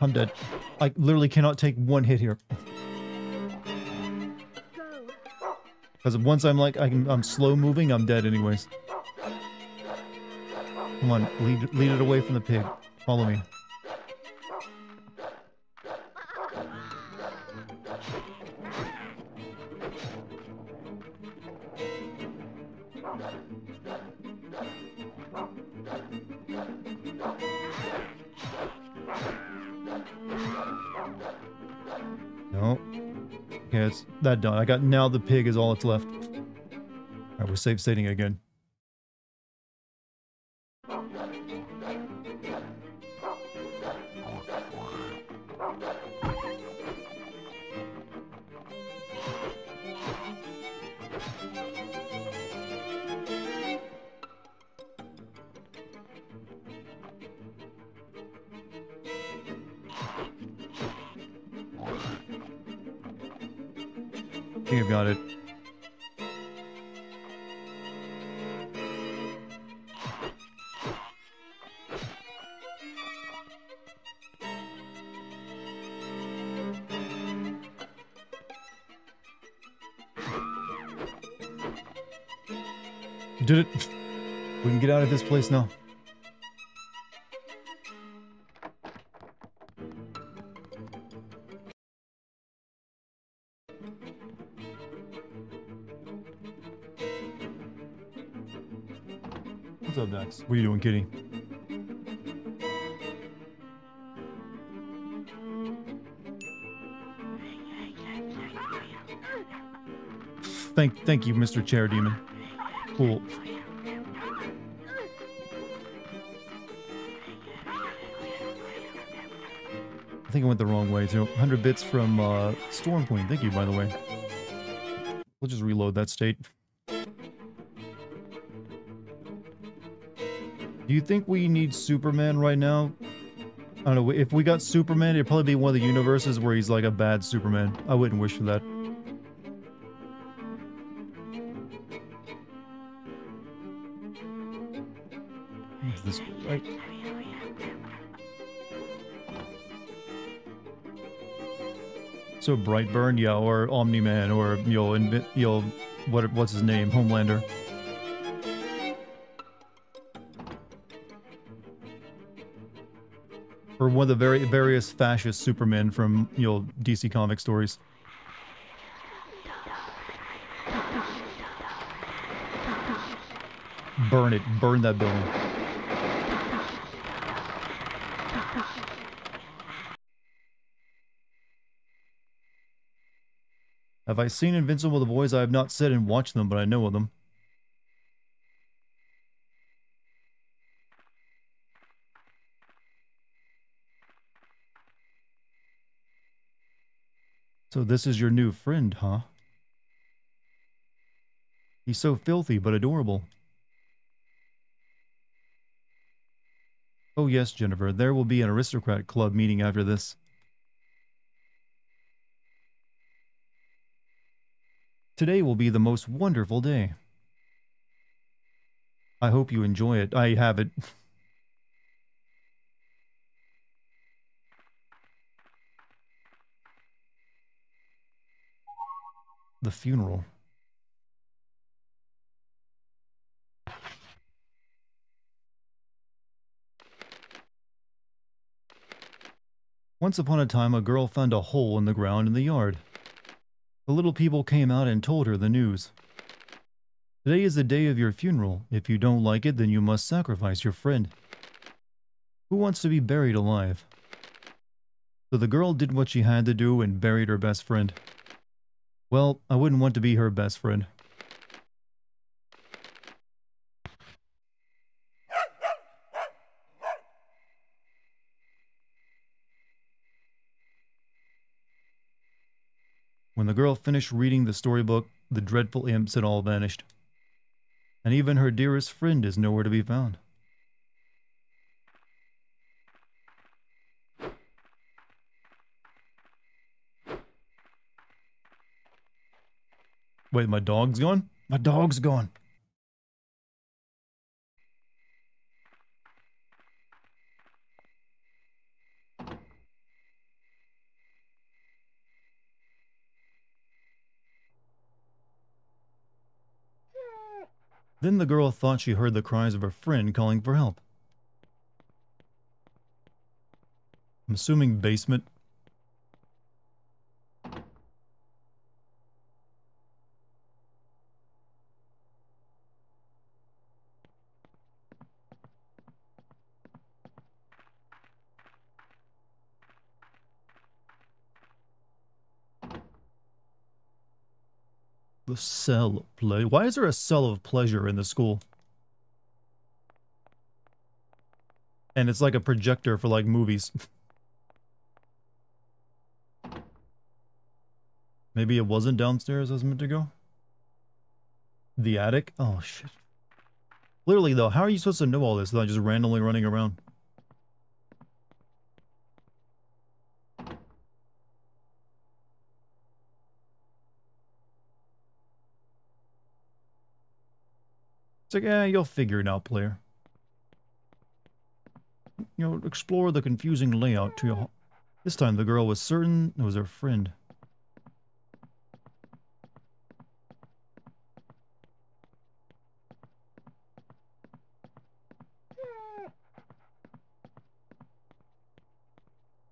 I'm dead. I literally cannot take one hit here. Because once I'm I'm slow moving, I'm dead anyways. Come on, lead it away from the pig. Follow me. No. Okay, it's that done. Now the pig is all that's left. Alright, we're safe stating again. I think I've got it. Did it. We can get out of this place now. What's up, Dax? What are you doing, kitty? Thank you, Mr. Chair Demon. Cool. I think I went the wrong way too. 100 bits from Storm Queen. Thank you, by the way. We'll just reload that state. Do you think we need Superman right now? I don't know. If we got Superman, it'd probably be one of the universes where he's like a bad Superman. I wouldn't wish for that. Is this right? So Brightburn, yeah, or Omni-Man, or what's his name, Homelander. Or one of the various fascist Supermen from, DC comic stories. Burn it. Burn that building. Have I seen Invincible the Boys? I have not said and watched them, but I know of them. So this is your new friend, huh? He's so filthy, but adorable. Oh yes, Jennifer, there will be an aristocrat club meeting after this. Today will be the most wonderful day. I hope you enjoy it. I have it. The funeral. Once upon a time, a girl found a hole in the ground in the yard. The little people came out and told her the news. Today is the day of your funeral. If you don't like it, then you must sacrifice your friend. Who wants to be buried alive? So the girl did what she had to do and buried her best friend. Well, I wouldn't want to be her best friend. When the girl finished reading the storybook, the dreadful imps had all vanished. And even her dearest friend is nowhere to be found. Wait, my dog's gone? My dog's gone. Then the girl thought she heard the cries of her friend calling for help. I'm assuming basement. The cell of pleasure. Why is there a cell of pleasure in the school? And it's like a projector for like movies. Maybe it wasn't downstairs I was meant to go? The attic? Oh shit. Literally though, how are you supposed to know all this without just randomly running around? It's like, you'll figure it out, player. Explore the confusing layout to your... This time the girl was certain it was her friend.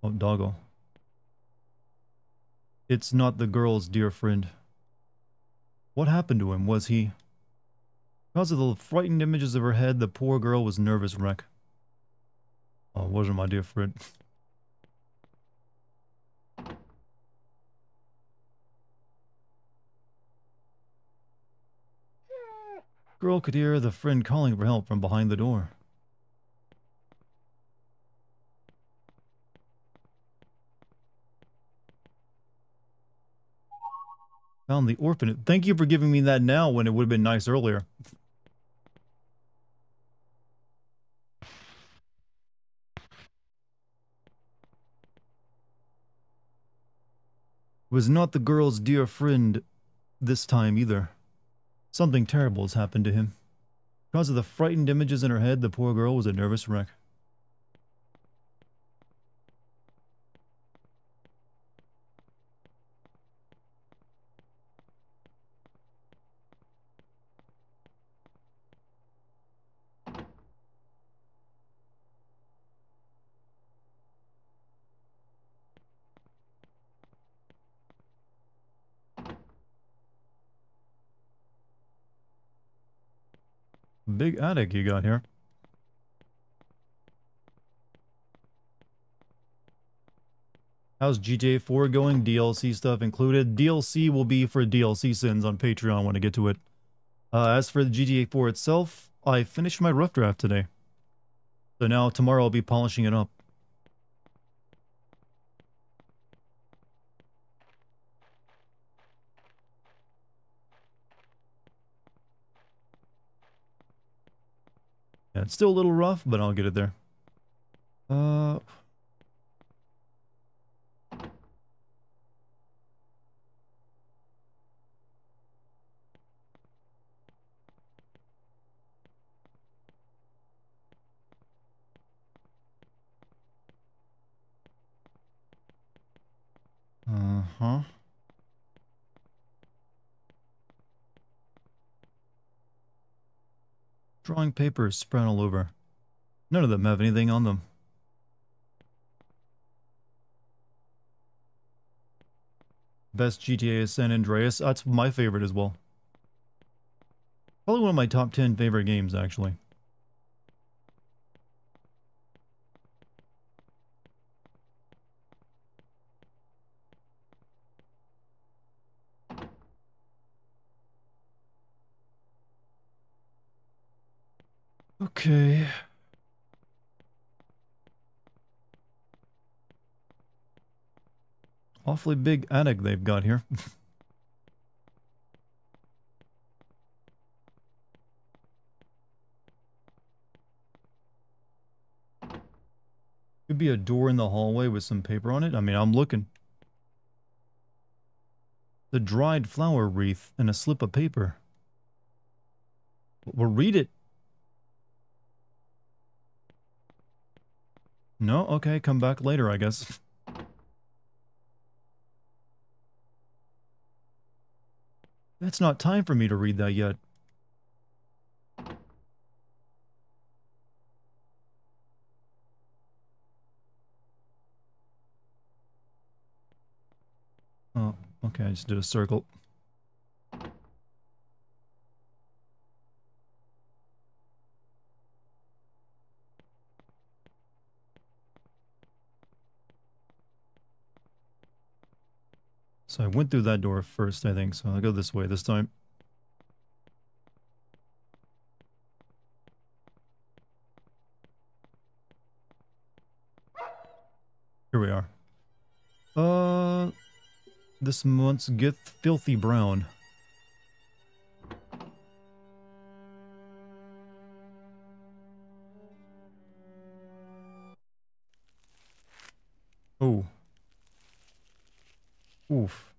Oh, doggo. It's not the girl's dear friend. What happened to him? Was he... Because of the frightened images of her head, the poor girl was nervous wreck. Oh, wasn't my dear friend. Girl could hear the friend calling for help from behind the door. Found the orphanage. Thank you for giving me that now when it would have been nice earlier. It was not the girl's dear friend this time either. Something terrible has happened to him. Because of the frightened images in her head, the poor girl was a nervous wreck. Big attic you got here. How's GTA 4 going? DLC stuff included. DLC will be for DLC sins on Patreon when I get to it. As for the GTA 4 itself, I finished my rough draft today. So now tomorrow I'll be polishing it up. Yeah, it's still a little rough, but I'll get it there. Uh-huh. Drawing papers spread all over. None of them have anything on them. Best GTA is San Andreas. That's my favorite as well. Probably one of my top 10 favorite games, actually. Okay. Awfully big attic they've got here. Could be a door in the hallway with some paper on it. I mean, I'm looking. The dried flower wreath and a slip of paper. Well, read it. No? Okay, come back later, I guess. It's not time for me to read that yet. Oh, okay, I just did a circle. So I went through that door first, I think, so I'll go this way this time. Here we are. This month's get filthy brown. Oh. Oof.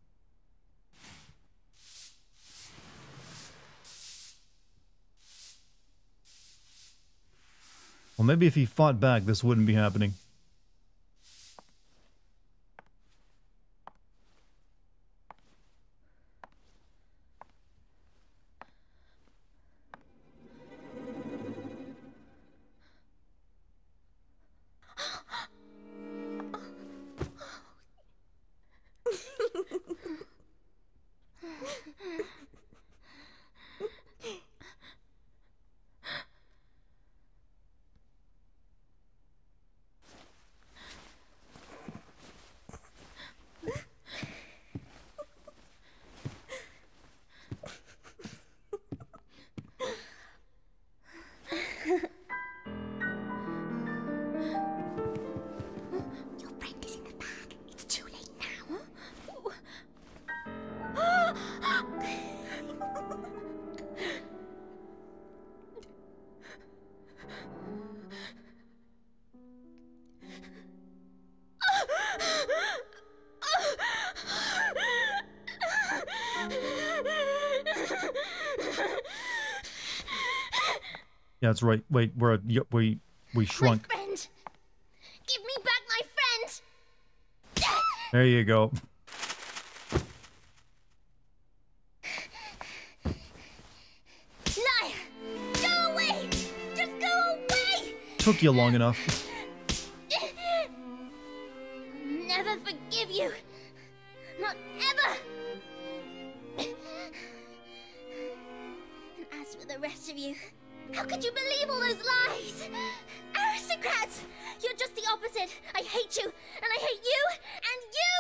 Well, maybe if he fought back, this wouldn't be happening. Yeah, that's right. Wait, we shrunk. My friend! Give me back my friend! There you go. Liar! Go away! Just go away! Took you long enough. Never forgive you. Not ever! And as for the rest of you, how could you believe all those lies? Aristocrats! You're just the opposite. I hate you, and I hate you, and you!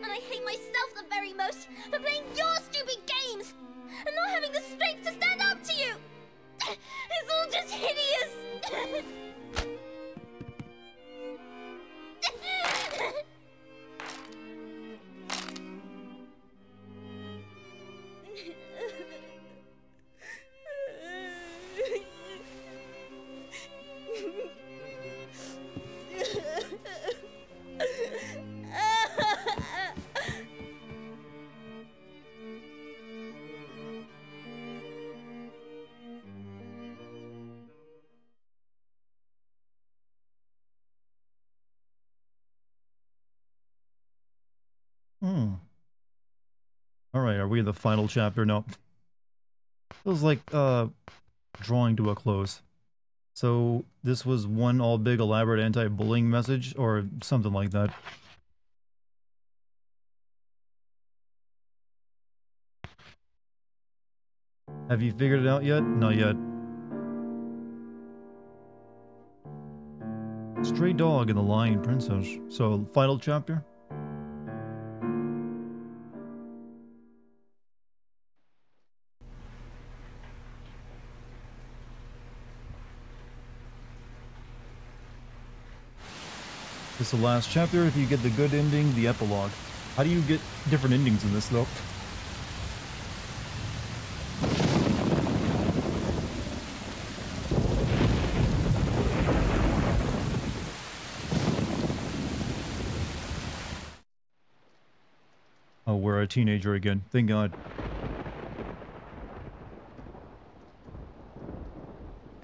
And I hate myself the very most for playing your stupid games and not having the strength to stand up to you! It's all just hideous! Alright, are we in the final chapter? No. Feels like, drawing to a close. So, this was one all big elaborate anti-bullying message, or something like that. Have you figured it out yet? Not yet. Stray Dog and the Lying Princess. So, final chapter? This is the last chapter. If you get the good ending, the epilogue. How do you get different endings in this, though? Oh, we're a teenager again. Thank God.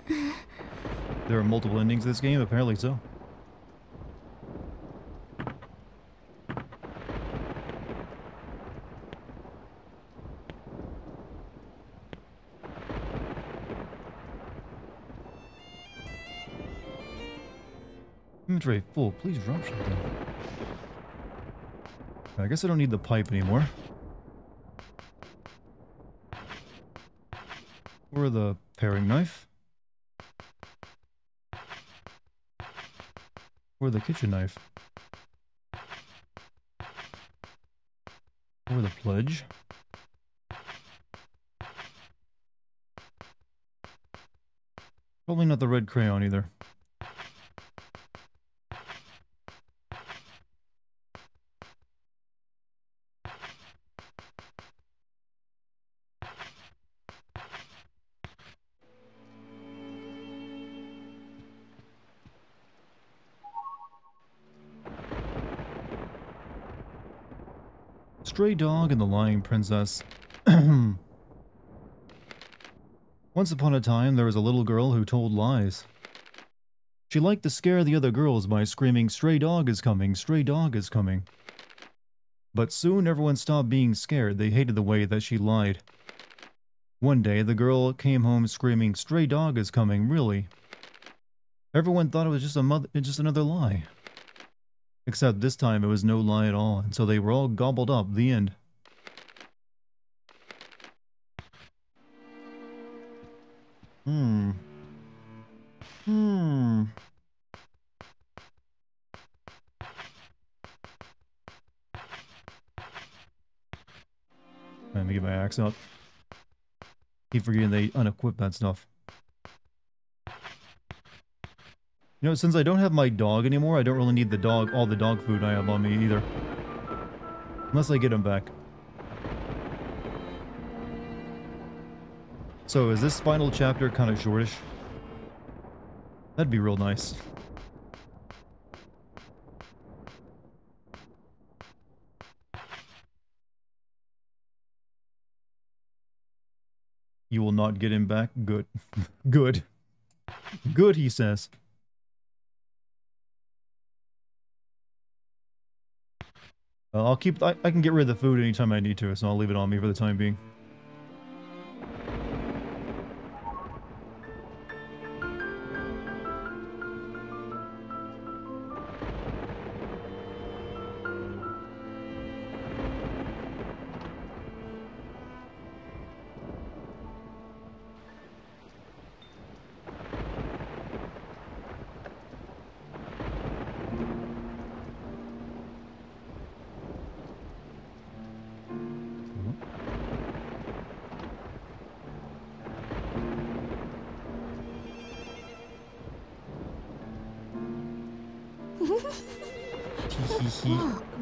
There are multiple endings to this game? Apparently so. Inventory full. Please drop something. I guess I don't need the pipe anymore. Or the paring knife. Or the kitchen knife. Or the pledge. Probably not the red crayon either. Stray Dog and the Lying Princess. Once upon a time, there was a little girl who told lies. She liked to scare the other girls by screaming, "Stray dog is coming, stray dog is coming." But soon everyone stopped being scared. They hated the way that she lied. One day, the girl came home screaming, "Stray dog is coming, really?" Everyone thought it was just another lie. Except this time it was no lie at all, and so they were all gobbled up. The end. Let me get my axe out. Keep forgetting they unequip that stuff. You know, since I don't have my dog anymore, I don't really need all the dog food I have on me either. Unless I get him back. So is this final chapter kind of shortish? That'd be real nice. You will not get him back? Good. Good. Good, he says. I'll keep... I can get rid of the food anytime I need to, so I'll leave it on me for the time being.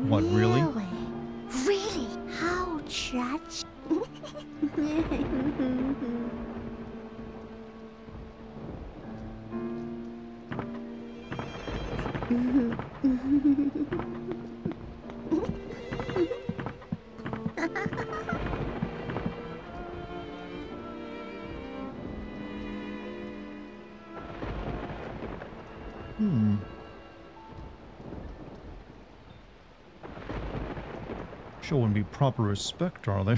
What, really? Really? How tragic. Showing me proper respect, are they?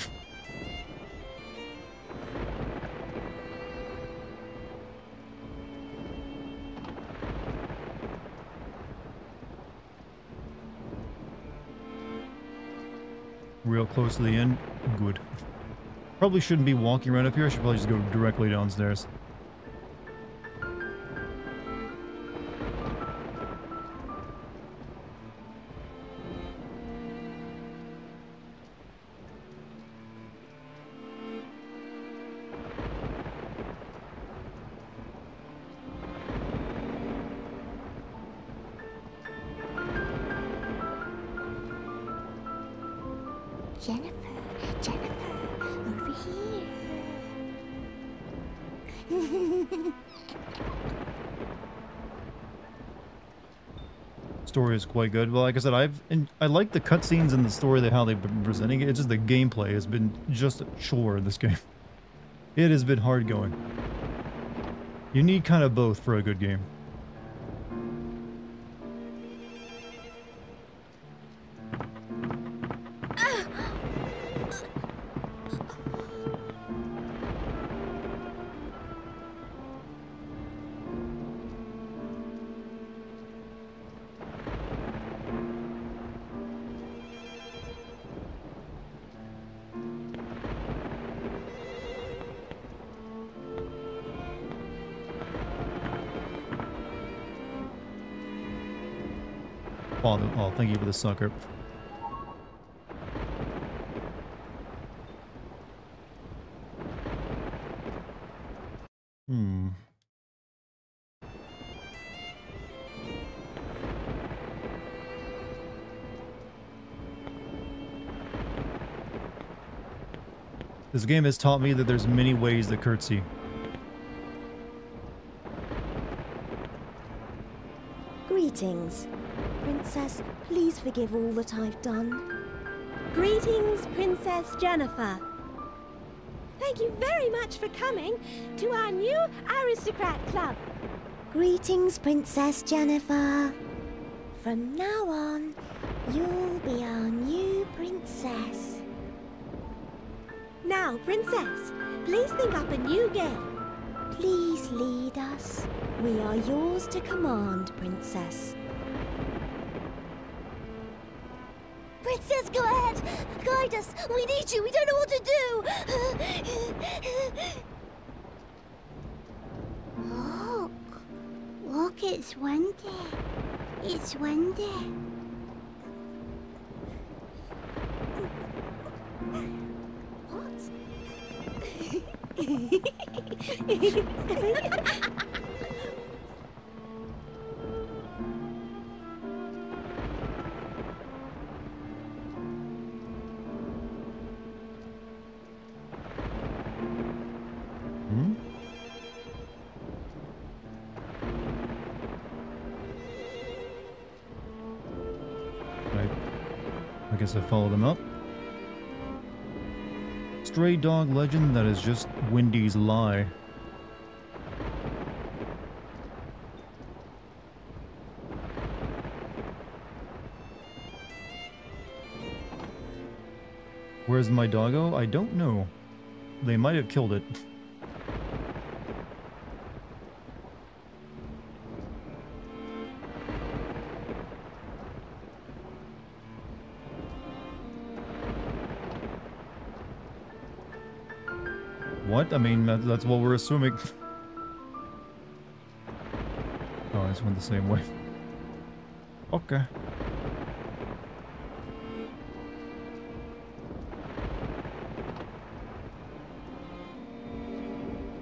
Real close to the end. Good. Probably shouldn't be walking right up here. I should probably just go directly downstairs. Jennifer, over here. Story is quite good. Well, like I said, I like the cutscenes and the story, how they've been presenting it. It's just the gameplay has been just a chore in this game. It has been hard going. You need kind of both for a good game. Oh, thank you for the sucker. This game has taught me that there's many ways to curtsy. Greetings. Princess, please forgive all that I've done. Greetings, Princess Jennifer. Thank you very much for coming to our new aristocrat club. Greetings, Princess Jennifer. From now on, you'll be our new princess. Now, Princess, please think up a new game. Please lead us. We are yours to command, Princess. Princess, go ahead! Guide us! We need you! We don't know what to do! Look! Look, it's windy. It's windy. guess I follow them up. Stray dog legend, that is just Wendy's lie. Where's my doggo? I don't know. They might have killed it. What? I mean, that's what we're assuming. Oh, I just went the same way. Okay.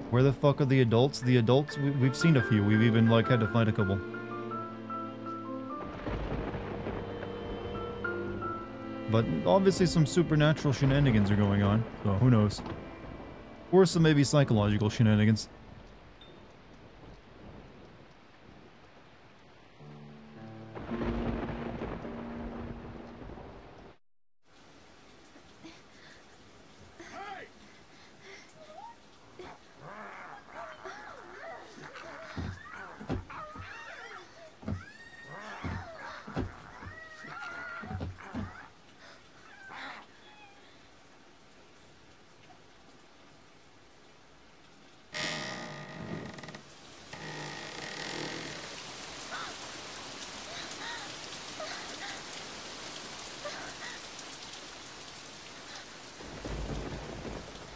Where the fuck are the adults? The adults, we've seen a few. We've even, like, had to find a couple. But obviously some supernatural shenanigans are going on, so who knows. Or some maybe psychological shenanigans.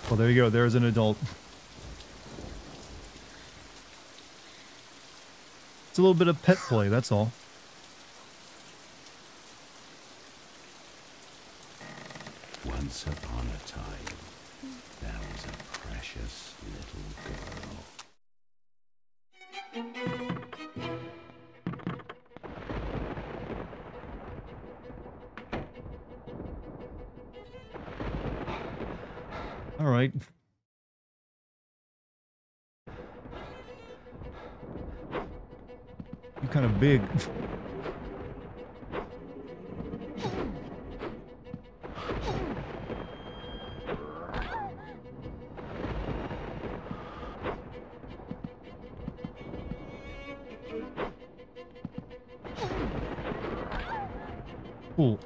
Well, there you go. There's an adult. It's a little bit of pet play, that's all. Once upon a time, there was a precious little girl. All right. You're kind of big. Cool.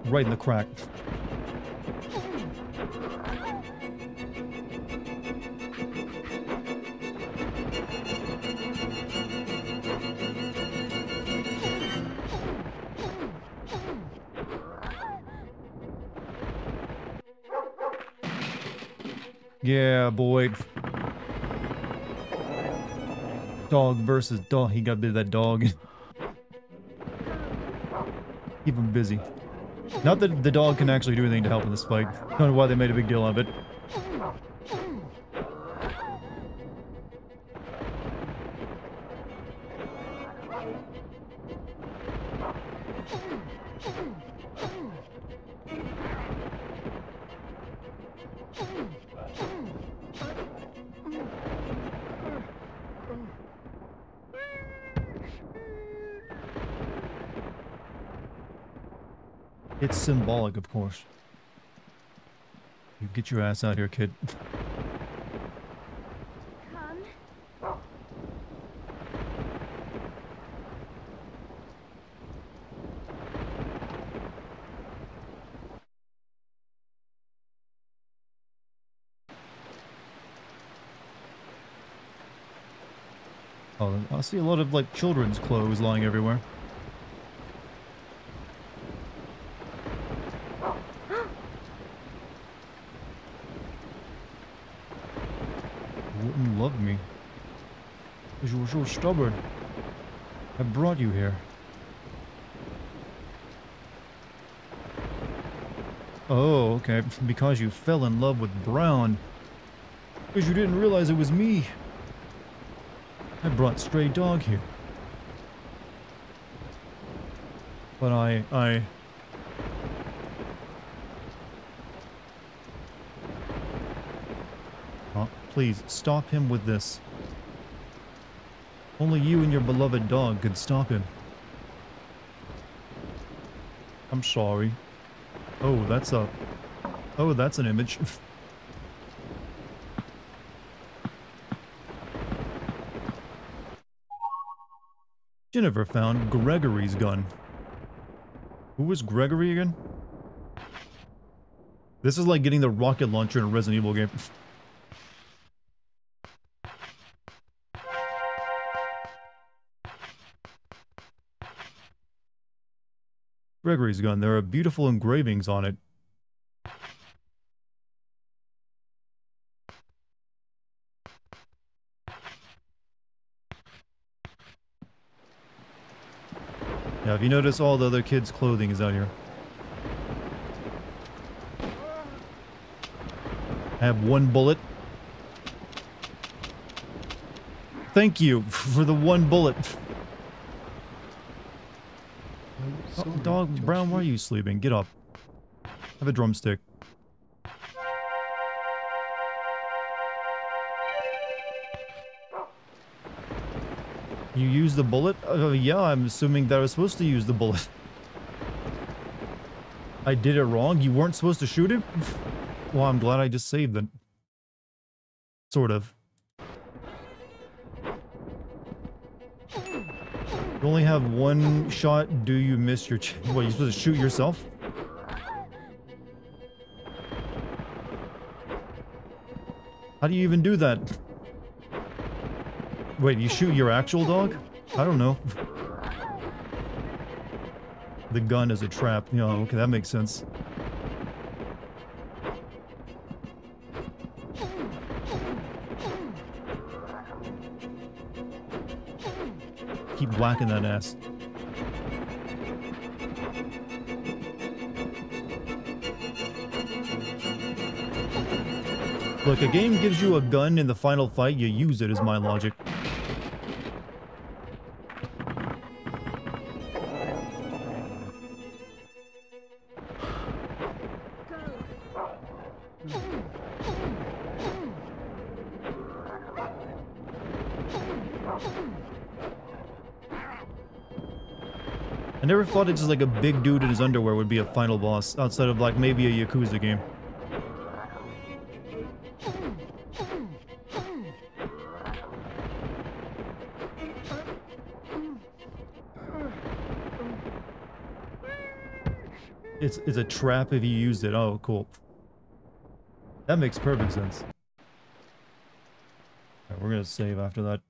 Right in the crack. Yeah, boy. Dog versus dog. He got bit of that dog. Keep him busy. Not that the dog can actually do anything to help in this fight. I don't know why they made a big deal of it. It's symbolic, of course. You get your ass out here, kid. Come. Oh, I see a lot of, like, children's clothes lying everywhere. Wouldn't love me. Because you were so stubborn. I brought you here. Oh, okay. Because you fell in love with Brown. Because you didn't realize it was me. I brought Stray Dog here. But Huh? Please, stop him with this. Only you and your beloved dog could stop him. I'm sorry. Oh, that's a... Oh, that's an image. Jennifer found Gregory's gun. Who was Gregory again? This is like getting the rocket launcher in a Resident Evil game. Gregory's gun. There are beautiful engravings on it. Yeah, if you notice, all the other kids' clothing is out here. I have one bullet. Thank you for the one bullet. Oh, dog, Brown, why are you sleeping? Get up. Have a drumstick. You used the bullet? Yeah, I'm assuming that I was supposed to use the bullet. I did it wrong? You weren't supposed to shoot him? Well, I'm glad I just saved it. Sort of. You only have one shot. Do you miss your what, you supposed to shoot yourself? How do you even do that? Wait, you shoot your actual dog? I don't know. The gun is a trap. You know, okay, that makes sense. Keep whacking that ass. Look, a game gives you a gun in the final fight, you use it, is my logic. I never thought it's just like a big dude in his underwear would be a final boss, outside of like maybe a Yakuza game. It's a trap if you used it. Oh, cool. That makes perfect sense. Alright, we're gonna save after that.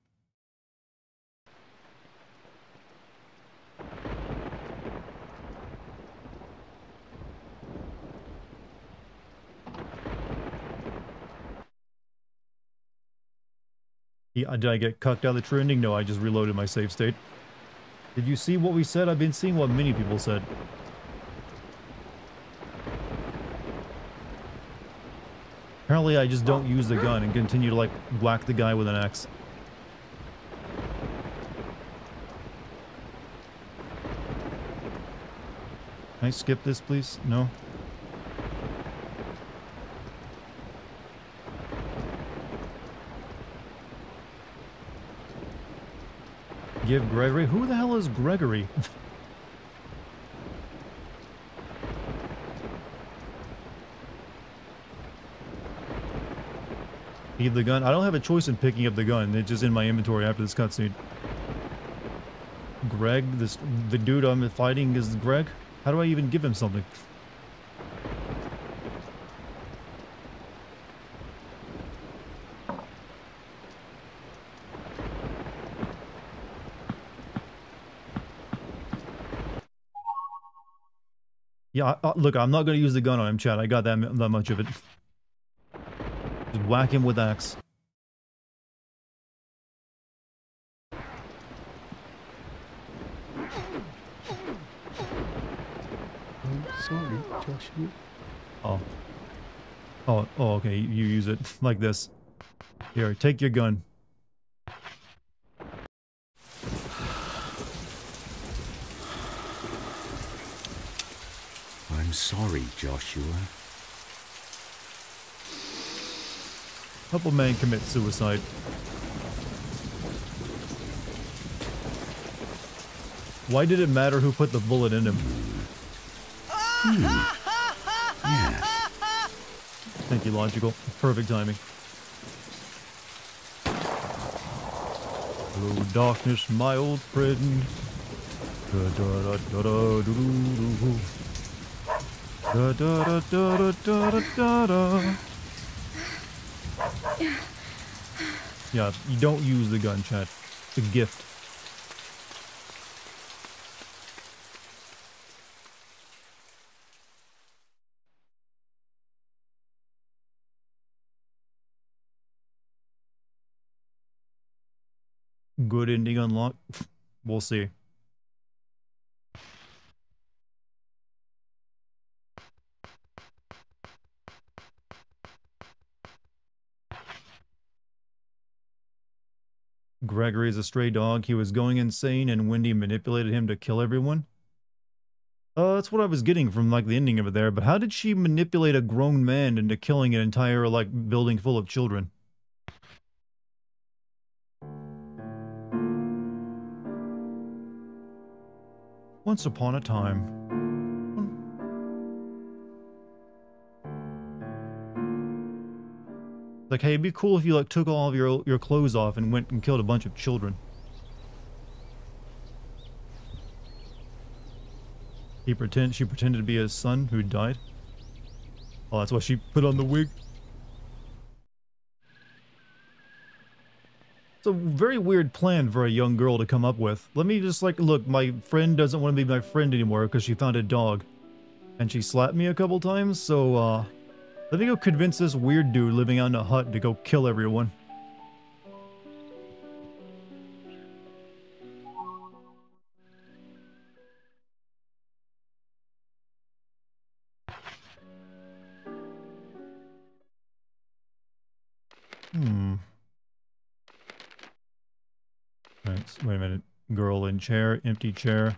Yeah, did I get cucked out of the trending? No, I just reloaded my save state. Did you see what we said? I've been seeing what many people said. Apparently I just don't use the gun and continue to like whack the guy with an axe. Can I skip this, please? No? Give Gregory? Who the hell is Gregory? Need the gun? I don't have a choice in picking up the gun. It's just in my inventory after this cutscene. Greg? The dude I'm fighting is Greg? How do I even give him something? Yeah, look, I'm not going to use the gun on him, chat. I got that much of it. Just whack him with axe. I'm sorry, Joshua. Oh. Oh, okay, you use it like this. Here, take your gun. I'm sorry, Joshua. Couple men commit suicide. Why did it matter who put the bullet in him? Yes. Thank you, Logical. Perfect timing. Hello, darkness, my old friend. Da da da da da do do. Da da da da da da da da. Yeah, you don't use the gun, chat. It's a gift. Good ending unlocked. We'll see. Gregory is a stray dog. He was going insane and Wendy manipulated him to kill everyone. That's what I was getting from, like, the ending of it there. But how did she manipulate a grown man into killing an entire, like, building full of children? Once upon a time. Like, hey, it'd be cool if you, like, took all of your clothes off and went and killed a bunch of children. She pretended to be his son who died. Oh, that's why she put on the wig. It's a very weird plan for a young girl to come up with. Let me just, like, look, my friend doesn't want to be my friend anymore because she found a dog. And she slapped me a couple times, so, let me go convince this weird dude living out in a hut to go kill everyone. Right, wait a minute. Girl in chair, empty chair,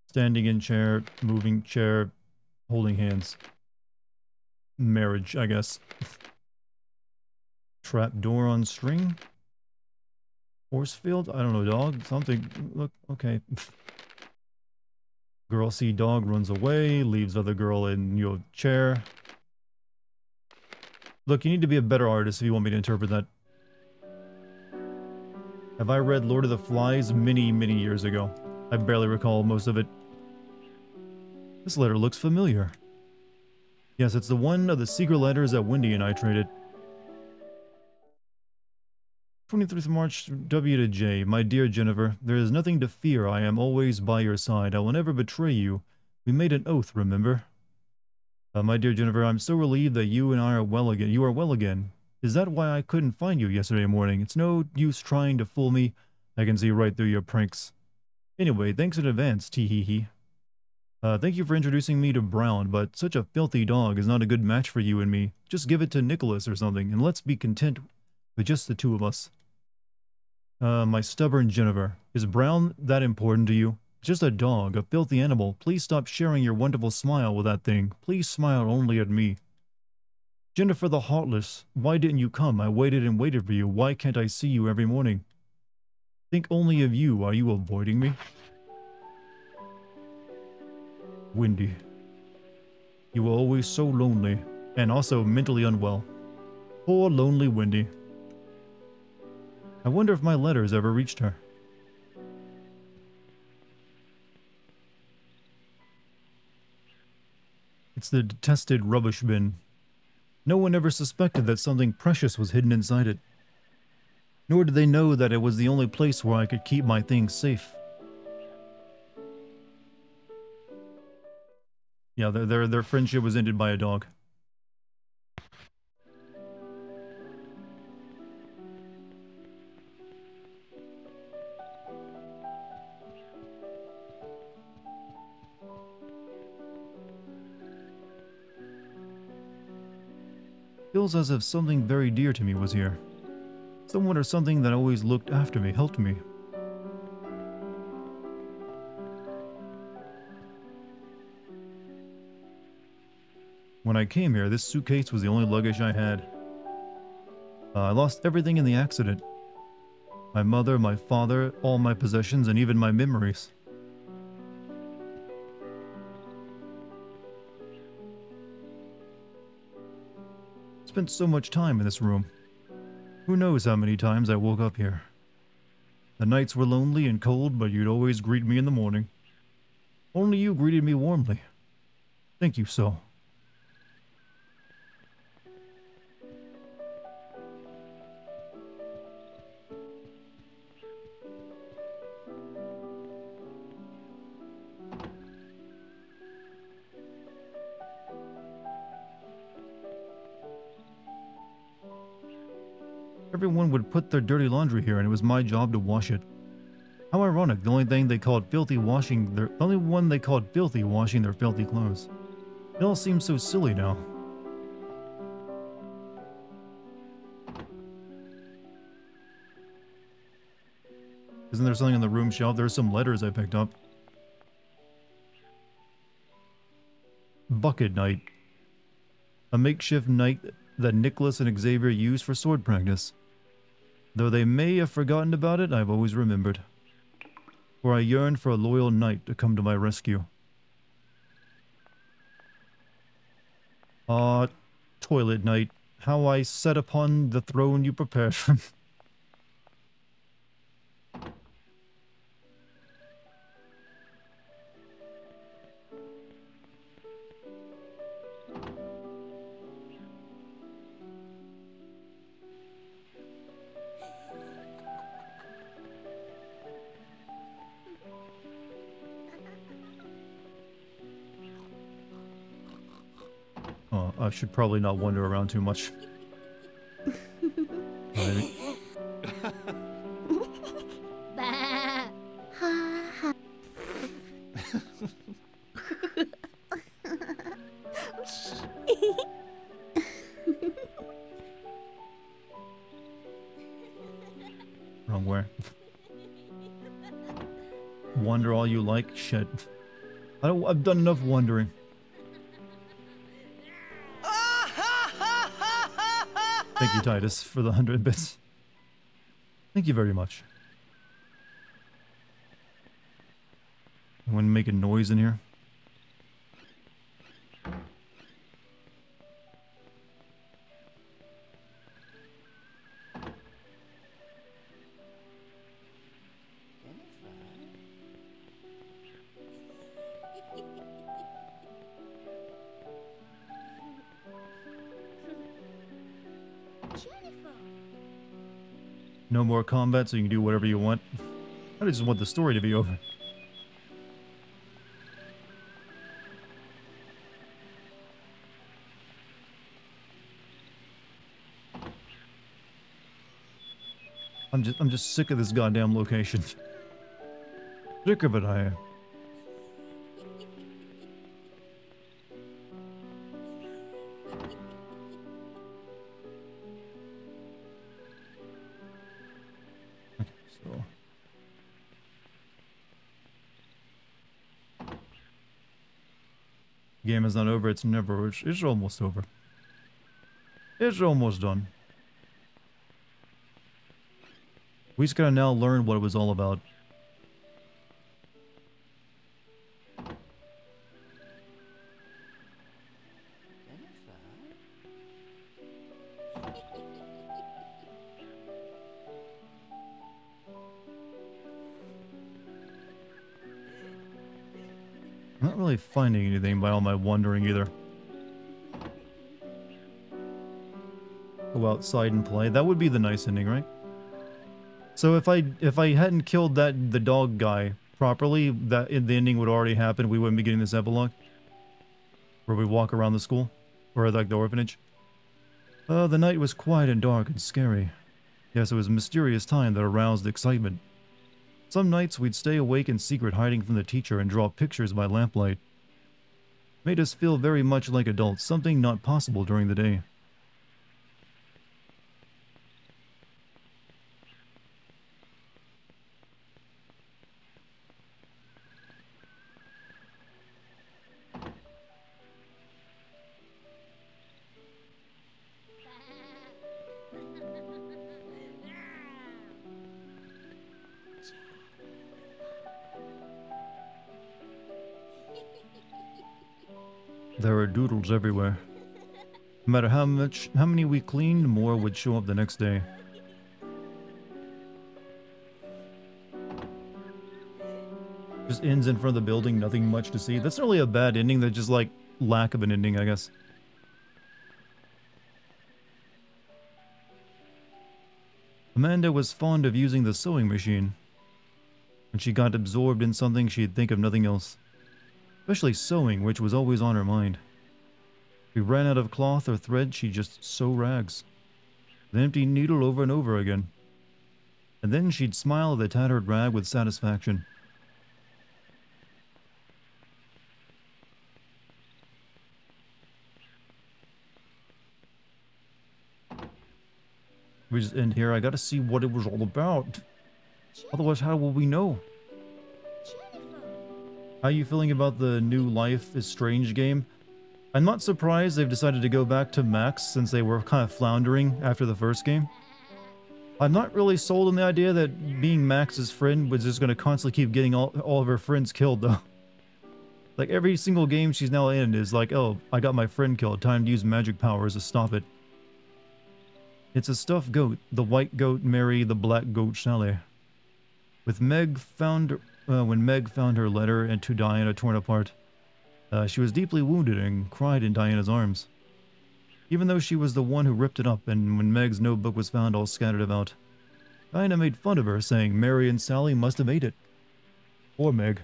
standing in chair, moving chair, holding hands. Marriage, I guess. Trap door on string? Force field? I don't know, dog. Something. Look, okay. Girl see dog, runs away, leaves other girl in your chair. Look, you need to be a better artist if you want me to interpret that. Have I read Lord of the Flies many, many years ago? I barely recall most of it. This letter looks familiar. Yes, it's the one of the secret letters that Wendy and I traded. 23th March, W to J. My dear Jennifer, there is nothing to fear. I am always by your side. I will never betray you. We made an oath, remember? My dear Jennifer, I'm so relieved that you and I are well again. You are well again. Is that why I couldn't find you yesterday morning? It's no use trying to fool me. I can see right through your pranks. Anyway, thanks in advance, tee-hee-hee. Thank you for introducing me to Brown, but such a filthy dog is not a good match for you and me. Just give it to Nicholas or something, and let's be content with just the two of us. My stubborn Jennifer, is Brown that important to you? Just a dog, a filthy animal. Please stop sharing your wonderful smile with that thing. Please smile only at me. Jennifer the Heartless, why didn't you come? I waited and waited for you. Why can't I see you every morning? Think only of you. Are you avoiding me? Wendy, you were always so lonely, and also mentally unwell. Poor lonely Wendy. I wonder if my letters ever reached her. It's the detested rubbish bin. No one ever suspected that something precious was hidden inside it. Nor did they know that it was the only place where I could keep my things safe. Yeah, their friendship was ended by a dog. Feels as if something very dear to me was here. Someone or something that always looked after me, helped me. When I came here, this suitcase was the only luggage I had. I lost everything in the accident. My mother, my father, all my possessions, and even my memories. Spent so much time in this room. Who knows how many times I woke up here. The nights were lonely and cold, but you'd always greet me in the morning. Only you greeted me warmly. Thank you so. Everyone would put their dirty laundry here, and it was my job to wash it. How ironic, the only one they called filthy washing their filthy clothes. It all seems so silly now. Isn't there something on the room shelf? There's some letters I picked up. Bucket Night. A makeshift night that Nicholas and Xavier used for sword practice. Though they may have forgotten about it, I've always remembered. For I yearned for a loyal knight to come to my rescue. Ah, toilet night, how I sat upon the throne you prepared for me. Oh, I should probably not wander around too much. Maybe. Bah. Wrong where. Wander all you like? Shit. I've done enough wandering. Thank you, Titus, for the 100 bits. Thank you very much. Anyone making noise in here? No more combat, so you can do whatever you want. I just want the story to be over. I'm just sick of this goddamn location. Sick of it, I am. Game is not over, it's never, it's almost over. It's almost done. We just gotta now learn what it was all about. I'm not really finding anything by all my wandering either. Go outside and play. That would be the nice ending, right? So if I hadn't killed the dog guy properly, the ending would already happen. We wouldn't be getting this epilogue where we walk around the school or like the orphanage. The night was quiet and dark and scary. Yes, it was a mysterious time that aroused excitement. Some nights we'd stay awake in secret, hiding from the teacher, and draw pictures by lamplight. Made us feel very much like adults, something not possible during the day. There are doodles everywhere. No matter how many we cleaned, more would show up the next day. Just ends in front of the building, nothing much to see. That's not really a bad ending, that's just like lack of an ending, I guess. Amanda was fond of using the sewing machine. When she got absorbed in something, she'd think of nothing else. Especially sewing, which was always on her mind. If we ran out of cloth or thread, she'd just sew rags. With an empty needle over and over again. And then she'd smile at the tattered rag with satisfaction. We just end here. I gotta see what it was all about. Otherwise, how will we know? How are you feeling about the new Life is Strange game? I'm not surprised they've decided to go back to Max since they were kind of floundering after the first game. I'm not really sold on the idea that being Max's friend was just going to constantly keep getting all of her friends killed, though. Like, every single game she's now in is like, oh, I got my friend killed. Time to use magic powers to stop it. It's a stuffed goat. The white goat Mary, the black goat Sally. When Meg found her letter and to Diana torn apart, she was deeply wounded and cried in Diana's arms. Even though she was the one who ripped it up, and when Meg's notebook was found all scattered about, Diana made fun of her, saying Mary and Sally must have ate it. Poor Meg.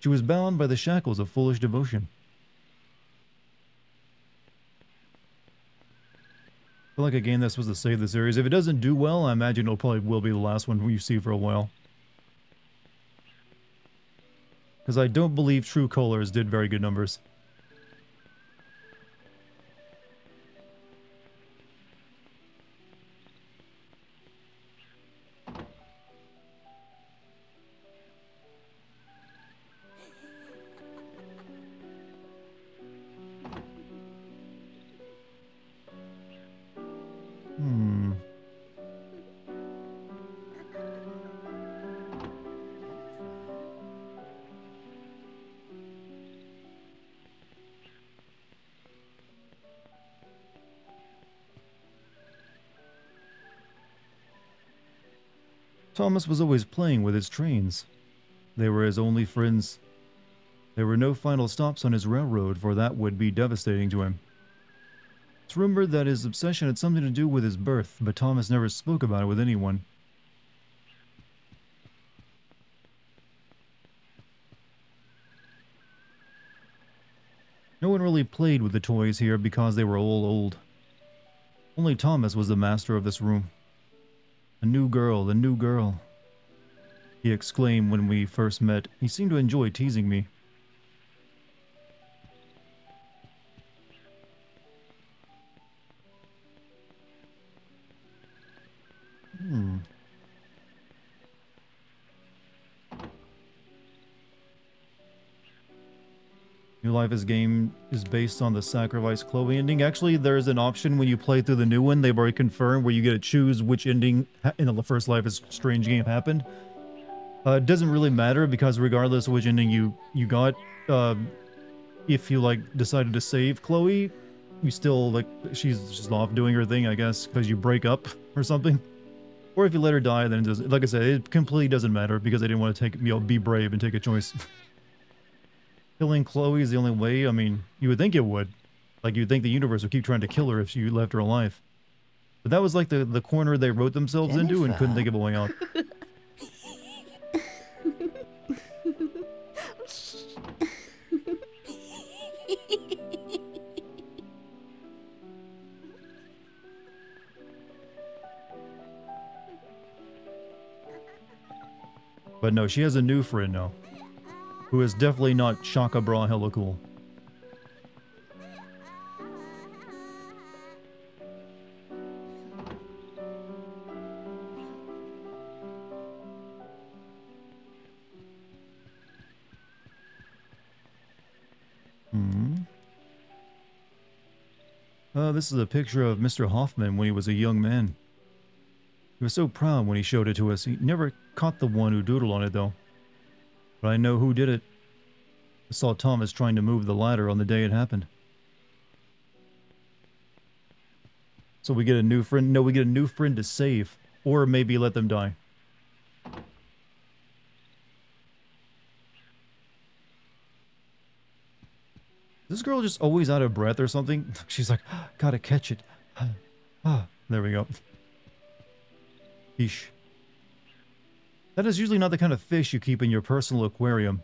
She was bound by the shackles of foolish devotion. I feel like a game that's supposed to save the series. If it doesn't do well, I imagine it'll probably will be the last one you see for a while. Because I don't believe True Colors did very good numbers. Thomas was always playing with his trains. They were his only friends. There were no final stops on his railroad, for that would be devastating to him. It's rumored that his obsession had something to do with his birth, but Thomas never spoke about it with anyone. No one really played with the toys here because they were all old. Only Thomas was the master of this room. A new girl, a new girl, he exclaimed when we first met. He seemed to enjoy teasing me. New Life is game is based on the Sacrifice Chloe ending. Actually, there's an option when you play through the new one, they've already confirmed, where you get to choose which ending in the first Life is Strange game happened. It doesn't really matter, because regardless of which ending you got, if you like decided to save Chloe, you still like she's just off doing her thing, I guess, because you break up or something. Or if you let her die, then it doesn't. Like I said, it completely doesn't matter, because I didn't want to take, be brave and take a choice. Killing Chloe is the only way. I mean, you would think it would. Like, you'd think the universe would keep trying to kill her if you left her alive. But that was like the corner they wrote themselves into and couldn't think of a way out. But no, she has a new friend now, who is definitely not Shaka Bra hella cool. This is a picture of Mr. Hoffman when he was a young man. He was so proud when he showed it to us. He never caught the one who doodled on it, though. But I know who did it. I saw Thomas trying to move the ladder on the day it happened. So we get a new friend. No, we get a new friend to save. Or maybe let them die. Is this girl just always out of breath or something? She's like, gotta catch it. There we go. Yeesh. That is usually not the kind of fish you keep in your personal aquarium.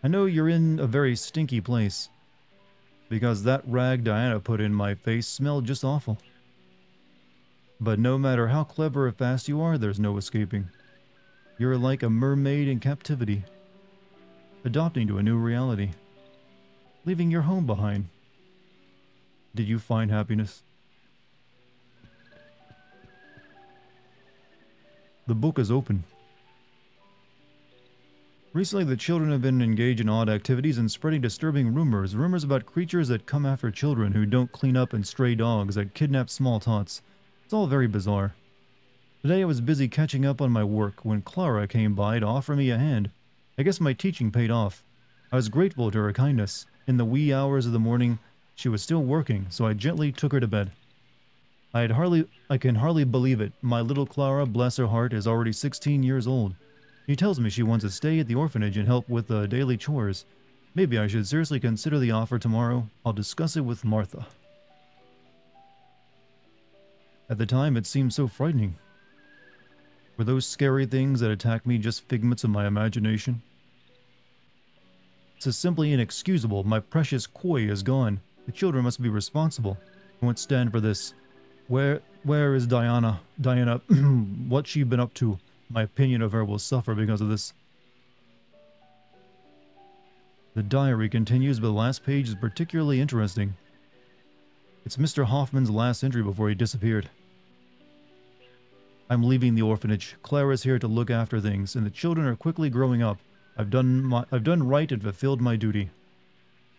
I know you're in a very stinky place. Because that rag Diana put in my face smelled just awful. But no matter how clever or fast you are, there's no escaping. You're like a mermaid in captivity. Adopting to a new reality. Leaving your home behind. Did you find happiness? The book is open. Recently, the children have been engaged in odd activities and spreading disturbing rumors. Rumors about creatures that come after children who don't clean up and stray dogs that kidnap small tots. It's all very bizarre. Today I was busy catching up on my work when Clara came by to offer me a hand. I guess my teaching paid off. I was grateful to her kindness. In the wee hours of the morning, she was still working, so I gently took her to bed. I can hardly believe it. My little Clara, bless her heart, is already 16 years old. She tells me she wants to stay at the orphanage and help with the daily chores. Maybe I should seriously consider the offer tomorrow. I'll discuss it with Martha. At the time, it seemed so frightening. Were those scary things that attacked me just figments of my imagination? This is simply inexcusable. My precious koi is gone. The children must be responsible. I won't stand for this. Where is Diana? Diana, what's she been up to? My opinion of her will suffer because of this. The diary continues, but the last page is particularly interesting. It's Mr. Hoffman's last entry before he disappeared. I'm leaving the orphanage. Clara's here to look after things, and the children are quickly growing up. I've done right and fulfilled my duty.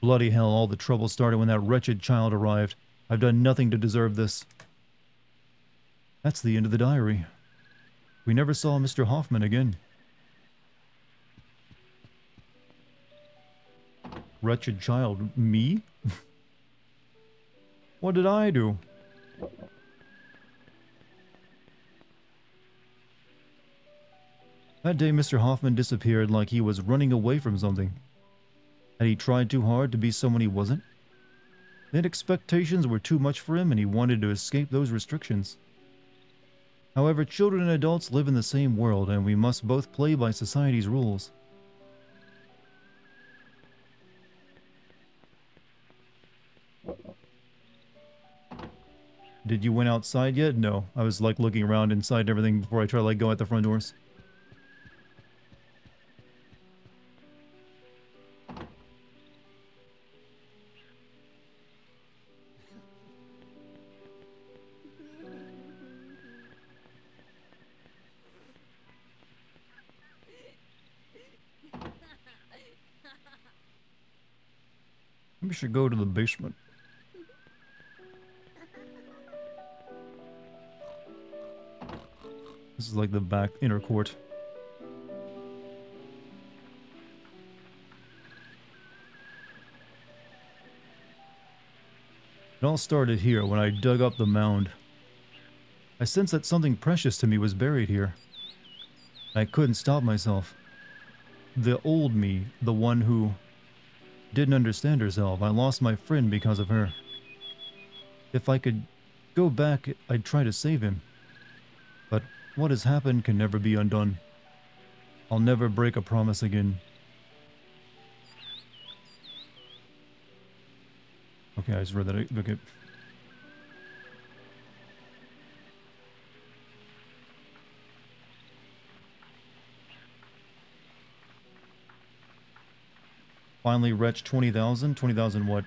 Bloody hell, all the trouble started when that wretched child arrived. I've done nothing to deserve this. That's the end of the diary. We never saw Mr. Hoffman again. Wretched child. Me? What did I do? That day Mr. Hoffman disappeared like he was running away from something. Had he tried too hard to be someone he wasn't? Then expectations were too much for him and he wanted to escape those restrictions. However, children and adults live in the same world and we must both play by society's rules. Did you went outside yet? No. I was like looking around inside and everything before I try to like go at the front doors. We should go to the basement. This is like the back inner court. It all started here when I dug up the mound. I sensed that something precious to me was buried here. I couldn't stop myself. The old me, the one who didn't understand herself. I lost my friend because of her. If I could go back, I'd try to save him. But what has happened can never be undone. I'll never break a promise again. Okay, I just read that. Okay. Finally retched 20,000. 20,000 what?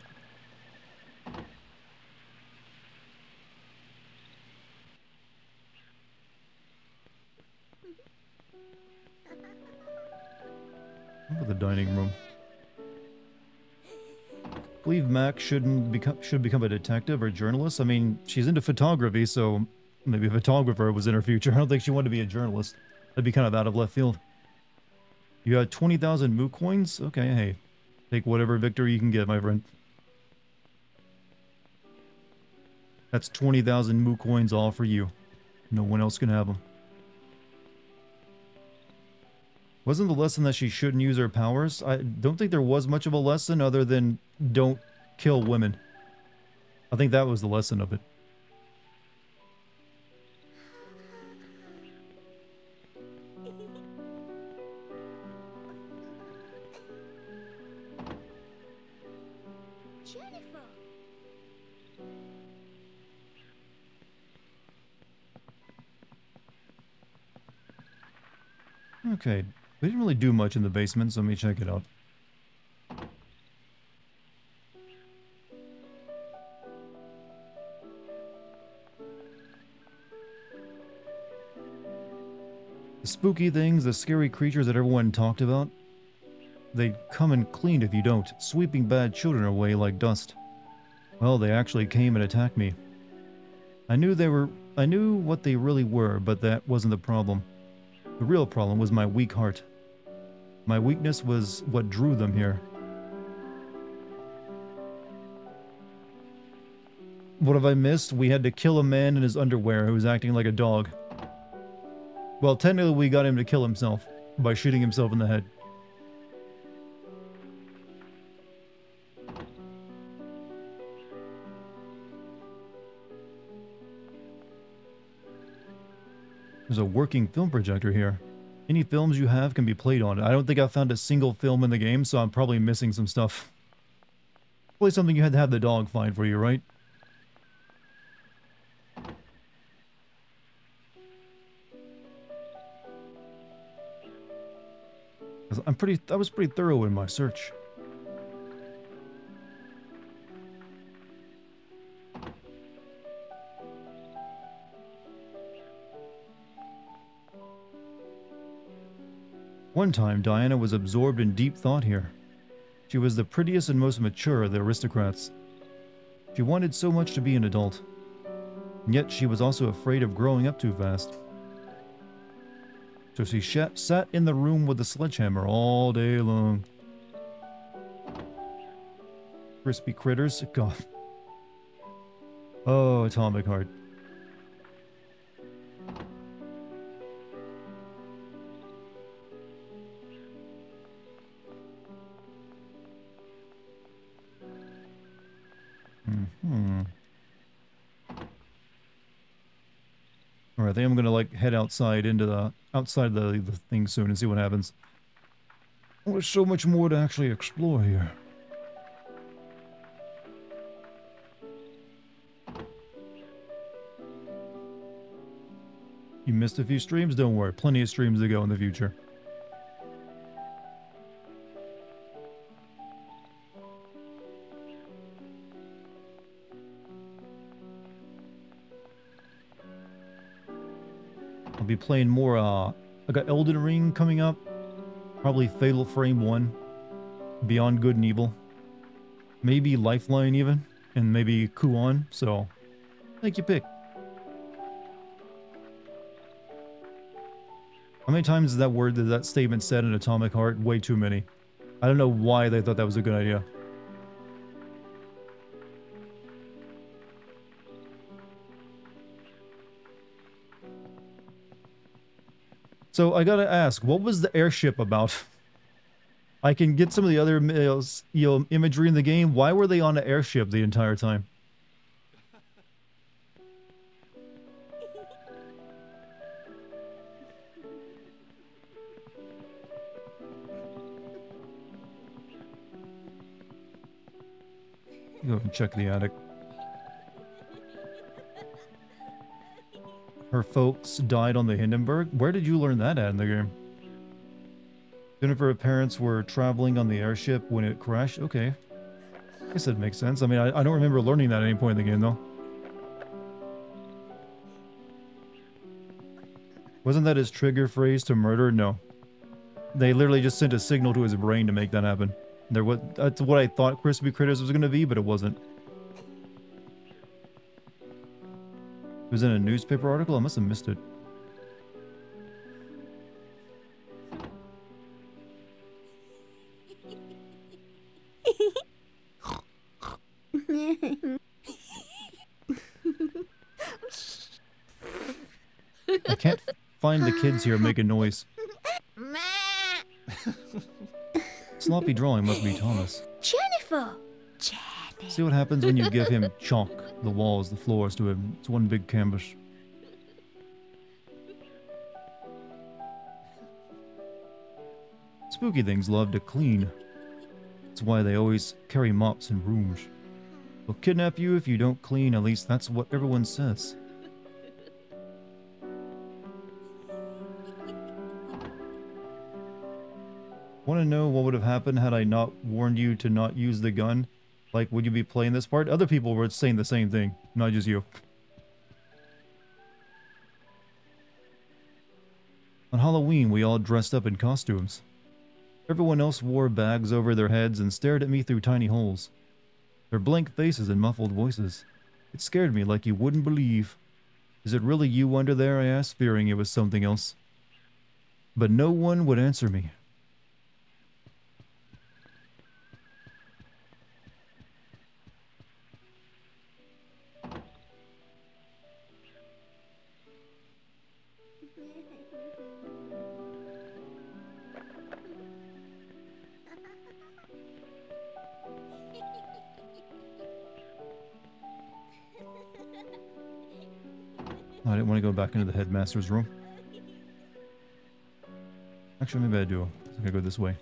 What about the dining room? I believe Mac should become a detective or journalist. I mean, she's into photography, so maybe a photographer was in her future. I don't think she wanted to be a journalist. That'd be kind of out of left field. You got 20,000 moo coins? Okay, hey. Take whatever victory you can get, my friend. That's 20,000 moo coins all for you. No one else can have them. Wasn't the lesson that she shouldn't use her powers? I don't think there was much of a lesson other than don't kill women. I think that was the lesson of it. Jennifer! Okay, we didn't really do much in the basement, so let me check it out. The spooky things, the scary creatures that everyone talked about, they'd come and clean if you don't, sweeping bad children away like dust. Well, they actually came and attacked me. I knew what they really were, but that wasn't the problem. The real problem was my weak heart. My weakness was what drew them here. What have I missed? We had to kill a man in his underwear who was acting like a dog. Well, technically we got him to kill himself by shooting himself in the head. There's a working film projector here. Any films you have can be played on it. I don't think I found a single film in the game, so I'm probably missing some stuff. Probably something you had to have the dog find for you, right? I was pretty thorough in my search. One time, Diana was absorbed in deep thought here. She was the prettiest and most mature of the aristocrats. She wanted so much to be an adult. And yet she was also afraid of growing up too fast. So she sat in the room with the sledgehammer all day long. Crispy critters? God. Oh, Atomic Heart. Alright, I think I'm gonna like head outside into the the thing soon and see what happens. Oh, there's so much more to actually explore here. You missed a few streams? Don't worry, plenty of streams to go in the future. I'll be playing more, I got Elden Ring coming up. Probably Fatal Frame 1. Beyond Good and Evil. Maybe Lifeline even. And maybe Kuon, so take your pick. How many times is that statement said in Atomic Heart? Way too many. I don't know why they thought that was a good idea. So I gotta ask, what was the airship about? I can get some of the other imagery in the game. Why were they on an airship the entire time? Go and check the attic. Her folks died on the Hindenburg? Where did you learn that at in the game? Jennifer, her parents were traveling on the airship when it crashed? Okay. I guess that makes sense. I mean, I don't remember learning that at any point in the game, though. Wasn't that his trigger phrase to murder? No. They literally just sent a signal to his brain to make that happen. That's what I thought Crispy Critters was going to be, but it wasn't. It was in a newspaper article? I must have missed it. I can't find the kids here making noise. Sloppy drawing must be Thomas. Jennifer! See what happens when you give him chalk, the walls, the floors to him. It's one big canvas. Spooky things love to clean. That's why they always carry mops and brooms. They'll kidnap you if you don't clean, at least that's what everyone says. Want to know what would have happened had I not warned you to not use the gun? Like, would you be playing this part? Other people were saying the same thing, not just you. On Halloween, we all dressed up in costumes. Everyone else wore bags over their heads and stared at me through tiny holes. Their blank faces and muffled voices. It scared me like you wouldn't believe. Is it really you under there? I asked, fearing it was something else. But no one would answer me. I didn't want to go back into the headmaster's room. Actually, maybe I do. I'm gonna go this way.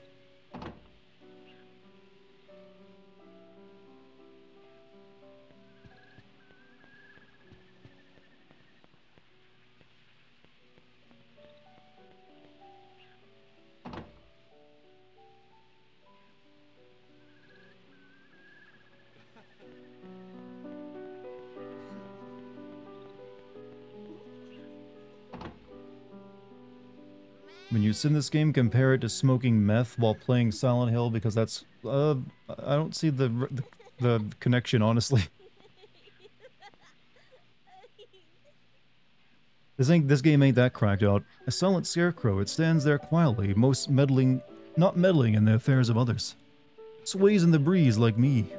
When you in this game, compare it to smoking meth while playing Silent Hill, because that's, I don't see the connection, honestly. This game ain't that cracked out. A silent scarecrow, it stands there quietly, not meddling in the affairs of others. Sways in the breeze like me.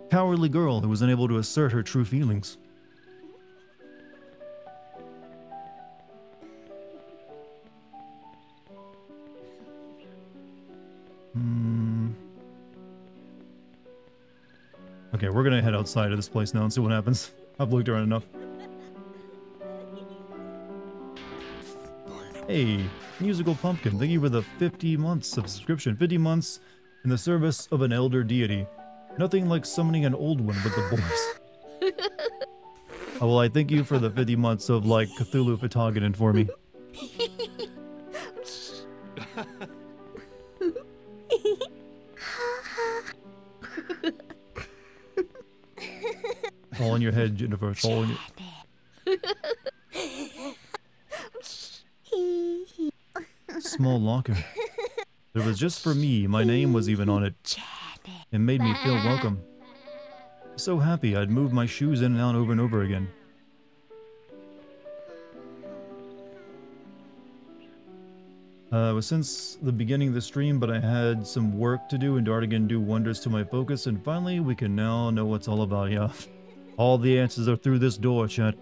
Cowardly girl who was unable to assert her true feelings. Okay, we're gonna head outside of this place now and see what happens. I've looked around enough. Hey, Musical Pumpkin, thank you for the 50 months of subscription. 50 months in the service of an elder deity. Nothing like summoning an old one with the boys. Oh, well, I thank you for the 50 months of, like, Cthulhu Fatagan for me. All in your head, Jennifer. It's all in your... Small locker. It was just for me. My name was even on it. It made me feel welcome. So happy I'd move my shoes in and out over and over again. It was since the beginning of the stream, but I had some work to do and Dartigan do wonders to my focus, and finally we can now know what's all about, yeah. All the answers are through this door, chat.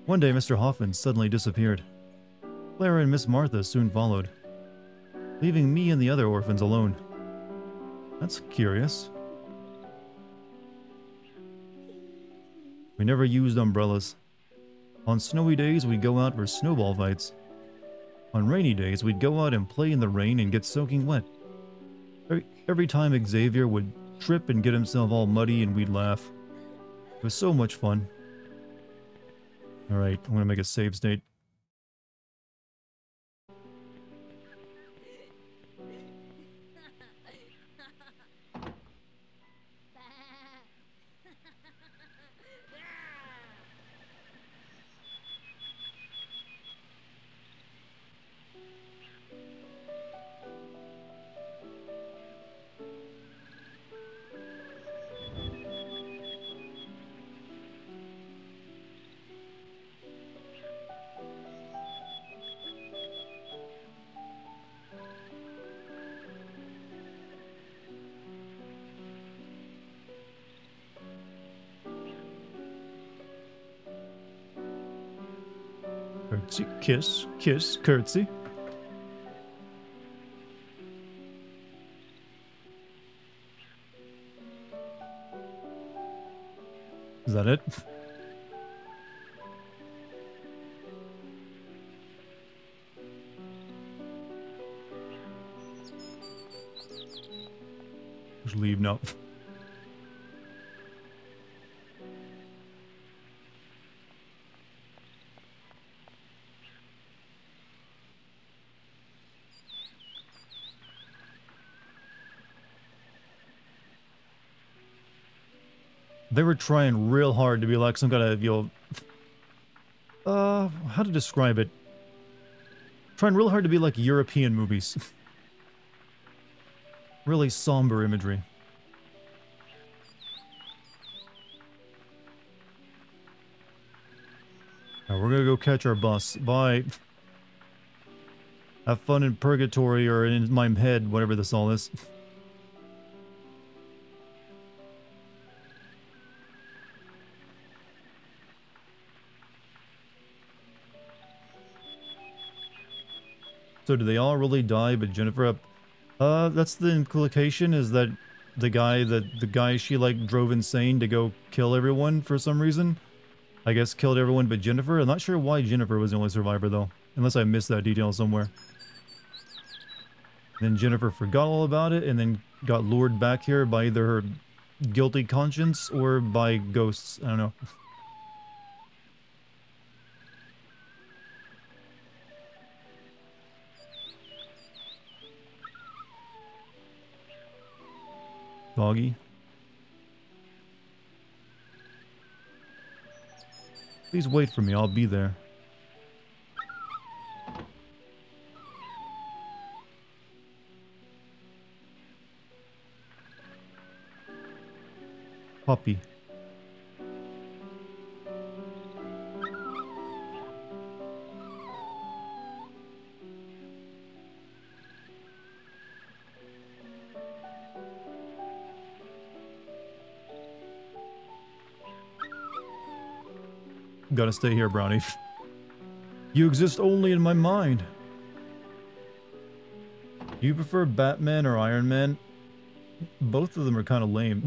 One day Mr. Hoffman suddenly disappeared. Clara and Miss Martha soon followed, leaving me and the other orphans alone. That's curious. We never used umbrellas. On snowy days, we'd go out for snowball fights. On rainy days, we'd go out and play in the rain and get soaking wet. Every time Xavier would trip and get himself all muddy and we'd laugh. It was so much fun. Alright, I'm gonna make a save state. Curtsy, kiss, kiss, curtsy. Is that it? Just leave now. They were trying real hard to be like some kind of, you know, how to describe it? Trying real hard to be like European movies. Really somber imagery. Now we're gonna go catch our bus. Bye. Have fun in purgatory or in my head, whatever this all is. So do they all really die but Jennifer? That's the implication, is that the guy she like drove insane to go kill everyone for some reason. I guess killed everyone but Jennifer. I'm not sure why Jennifer was the only survivor though, unless I missed that detail somewhere. Then Jennifer forgot all about it and then got lured back here by either her guilty conscience or by ghosts. I don't know. Doggy. Please wait for me, I'll be there. Puppy. Gotta stay here, Brownie. You exist only in my mind. Do you prefer Batman or Iron Man? Both of them are kind of lame.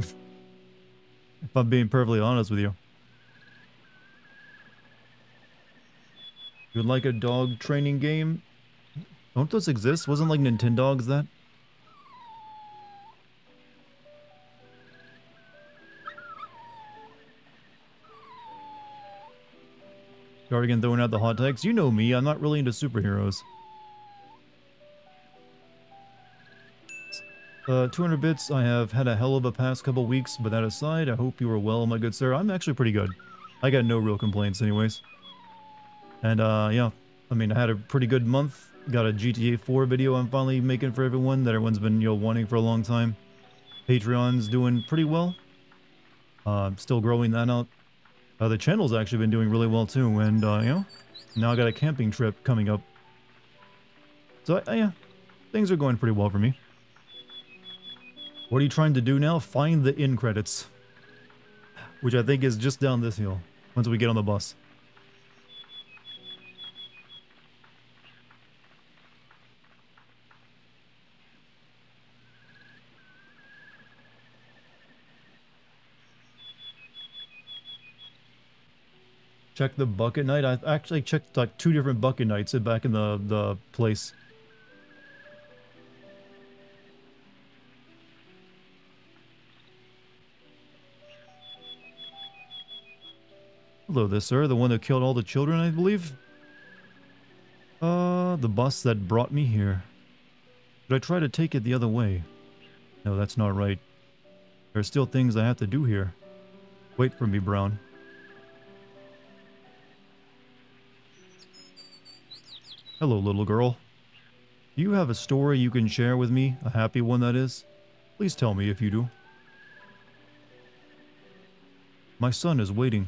If I'm being perfectly honest with you. You would like a dog training game? Don't those exist? Wasn't like Nintendogs that? Dartigan throwing out the hot takes. You know me, I'm not really into superheroes. 200 bits, I have had a hell of a past couple weeks, but that aside, I hope you are well, my good sir. I'm actually pretty good. I got no real complaints anyways. And, yeah, I mean, I had a pretty good month. Got a GTA 4 video I'm finally making for everyone that everyone's been, you know, wanting for a long time. Patreon's doing pretty well. Still growing that out. The channel's actually been doing really well too, and, you know, now I got a camping trip coming up. So, yeah, things are going pretty well for me. What are you trying to do now? Find the end credits. Which I think is just down this hill, once we get on the bus. Check the bucket night. I actually checked like 2 different bucket nights back in the place. Hello there, sir. The one that killed all the children, I believe? The bus that brought me here. Should I try to take it the other way? No, that's not right. There are still things I have to do here. Wait for me, Brown. Hello, little girl. Do you have a story you can share with me? A happy one, that is? Please tell me if you do. My son is waiting.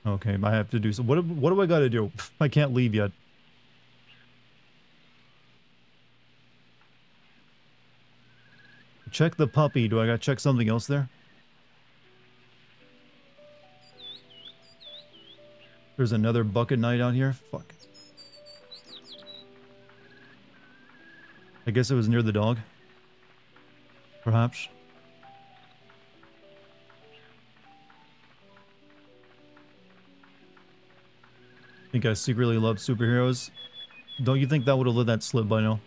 Okay, I have to do so. What do I gotta do? I can't leave yet. check the puppy. Do I gotta check something else there? There's another bucket knight out here. Fuck. I guess it was near the dog. Perhaps. I think I secretly love superheroes. Don't you think that would have let that slip by now?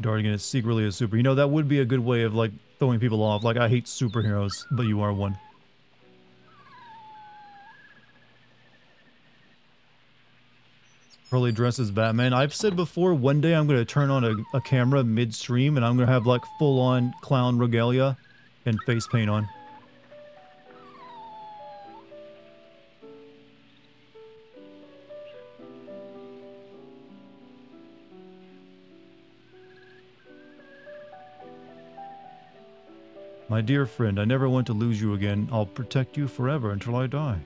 Dartigan is secretly a super. You know, that would be a good way of, like, throwing people off. Like, I hate superheroes, but you are one. Probably dressed as Batman. I've said before, one day I'm going to turn on a camera mid-stream, and I'm going to have, like, full-on clown regalia and face paint on. My dear friend, I never want to lose you again. I'll protect you forever until I die.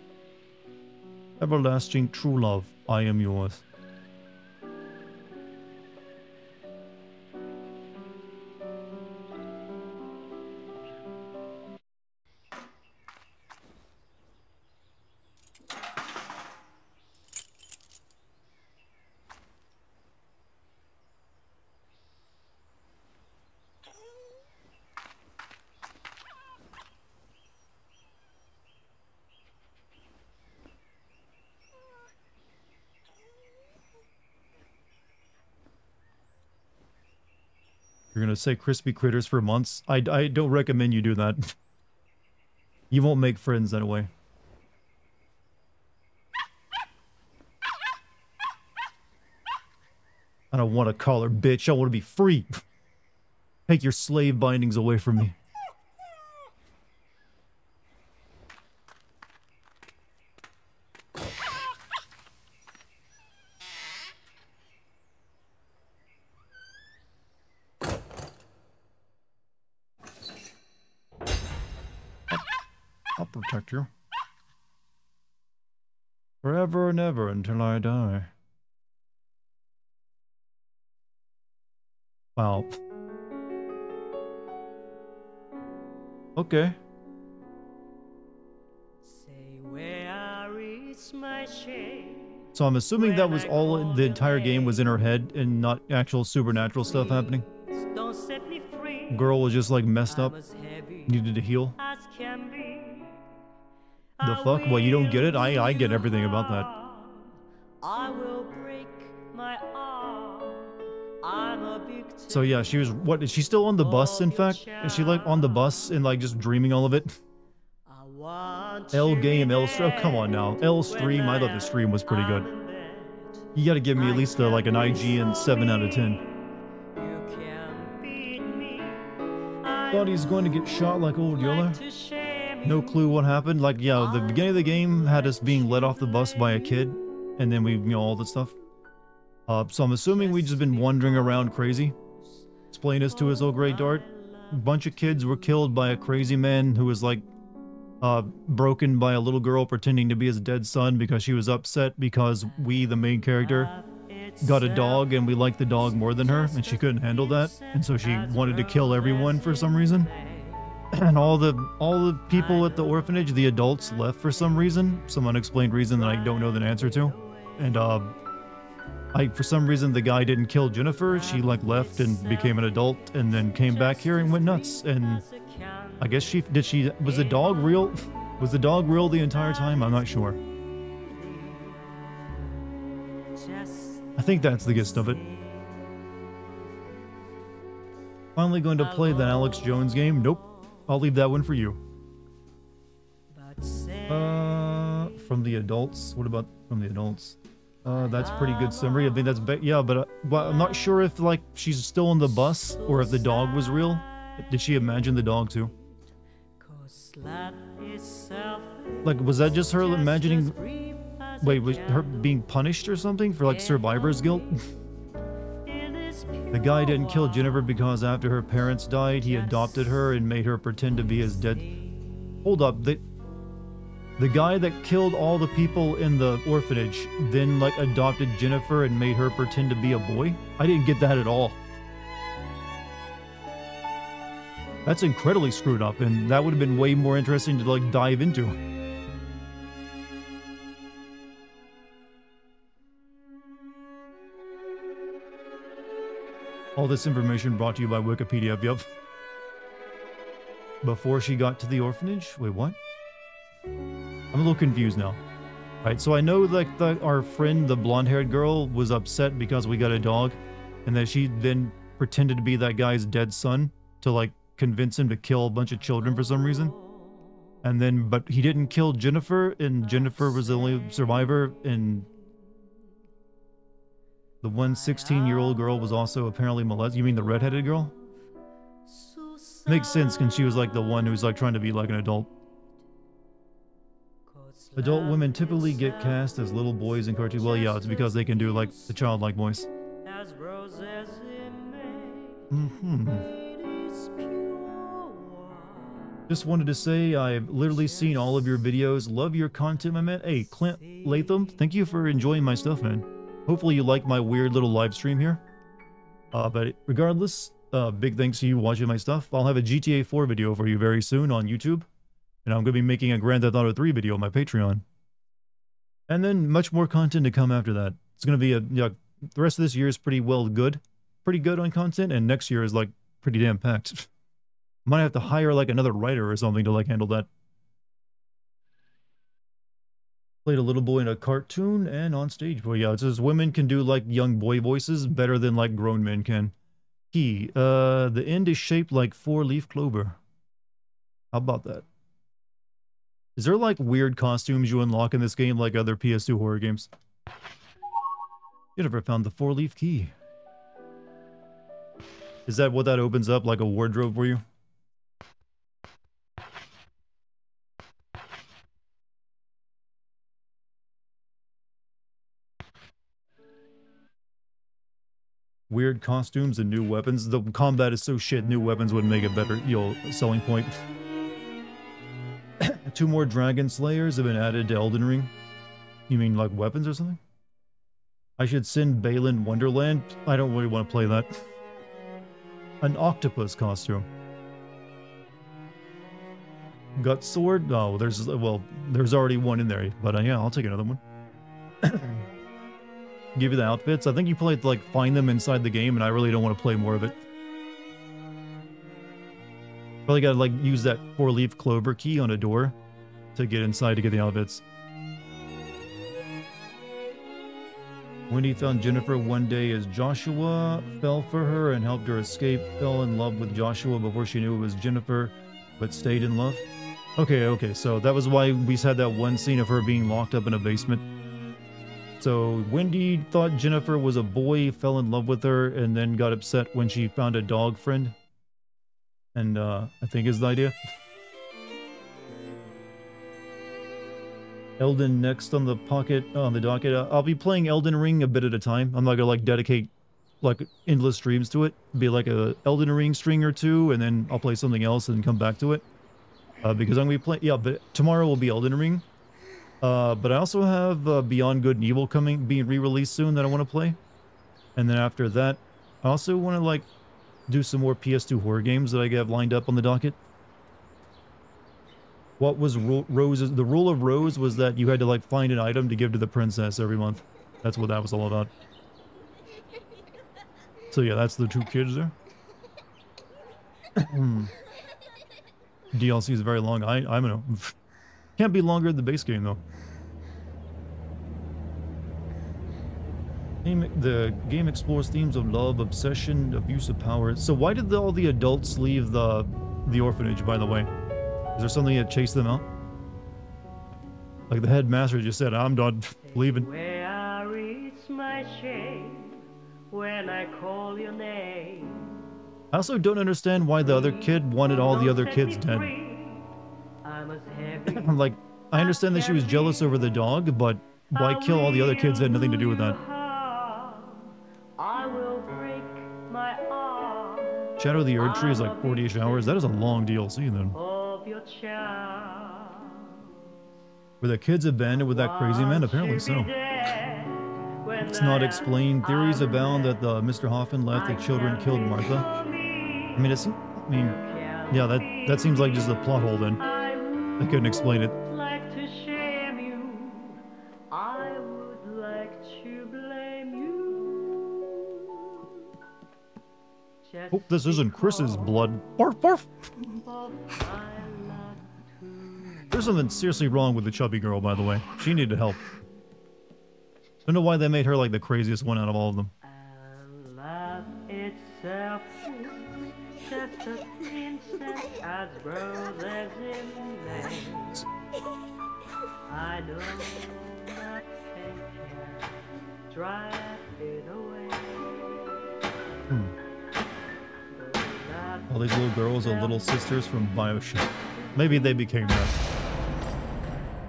Everlasting true love, I am yours. You're gonna say crispy critters for months? I don't recommend you do that. You won't make friends that way. I don't want to call her bitch. I want to be free. Take your slave bindings away from me. I'll protect you. Forever and ever until I die. Wow. Okay. So I'm assuming that was all in, the entire game was in her head and not actual supernatural stuff happening. Girl was just like messed up. Needed to heal. The fuck? Well, you don't get it? I get everything about that. So yeah, she was, what, is she still on the bus, in fact? Is she like on the bus and like just dreaming all of it? L game, L stream, oh, come on now. L stream, I thought the stream was pretty good. You gotta give me at least like an IGN 7 out of 10. Thought he's going to get shot like old Yola. No clue what happened. Like, yeah, the beginning of the game had us being led off the bus by a kid, and then we, you know, all that stuff. So I'm assuming we've just been wandering around crazy. Explain this to us, oh great Dart. A bunch of kids were killed by a crazy man who was like, broken by a little girl pretending to be his dead son because she was upset because we, the main character, got a dog and we liked the dog more than her, and she couldn't handle that, and so she wanted to kill everyone for some reason. And all the people at the orphanage, the adults, left for some reason, some unexplained reason that I don't know the answer to. And for some reason the guy didn't kill Jennifer. She like left and became an adult and then came back here and went nuts. And I guess was the dog real? Was the dog real the entire time? I'm not sure. I think that's the gist of it. Finally going to play that Alex Jones game? Nope. I'll leave that one for you. From the adults? What about from the adults? That's pretty good summary. I think that's yeah, but I'm not sure if like she's still on the bus or if the dog was real. Did she imagine the dog too? Like, was that just her imagining Wait, was her being punished or something for like survivor's guilt? The guy didn't kill Jennifer because after her parents died, he adopted her and made her pretend to be his dead... Hold up, the guy that killed all the people in the orphanage then like adopted Jennifer and made her pretend to be a boy? I didn't get that at all. That's incredibly screwed up, and that would have been way more interesting to like dive into. All this information brought to you by Wikipedia. Yep. Before she got to the orphanage? Wait, what? I'm a little confused now. Alright, so I know like our friend, the blonde-haired girl, was upset because we got a dog, and that she then pretended to be that guy's dead son to like convince him to kill a bunch of children for some reason. And then, but he didn't kill Jennifer, and Jennifer was the only survivor, and the one 16-year-old girl was also apparently molested. You mean the redheaded girl? Makes sense, because she was like the one who's like trying to be like an adult. Adult women typically get cast as little boys in cartoons. Well, yeah, it's because they can do like the childlike voice. Just wanted to say I've literally seen all of your videos. Love your content, my man. Hey, Clint Latham, thank you for enjoying my stuff, man. Hopefully you like my weird little live stream here. But regardless, big thanks to you watching my stuff. I'll have a GTA 4 video for you very soon on YouTube. And I'm going to be making a Grand Theft Auto 3 video on my Patreon. And then much more content to come after that. It's going to be the rest of this year is pretty good on content, and next year is like pretty damn packed. Might have to hire like another writer or something to like handle that. Played a little boy in a cartoon and on stage. But yeah, it says women can do like young boy voices better than like grown men can. Key, the end is shaped like 4-leaf clover. How about that? Is there like weird costumes you unlock in this game like other PS2 horror games? You never found the 4-leaf key. Is that what that opens up, like a wardrobe for you? Weird costumes and new weapons. The combat is so shit, new weapons would make it better, selling point. 2 more Dragon Slayers have been added to Elden Ring. You mean like weapons or something? I should send Balin Wonderland. I don't really want to play that. An octopus costume. Gut sword? Oh, there's already one in there. But yeah, I'll take another one. Give you the outfits. I think you probably have to like find them inside the game, and I really don't want to play more of it. Probably gotta like use that 4-leaf clover key on a door to get inside to get the outfits. Wendy found Jennifer one day as Joshua fell for her and helped her escape, fell in love with Joshua before she knew it was Jennifer, but stayed in love. Okay, so that was why we had that one scene of her being locked up in a basement. So Wendy thought Jennifer was a boy, fell in love with her, and then got upset when she found a dog friend. And I think is the idea. Elden next on the docket. I'll be playing Elden Ring a bit at a time. I'm not gonna like dedicate like endless streams to it. Be like a Elden Ring string or 2, and then I'll play something else and come back to it. Because I'm gonna be playing. Yeah, but tomorrow will be Elden Ring. But I also have Beyond Good and Evil being re-released soon that I want to play. And then after that, I also want to like do some more PS2 horror games that I have lined up on the docket. What was Rose's? The rule of Rose was that you had to like find an item to give to the princess every month. That's what that was all about. So yeah, that's the 2 kids there. DLC is very long. I don't know. Can't be longer than the base game though. The game explores themes of love, obsession, abuse of power. So why did all the adults leave the orphanage, by the way? Is there something that chased them out? Like the headmaster just said, I'm done leaving. Where is my shame when I call your name? I also don't understand why the other kid wanted all the other kids dead. I'm like, I understand that she was jealous over the dog, but Why kill all the other kids that had nothing to do with that? I will break my arm Shadow of the Erd Tree is like 48 hours. That is a long DLC then. of your charm. Were the kids abandoned with that crazy man? Apparently so. It's not explained. Theories abound that Mr. Hoffman left the children killed Martha. I mean, yeah, that seems like just a plot hole then. I couldn't explain it. Like to shame you, I would like to blame you. Hope this isn't Chris's blood. Barf, barf. There's something seriously wrong with the chubby girl, by the way. She needed help. Don't know why they made her like the craziest one out of all of them. And love itself just a princess as roses in May. I know that fate can drive it away. All these little girls are little sisters from BioShock. Maybe they became that.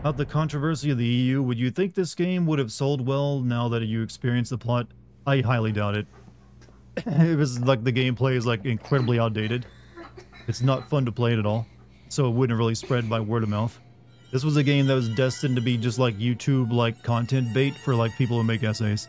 About the controversy of the EU, would you think this game would have sold well now that you experienced the plot? I highly doubt it. It was like the gameplay is like incredibly outdated. It's not fun to play it at all, so it wouldn't really spread by word of mouth. This was a game that was destined to be just like YouTube like content bait for like people who make essays.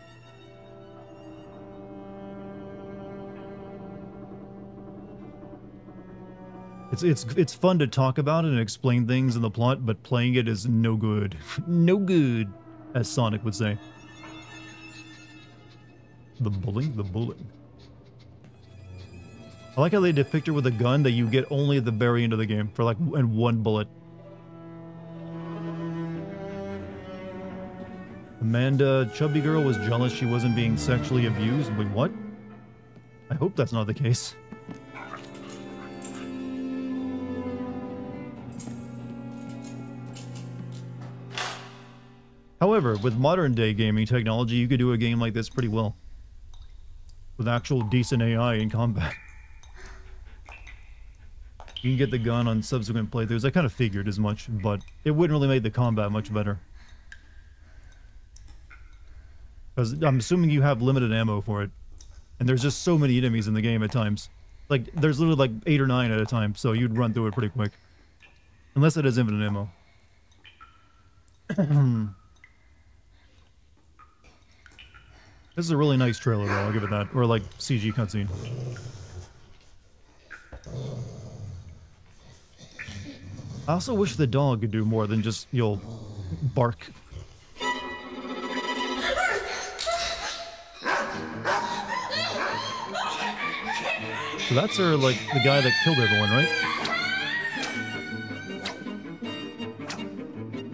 It's fun to talk about it and explain things in the plot, but playing it is no good. No good, as Sonic would say. The bullying? The bullying. I like how they depict her with a gun that you get only at the very end of the game for like one bullet. Amanda, chubby girl, was jealous she wasn't being sexually abused. Wait, what? I hope that's not the case. However, with modern-day gaming technology, you could do a game like this pretty well. With actual decent AI in combat. You can get the gun on subsequent playthroughs. I kind of figured as much, but it wouldn't really make the combat much better. Because I'm assuming you have limited ammo for it. And there's just so many enemies in the game at times. Like, there's literally like 8 or 9 at a time, so you'd run through it pretty quick. Unless it has infinite ammo. This is a really nice trailer, though, I'll give it that. Or, like, CG cutscene. I also wish the dog could do more than just, bark. So that's her, like, the guy that killed everyone, right?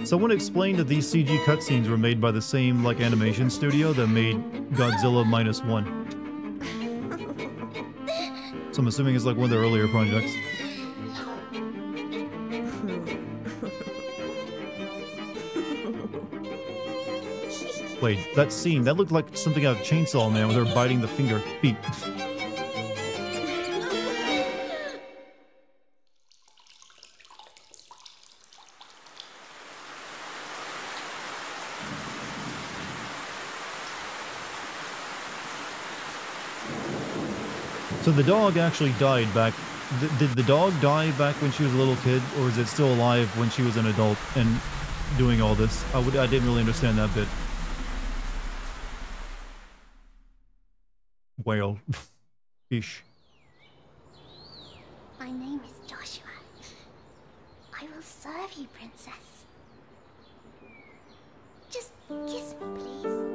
Someone explained that these CG cutscenes were made by the same, like, animation studio that made Godzilla -1. So I'm assuming it's like one of their earlier projects. Wait, that scene, that looked like something out of Chainsaw Man with her biting the feet. So the dog actually died back... Did the dog die back when she was a little kid, or is it still alive when she was an adult and doing all this? I didn't really understand that bit. Whale. Fish. My name is Joshua. I will serve you, princess. Just kiss me, please.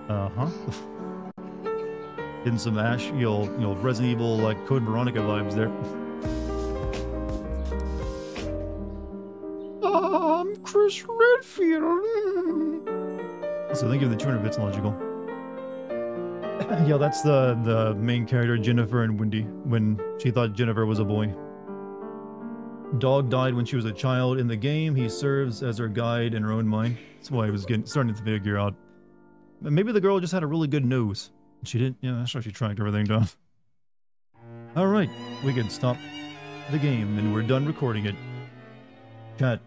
Uh-huh. Getting some Resident Evil, like, Code Veronica vibes there. I'm Chris Redfield. So thank you for the 200 bits, logical. Yeah, that's the main character, Jennifer and Wendy, when she thought Jennifer was a boy. Dog died when she was a child. In the game, he serves as her guide in her own mind. That's why I was starting to figure out. Maybe the girl just had a really good nose. She didn't, yeah, that's why she tracked everything down. Alright, we can stop the game and we're done recording it. Chat,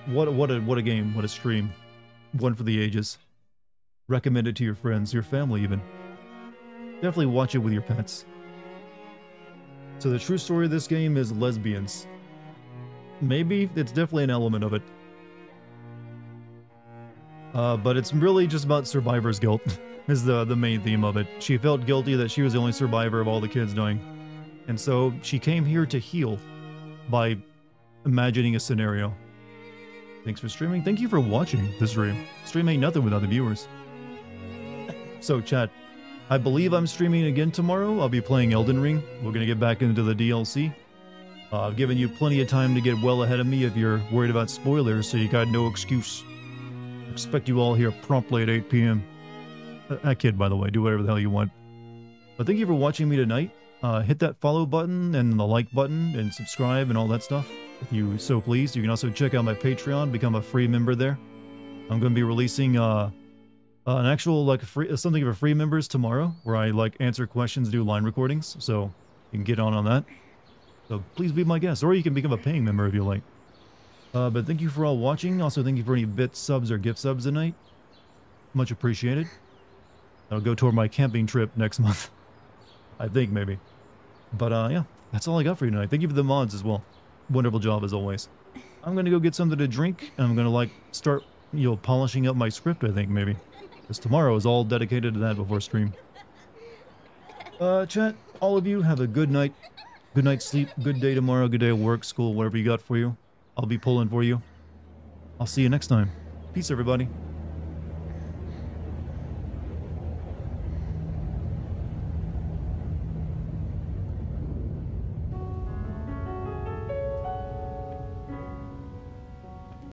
what a game, what a stream. One for the ages. Recommend it to your friends, your family even. Definitely watch it with your pets. So the true story of this game is lesbians. Maybe, it's definitely an element of it. But it's really just about survivor's guilt, is the main theme of it. She felt guilty that she was the only survivor of all the kids dying. And so she came here to heal by imagining a scenario. Thanks for streaming. Thank you for watching the stream. Stream ain't nothing without the viewers. So chat, I believe I'm streaming again tomorrow. I'll be playing Elden Ring. We're gonna get back into the DLC. I've given you plenty of time to get well ahead of me if you're worried about spoilers, so you got no excuse. Expect you all here promptly at 8 p.m. That kid, by the way, do whatever the hell you want. But thank you for watching me tonight. Hit that follow button and the like button and subscribe and all that stuff, if you so please. You can also check out my Patreon, become a free member there. I'm going to be releasing an actual, like, something for free members tomorrow, where I, like, answer questions, do line recordings, so you can get on that. So please be my guest, or you can become a paying member if you like. But thank you for all watching. Also, thank you for any bit subs or gift subs tonight. Much appreciated. That'll go toward my camping trip next month. I think, maybe. But, yeah, that's all I got for you tonight. Thank you for the mods as well. Wonderful job, as always. I'm gonna go get something to drink, and I'm gonna, like, start, you know, polishing up my script, I think, maybe. Because tomorrow is all dedicated to that before stream. Chat, all of you, have a good night. Good night's sleep, good day tomorrow, good day at work, school, whatever you got for you. I'll be pulling for you. I'll see you next time. Peace, everybody.